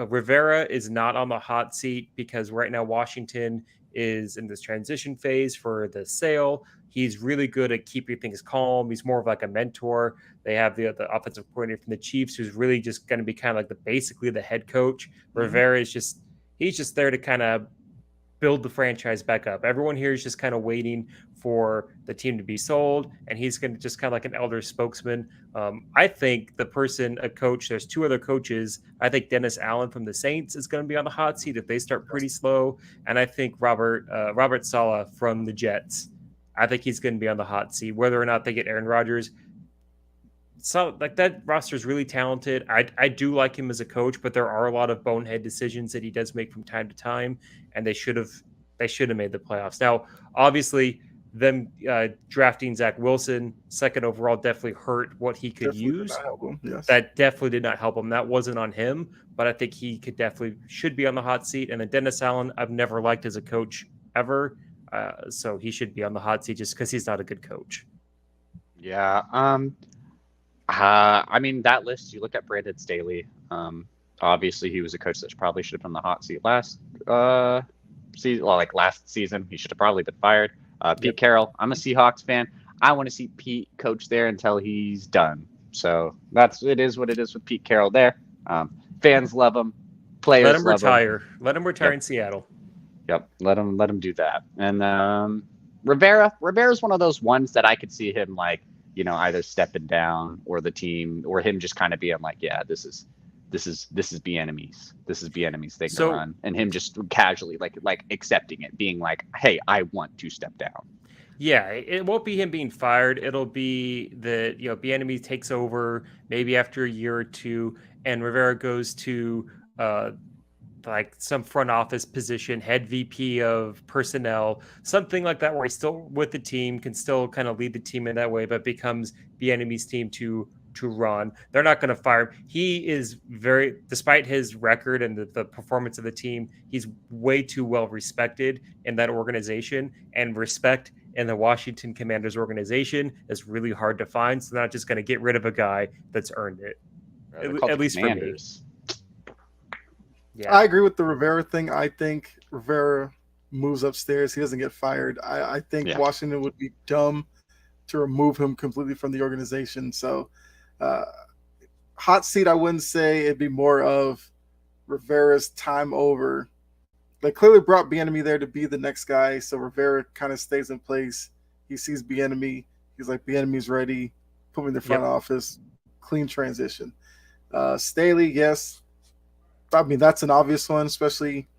Rivera is not on the hot seat because right now Washington is in this transition phase for the sale. He's really good at keeping things calm. He's more of like a mentor. They have the offensive coordinator from the Chiefs who's really just going to be kind of like basically the head coach. Rivera is he's just there to kind of build the franchise back up. Everyone here is just kind of waiting for the team to be sold, and he's going to just kind of like an elder spokesman. I think a coach, there's 2 other coaches. I think Dennis Allen from the Saints is going to be on the hot seat if they start pretty slow, and I think Robert Saleh from the Jets. I think he's going to be on the hot seat, whether or not they get Aaron Rodgers. So like that roster is really talented. I do like him as a coach, but there are a lot of bonehead decisions that he does make from time to time, and they should have made the playoffs. Now, obviously, them drafting Zach Wilson 2nd overall definitely hurt what he could use. Yes. That definitely did not help him. That wasn't on him, but I think he should be on the hot seat. And then Dennis Allen, I've never liked as a coach ever, so he should be on the hot seat just because he's not a good coach. Yeah. I mean, that list, you look at Brandon Staley. Obviously, he was a coach that probably should have been on the hot seat last season. Well, like last season, he should have probably been fired. Pete Carroll, I'm a Seahawks fan. I want to see Pete coach there until he's done. So it is what it is with Pete Carroll there. Fans love him. Players let him love retire. him. Let him retire in Seattle. Yep, let him do that. And Rivera's one of those ones that I could see him like, either stepping down or the team or him just kind of being like, yeah, this is Bieniemy's. This is Bieniemy's thing to run, and him just casually like accepting it, being like, hey, I want to step down. Yeah, it won't be him being fired. It'll be that Bieniemy takes over maybe after a year or two, and Rivera goes to like some front office position, head VP of personnel, something like that, where he's still with the team, can still kind of lead the team in that way, but becomes Bieniemy's team to run. They're not going to fire him. He is despite his record and the performance of the team, he's way too well respected in that organization, and respect in the Washington Commanders organization is really hard to find. So they're not just going to get rid of a guy that's earned it. At least Commanders. For me. Yeah. I agree with the Rivera thing. I think Rivera moves upstairs. He doesn't get fired. I think Washington would be dumb to remove him completely from the organization. So hot seat, I wouldn't say. It'd be more of Rivera's time over. They clearly brought Bieniemy there to be the next guy, so Rivera kind of stays in place. He sees Bieniemy. He's like, Bieniemy's ready. Put me in the front office. Clean transition. Staley, yes. I mean, that's an obvious one, especially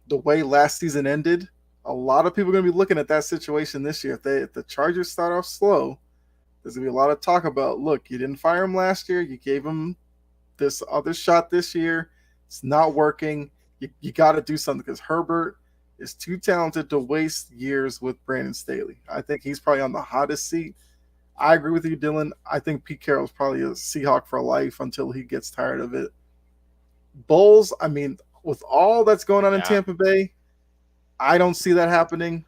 the way last season ended. A lot of people are going to be looking at that situation this year. If the Chargers start off slow, there's going to be a lot of talk about, look, you didn't fire him last year. You gave him this other shot this year. It's not working. You got to do something because Herbert is too talented to waste years with Brandon Staley. I think he's probably on the hottest seat. I agree with you, Dylan. I think Pete Carroll's probably a Seahawk for life until he gets tired of it. Bowles, I mean, with all that's going on in Tampa Bay, I don't see that happening.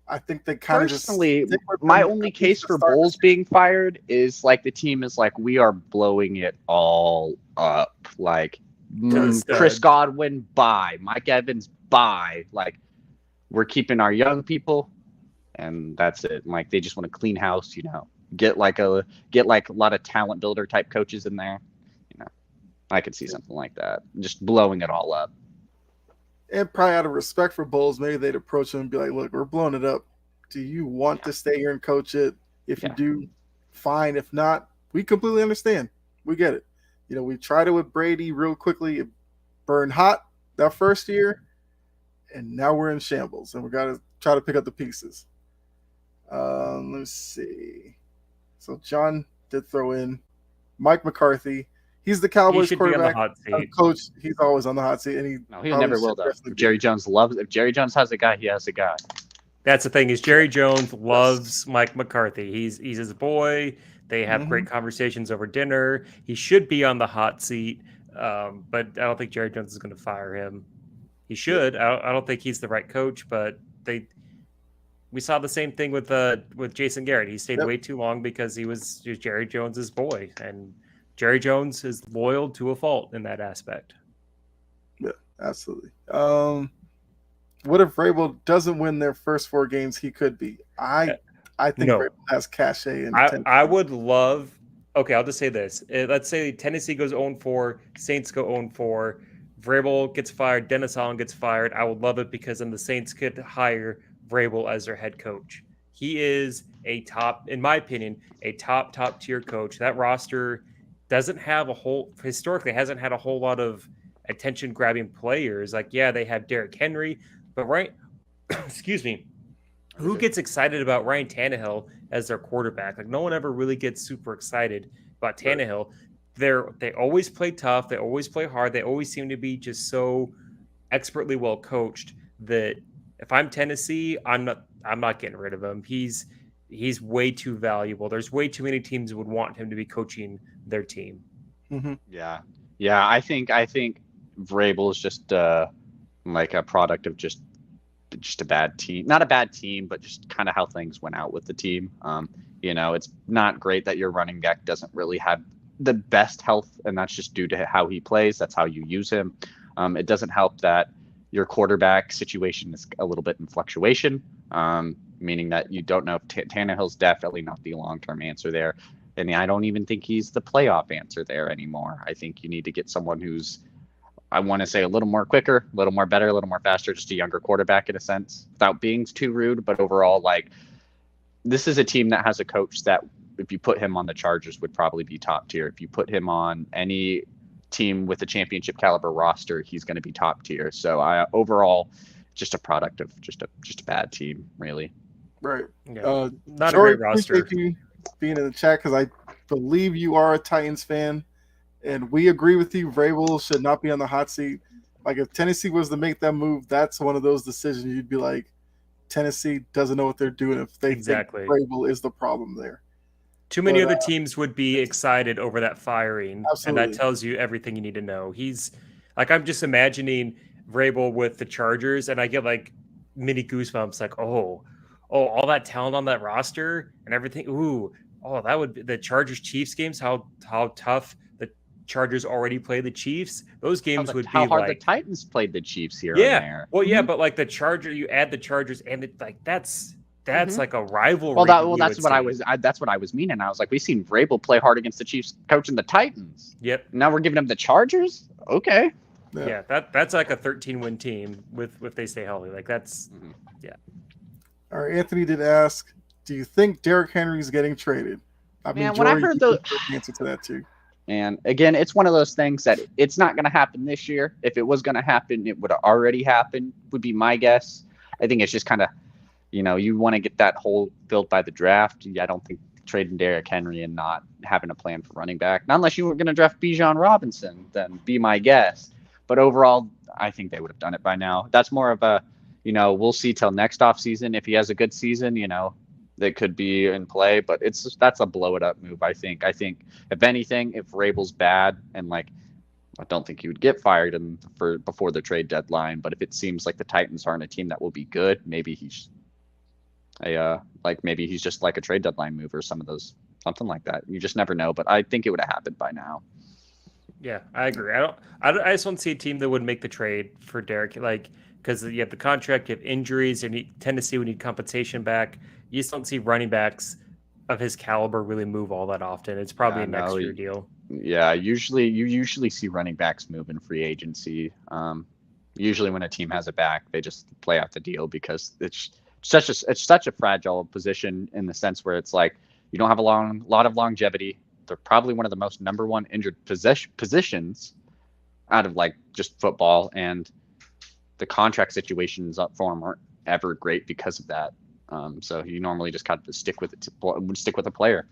I think they kind of personally, my only case for Bowles being fired is like the team is like, we are blowing it all up. Like Chris Godwin, bye. Mike Evans, bye. Like we're keeping our young people, and that's it. Like they just want to clean house, get like a lot of talent builder type coaches in there. I could see something like that, just blowing it all up. And probably out of respect for Bowles, maybe they'd approach him and be like, look, we're blowing it up. Do you want to stay here and coach it? If you do, fine. If not, we completely understand. We get it. We tried it with Brady real quickly. It burned hot that first year, and now we're in shambles, and we got to try to pick up the pieces. Let's see. So John did throw in Mike McCarthy. He's the Cowboys quarterback. Coach, he's always on the hot seat, and he never will. Though. If Jerry Jones has a guy, he has a guy. That's the thing is Jerry Jones loves Mike McCarthy. He's his boy. They have great conversations over dinner. He should be on the hot seat, but I don't think Jerry Jones is going to fire him. He should. I don't think he's the right coach, but we saw the same thing with Jason Garrett. He stayed way too long because he was Jerry Jones's boy, and Jerry Jones is loyal to a fault in that aspect. Yeah, absolutely. What if Vrabel doesn't win their first 4 games? He could be. I think Vrabel has cachet. I would love. Okay, I'll just say this. Let's say Tennessee goes 0-4, Saints go 0-4, Vrabel gets fired, Dennis Allen gets fired. I would love it because then the Saints could hire Vrabel as their head coach. He is in my opinion, a top tier coach. That roster historically hasn't had a whole lot of attention grabbing players. Like, they have Derrick Henry, but excuse me, who gets excited about Ryan Tannehill as their quarterback? Like no one ever really gets super excited about Tannehill. They always play tough. They always play hard. They always seem to be just so expertly well coached that if I'm Tennessee, I'm not getting rid of him. He's way too valuable. There's way too many teams that would want him to be coaching their team. Mm-hmm. Yeah. I think Vrabel is just like a product of just just a bad team. Not a bad team, but just kind of how things went out with the team. It's not great that your running back doesn't really have the best health, and that's just due to how he plays. That's how you use him. It doesn't help that your quarterback situation is a little bit in fluctuation, meaning that you don't know if Tannehill's definitely not the long-term answer there. And I don't even think he's the playoff answer there anymore. I think you need to get someone who's, I want to say, a little more quicker, a little more better, a little more faster, just a younger quarterback in a sense, without being too rude. But overall, like, this is a team that has a coach that, if you put him on the Chargers, would probably be top tier. If you put him on any team with a championship caliber roster, he's going to be top tier. So overall, just a product of just a bad team, really. Right. Yeah. Not Jordan, a great roster. Appreciate you being in the chat, because I believe you are a Titans fan, and we agree with you. Vrabel should not be on the hot seat. Like, if Tennessee was to make that move, that's one of those decisions you'd be like, Tennessee doesn't know what they're doing if they think Vrabel is the problem there. Too many other teams would be excited over that firing, absolutely. And that tells you everything you need to know. He's like, I'm just imagining Vrabel with the Chargers, and I get like mini goosebumps, like, oh, all that talent on that roster and everything. Ooh, that would be the Chargers Chiefs games. How tough the Chargers already play the Chiefs. Those games would be how hard like, the Titans played the Chiefs here and there. Well, yeah, but like the Charger, you add the Chargers, and that's like a rivalry. That's what I was meaning. I was like, we've seen Vrabel play hard against the Chiefs coaching the Titans. Yep. Now we're giving him the Chargers. Okay. Yeah, that's like a 13-win team if they stay healthy. Like that's yeah. All right, Anthony did ask, do you think Derrick Henry's getting traded? I mean, when I heard the answer to that too. And again, it's one of those things that it's not going to happen this year. If it was going to happen, it would have already happened, would be my guess. I think it's just kind of, you want to get that hole filled by the draft. I don't think trading Derrick Henry and not having a plan for running back, not unless you were going to draft Bijan Robinson, then be my guess. But overall, I think they would have done it by now. That's more of a, we'll see till next offseason. If he has a good season, that could be in play, but that's a blow it up move. I think if anything, if Vrabel's bad, and like, I don't think he would get fired before the trade deadline, but if it seems like the Titans aren't a team that will be good, maybe he's just like a trade deadline move or something like that. You just never know, but I think it would have happened by now. Yeah, I agree. I just don't see a team that would make the trade for Derrick, like, because you have the contract, you have injuries, and Tennessee would need compensation back. You just don't see running backs of his caliber really move all that often. It's probably a next year deal. Yeah, you usually see running backs move in free agency. Usually when a team has a back, they just play out the deal, because it's such a fragile position, in the sense where it's like you don't have a lot of longevity. They're probably one of the most number one injured positions out of like just football, and the contract situations up for them aren't ever great because of that. So you normally just kind of stick with a player.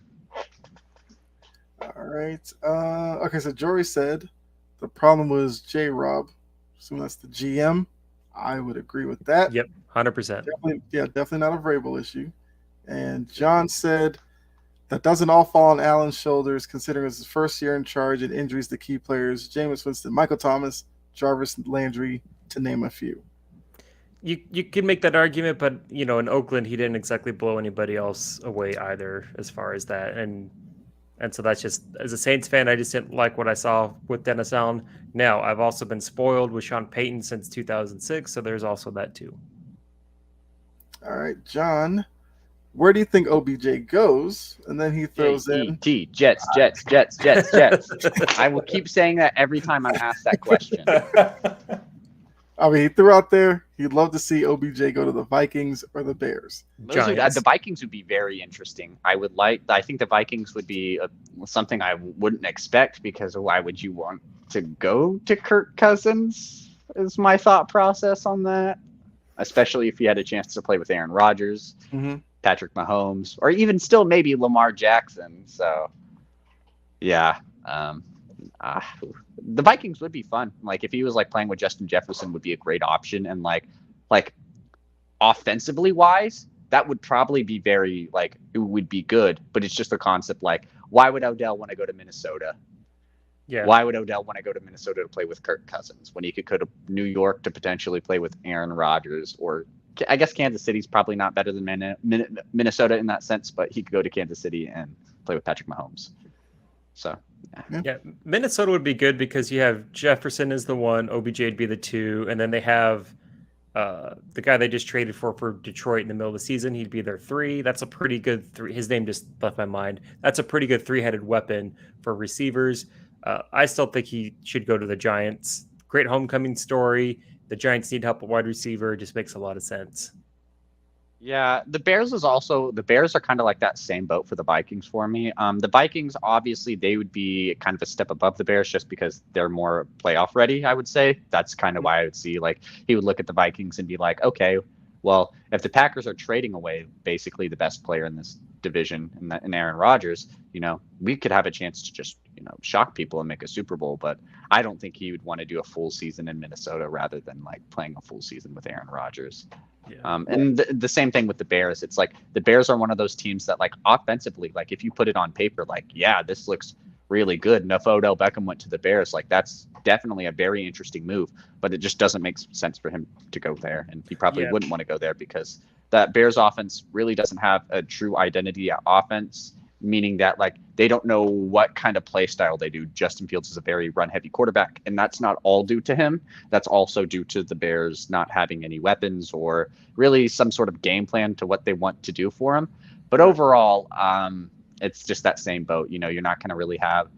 All right. Okay, so Jory said the problem was J-Rob. So that's the GM. I would agree with that. Yep, 100%. Definitely not a Vrabel issue. And John said that doesn't all fall on Allen's shoulders, considering it's his first year in charge and injuries to key players: Jameis Winston, Michael Thomas, Jarvis Landry, to name a few. You can make that argument, but in Oakland, he didn't exactly blow anybody else away either, as far as that. And so that's just, as a Saints fan, I just didn't like what I saw with Dennis Allen. Now, I've also been spoiled with Sean Payton since 2006, so there's also that too. All right, John, where do you think OBJ goes? And then he throws in Jets. I will keep saying that every time I'm asked that question. I mean, he threw out there he'd love to see OBJ go to the Vikings or the Bears. The Vikings would be very interesting. I think the Vikings would be something I wouldn't expect, because why would you want to go to Kirk Cousins, is my thought process on that. Especially if you had a chance to play with Aaron Rodgers, Patrick Mahomes, or even still maybe Lamar Jackson. So, yeah. The Vikings would be fun. Like, if he was like playing with Justin Jefferson, would be a great option. And like offensively wise, that would probably be very, like, it would be good. But it's just a concept, like, why would Odell want to go to Minnesota? Yeah. Why would Odell want to go to Minnesota to play with Kirk Cousins when he could go to New York to potentially play with Aaron Rodgers, or I guess Kansas City's probably not better than Minnesota in that sense, but he could go to Kansas City and play with Patrick Mahomes. So, yeah, Minnesota would be good because you have Jefferson as the 1, OBJ would be the 2, and then they have the guy they just traded for Detroit in the middle of the season. He'd be their 3. That's a pretty good 3. His name just left my mind. That's a pretty good 3-headed weapon for receivers. I still think he should go to the Giants. Great homecoming story. The Giants need help at wide receiver. It just makes a lot of sense. Yeah, the Bears are kind of like that same boat for the Vikings for me. The Vikings, obviously, they would be kind of a step above the Bears just because they're more playoff ready, I would say. That's kind of why I would see, like, he would look at the Vikings and be like, okay, well, if the Packers are trading away basically the best player in this division in Aaron Rodgers, we could have a chance to just, shock people and make a Super Bowl. But I don't think he would want to do a full season in Minnesota rather than like playing a full season with Aaron Rodgers. Yeah. And the same thing with the Bears. It's like the Bears are one of those teams that, like, offensively, like, if you put it on paper, like, yeah, this looks really good. And if Odell Beckham went to the Bears, like, that's definitely a very interesting move. But it just doesn't make sense for him to go there. And he probably wouldn't want to go there because that Bears offense really doesn't have a true identity at offense, meaning that, like, they don't know what kind of play style they do. Justin Fields is a very run-heavy quarterback, and that's not all due to him. That's also due to the Bears not having any weapons or really some sort of game plan to what they want to do for him. But overall, it's just that same boat. You're not going to really have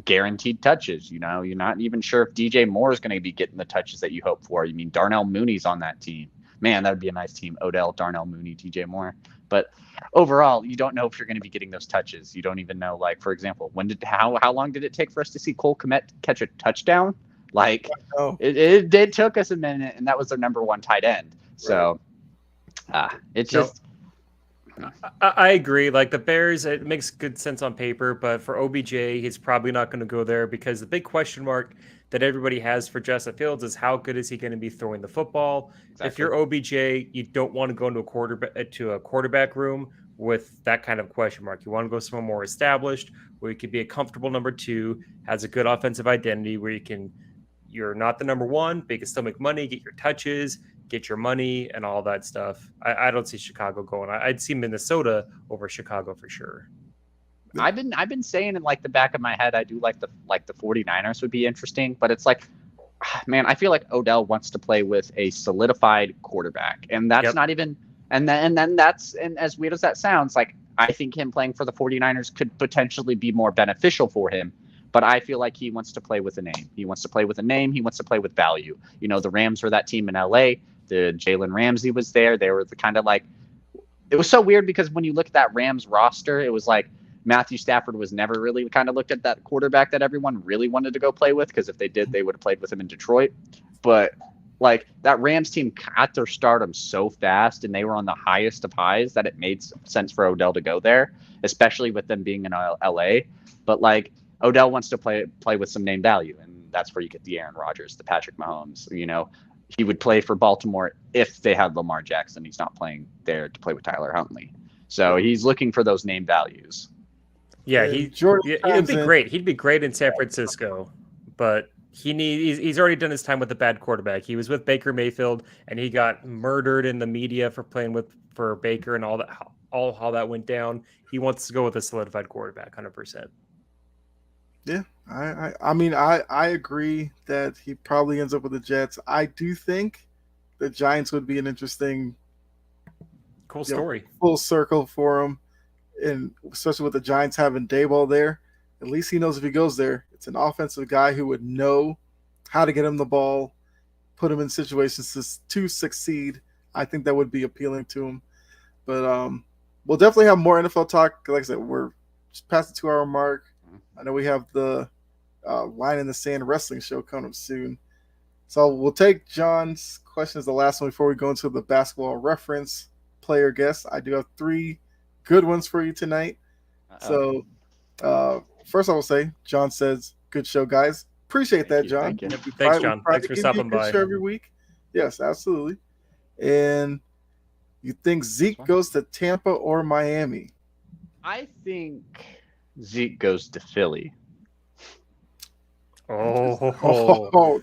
guaranteed touches. You're not even sure if DJ Moore is going to be getting the touches that you hope for. You mean Darnell Mooney's on that team. Man, that would be a nice team. Odell, Darnell Mooney, DJ Moore. But overall, you don't know if you're going to be getting those touches. You don't even know, like, for example, how long did it take for us to see Cole Kmet catch a touchdown? Like, it took us a minute, and that was their number 1 tight end. So it's just. I agree. Like, the Bears, it makes good sense on paper, but for OBJ, he's probably not going to go there because the big question mark that everybody has for Justin Fields is how good is he going to be throwing the football? Exactly. If you're OBJ, you don't want to go into a quarterback room with that kind of question mark. You want to go somewhere more established where you could be a comfortable number 2, has a good offensive identity where you're not the number 1, but you can still make money, get your touches, get your money, and all that stuff. I don't see Chicago going. I'd see Minnesota over Chicago for sure. I've been saying in, like, the back of my head, I do like the 49ers would be interesting, but it's like, man, I feel like Odell wants to play with a solidified quarterback, and that's not even, and then that's, and as weird as that sounds, like, I think him playing for the 49ers could potentially be more beneficial for him, but I feel like he wants to play with a name. He wants to play with a name. He wants to play with value. The Rams were that team in LA. The Jalen Ramsey was there. They were the kind of, like, it was so weird because when you look at that Rams roster, it was like, Matthew Stafford was never really kind of looked at that quarterback that everyone really wanted to go play with, because if they did, they would have played with him in Detroit. But, like, that Rams team got their stardom so fast, and they were on the highest of highs that it made sense for Odell to go there, especially with them being in LA. But, like, Odell wants to play with some name value, and that's where you get the Aaron Rodgers, the Patrick Mahomes. He would play for Baltimore if they had Lamar Jackson. He's not playing there to play with Tyler Huntley. So he's looking for those name values. Yeah, he'd be great. He'd be great in San Francisco, but he's already done his time with a bad quarterback. He was with Baker Mayfield, and he got murdered in the media for playing for Baker and all that. How that went down. He wants to go with a solidified quarterback, 100%. Yeah, I mean, I agree that he probably ends up with the Jets. I do think the Giants would be an interesting, cool story, full circle for him. And especially with the Giants having Daboll there, at least he knows if he goes there, it's an offensive guy who would know how to get him the ball, put him in situations to succeed. I think that would be appealing to him. But we'll definitely have more NFL talk. Like I said, we're just past the 2-hour mark. I know we have the Line in the Sand wrestling show coming up soon. So we'll take John's question as the last one before we go into the basketball reference player guest. I do have 3 good ones for you tonight. So first I will say, John says, good show, guys. Appreciate that, John. Thank you. Thanks, John. Thanks for stopping by. Every week. Yes, absolutely. And you think Zeke goes to Tampa or Miami? I think Zeke goes to Philly.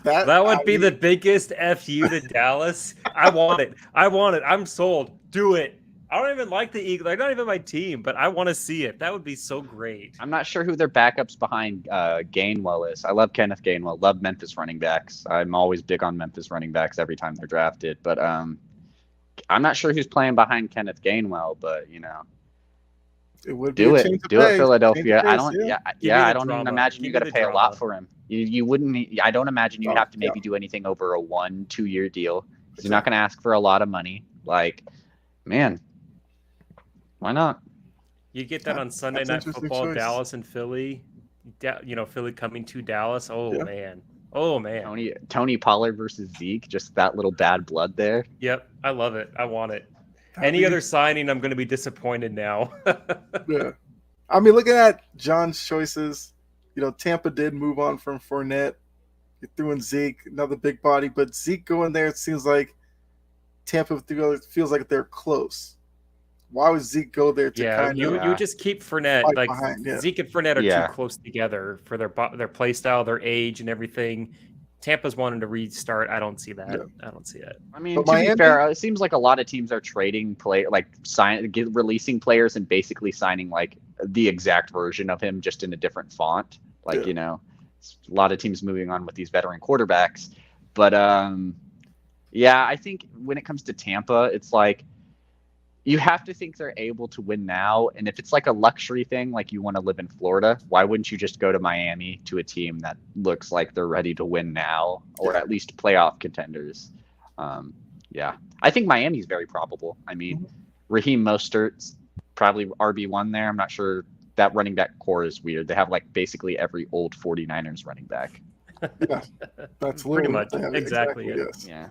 That would be the biggest FU to Dallas. I want it. I'm sold. Do it. I don't even like the Eagles. They're not even my team, but I want to see it. That would be so great. I'm not sure who their backups behind Gainwell is. I love Kenneth Gainwell. Love Memphis running backs. I'm always big on Memphis running backs every time they're drafted. But I'm not sure who's playing behind Kenneth Gainwell. But it would do it, Philadelphia. I don't even imagine you got to pay a lot for him. You wouldn't. I don't imagine you have to maybe do anything over a 1-2 year deal. You're not going to ask for a lot of money. Like, man. Why not? You get that on Sunday Night Football, choice. Dallas and Philly. Philly coming to Dallas. Man. Tony Pollard versus Zeke. Just that little bad blood there. Yep, I love it. I want it. Any other signing, I'm going to be disappointed now. Yeah, I mean, looking at John's choices, Tampa did move on from Fournette. You threw in Zeke, another big body, but Zeke going there, it seems like Tampa feels like they're close. Why would Zeke go there to you just keep Fournette like behind, Zeke and Fournette are too close together for their play style, their age, and everything. Tampa's wanting to restart. I don't see that. Yeah. I don't see it. I mean, to be fair, it seems like a lot of teams are trading releasing players and basically signing like the exact version of him, just in a different font. Like a lot of teams moving on with these veteran quarterbacks. But I think when it comes to Tampa, it's like, you have to think they're able to win now. And if it's like a luxury thing, like you want to live in Florida, why wouldn't you just go to Miami, to a team that looks like they're ready to win now, or at least playoff contenders? I think Miami's very probable. I mean, Raheem Mostert's probably RB1 there. I'm not sure. That running back core is weird. They have like basically every old 49ers running back. Yeah, that's pretty much exactly it. Yes. Yeah.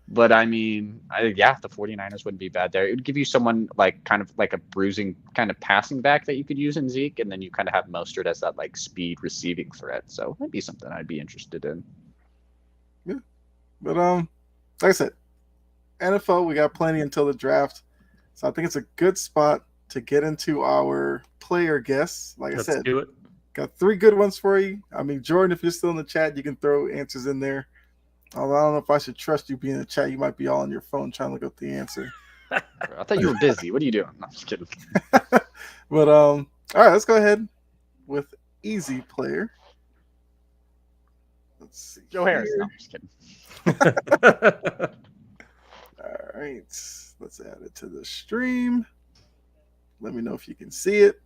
But I mean, the 49ers wouldn't be bad there. It would give you someone like kind of like a bruising kind of passing back that you could use in Zeke, and then you kind of have Mostert as that like speed receiving threat. So that'd be something I'd be interested in. Yeah, but like I said, NFL, we got plenty until the draft, so I think it's a good spot to get into our player guests. Let's do it. Got 3 good ones for you. I mean, Jordan, if you're still in the chat, you can throw answers in there. Although I don't know if I should trust you being in the chat. You might be all on your phone trying to look up the answer. I thought you were busy. What are you doing? No, I'm just kidding. But all right, let's go ahead with easy player. Let's see. Joe Harris. No, I'm just kidding. All right, let's add it to the stream. Let me know if you can see it.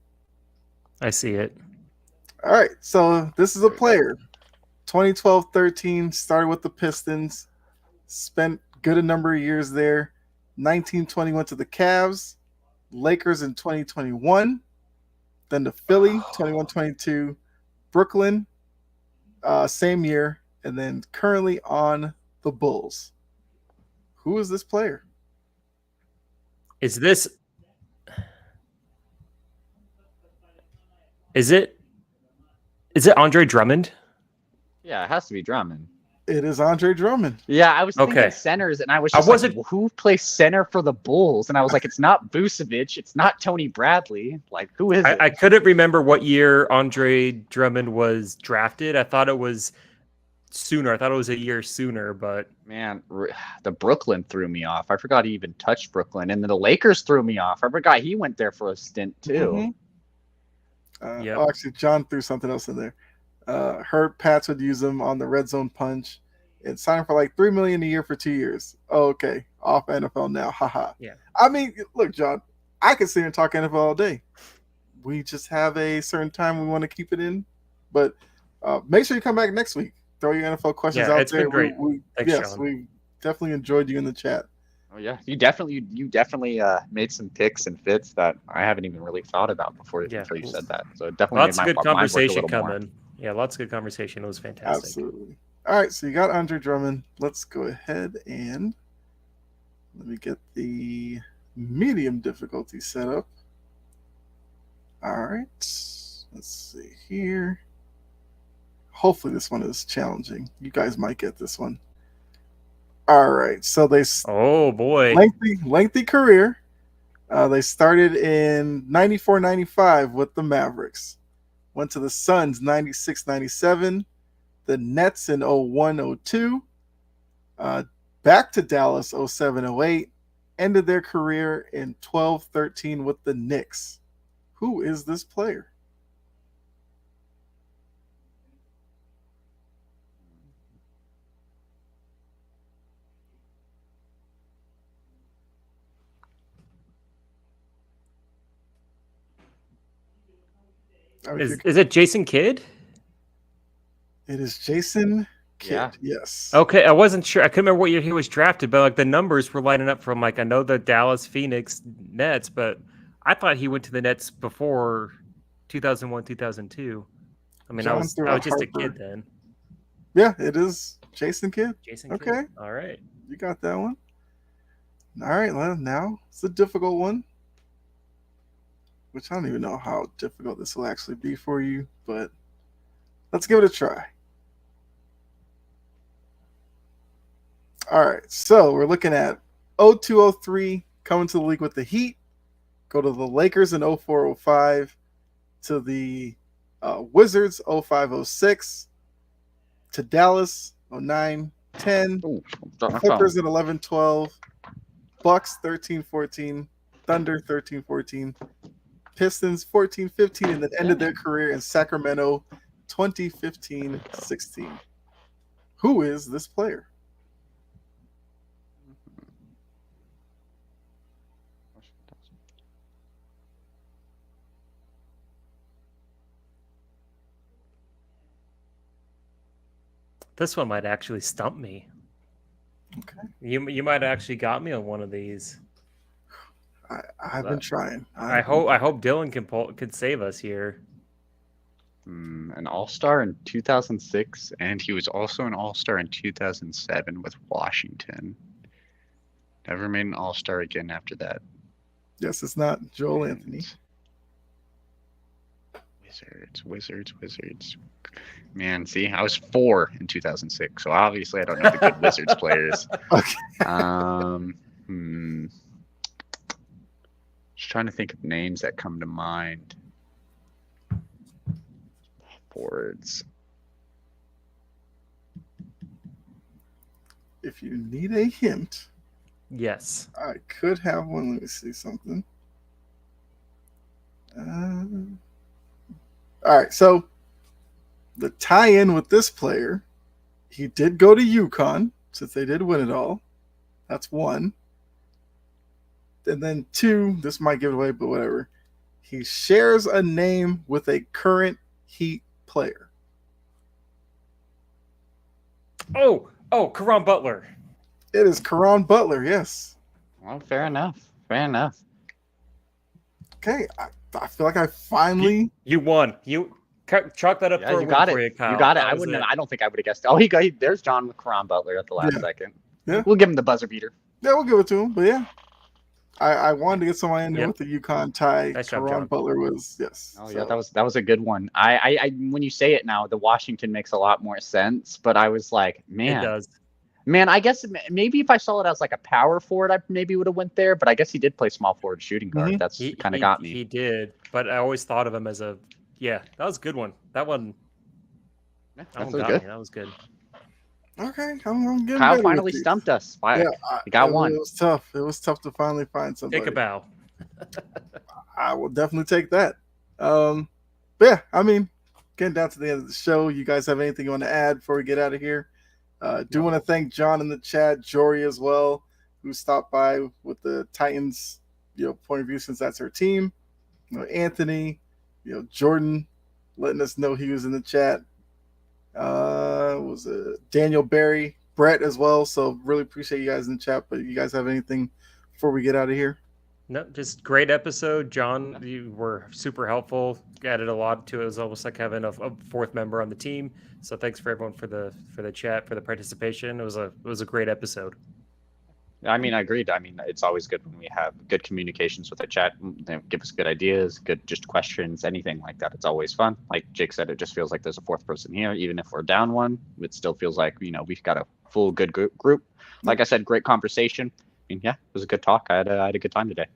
I see it. All right, so this is a player. 2012-13, started with the Pistons, spent good a number of years there. 1920 went to the Cavs, Lakers in 2021, then to Philly, 21-22, Brooklyn, same year, and then currently on the Bulls. Who is this player? Is it Andre Drummond? Yeah, it has to be Drummond. It is Andre Drummond. Yeah, I was thinking centers, and I was just like, who plays center for the Bulls? And I was like, it's not Vucevic, it's not Tony Bradley. Like, who is it? I couldn't remember what year Andre Drummond was drafted. I thought it was sooner. I thought it was a year sooner, but man, the Brooklyn threw me off. I forgot he even touched Brooklyn, and then the Lakers threw me off. I forgot he went there for a stint too. Actually, John threw something else in there. Heard Pats would use him on the red zone punch and sign him for like $3 million a year for 2 years. Oh, okay, off NFL now. Haha. Yeah. I mean, look, John, I could sit here and talk NFL all day. We just have a certain time we want to keep it in, but make sure you come back next week. Throw your NFL questions out it's there. Been great. Thanks, Sean. We definitely enjoyed you in the chat. Oh yeah, you definitely made some picks and fits that I haven't even really thought about before until you said that. So definitely lots of good conversation coming. Yeah, lots of good conversation. It was fantastic. Absolutely. All right, so you got Andre Drummond. Let's go ahead and let me get the medium difficulty set up. All right, let's see here. Hopefully this one is challenging. You guys might get this one. All right, so oh boy, lengthy career. They started in 94-95 with the Mavericks. Went to the Suns 96-97, the Nets in 01-02, back to Dallas 07-08, ended their career in 12-13 with the Knicks. Who is this player? Is it Jason Kidd? It is Jason Kidd. Yeah. Yes. Okay, I wasn't sure. I couldn't remember what year he was drafted, but like the numbers were lining up from like I know the Dallas Phoenix Nets, but I thought he went to the Nets before 2001, 2002. I mean, I was just a kid then. Yeah, it is Jason Kidd. Jason okay. Kidd. All right. You got that one. All right, well, now it's a difficult one, which I don't even know how difficult this will actually be for you, but let's give it a try. All right, so we're looking at 02-03 coming to the league with the Heat, go to the Lakers in 04-05, to the Wizards 05-06, to Dallas 09-10, Clippers at 11-12, Bucks 13-14, Thunder 13-14, Pistons 14-15, and then ended their career in Sacramento 2015-16. Who is this player? This one might actually stump me. Okay. You might have actually got me on one of these. I've been trying. I hope Dylan could save us here. An All-Star in 2006, and he was also an All-Star in 2007 with Washington. Never made an All-Star again after that. Yes, it's not Joel Anthony. Wizards. Man, see, I was 4 in 2006, so obviously I don't know the good Wizards players. Okay. Just trying to think of names that come to mind. Forwards. If you need a hint, yes, I could have one. Let me see something. All right, so the tie-in with this player, he did go to UConn, since they did win it all. That's one. And then 2, this might give it away, but whatever. He shares a name with a current Heat player. Oh, Caron Butler. It is Caron Butler, yes. Well, fair enough. Okay, I feel like I finally... You won. You chalk that up for a win for you, Kyle. You got it. I don't think I would have guessed it. Oh, there's John with Caron Butler at the last second. Yeah. We'll give him the buzzer beater. Yeah, we'll give it to him. But yeah, I wanted to get somebody in there with the UConn tie. Nice Caron job, Butler was, yes. Oh, yeah, that was a good one. I when you say it now, the Washington makes a lot more sense. But I was like, man. It does. Man, I guess maybe if I saw it as like a power forward, I maybe would have went there. But I guess he did play small forward shooting guard. Mm-hmm. That's kind of got me. He did. But I always thought of him as that was a good one. That one. Yeah, that one got me. That was good. Okay, I'm getting Kyle finally stumped us. He got one. It was tough. It was tough to finally find somebody. Take a bow. I will definitely take that. But yeah, I mean, getting down to the end of the show, you guys have anything you want to add before we get out of here? Do want to thank John in the chat, Jory as well, who stopped by with the Titans, point of view since that's her team. Anthony, Jordan, letting us know he was in the chat. Was Daniel Barry, Brett as well. So really appreciate you guys in the chat. But you guys have anything before we get out of here? No, just great episode, John. You were super helpful. Added a lot to it. It was almost like having a fourth member on the team. So thanks for everyone for the chat, for the participation. It was a great episode. I mean, I agreed. I mean, it's always good when we have good communications with the chat. They give us good ideas, good just questions, anything like that. It's always fun. Like Jake said, it just feels like there's a fourth person here. Even if we're down one, it still feels like, we've got a full good group. Like I said, great conversation. I mean, yeah, it was a good talk. I had a good time today.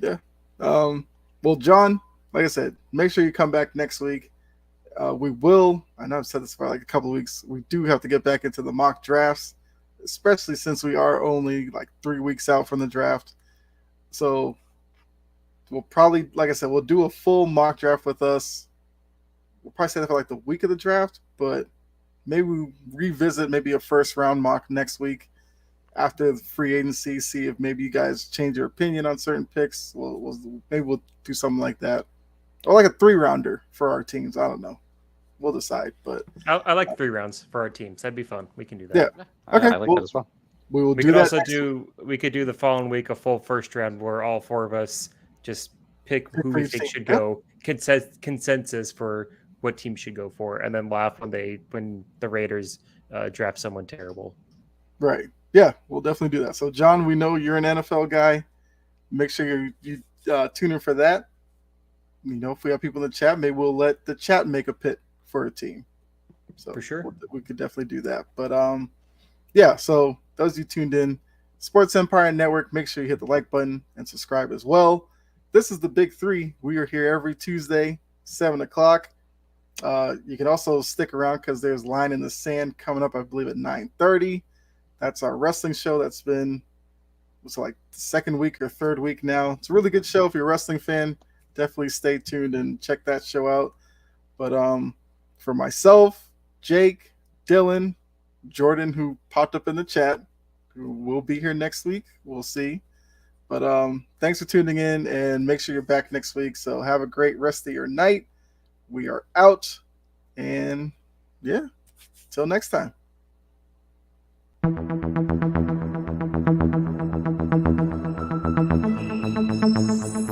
Yeah. Well, John, like I said, make sure you come back next week. We will, I know I've said this for like a couple of weeks, we do have to get back into the mock drafts, especially since we are only like 3 weeks out from the draft. So we'll probably, like I said, we'll do a full mock draft with us. We'll probably say that for like the week of the draft, but maybe we revisit maybe a first round mock next week after the free agency, see if maybe you guys change your opinion on certain picks. Maybe we'll do something like that. Or like a 3-rounder for our teams. I don't know. We'll decide. But I like 3 rounds for our teams. That'd be fun. We can do that. Yeah. Okay. I like that as well. We will We do could that. also we could do the following week a full first round where all 4 of us just pick who we think should go, consensus for what team should go for, and then laugh when the Raiders draft someone terrible. Right. Yeah, we'll definitely do that. So, John, we know you're an NFL guy. Make sure you tune in for that. You know, if we have people in the chat, maybe we'll let the chat make a pick for a team. So for sure, we could definitely do that. But yeah. So those of you tuned in, Sports Empire Network, make sure you hit the like button and subscribe as well. This is the Big Three. We are here every Tuesday, 7:00. You can also stick around because there's Line in the Sand coming up, I believe, at 9:30. That's our wrestling show that's been, it's like the second week or third week now. It's a really good show. If you're a wrestling fan, definitely stay tuned and check that show out. But for myself, Jake, Dylan, Jordan, who popped up in the chat, who will be here next week. We'll see. But thanks for tuning in, and make sure you're back next week. So have a great rest of your night. We are out. And yeah, till next time.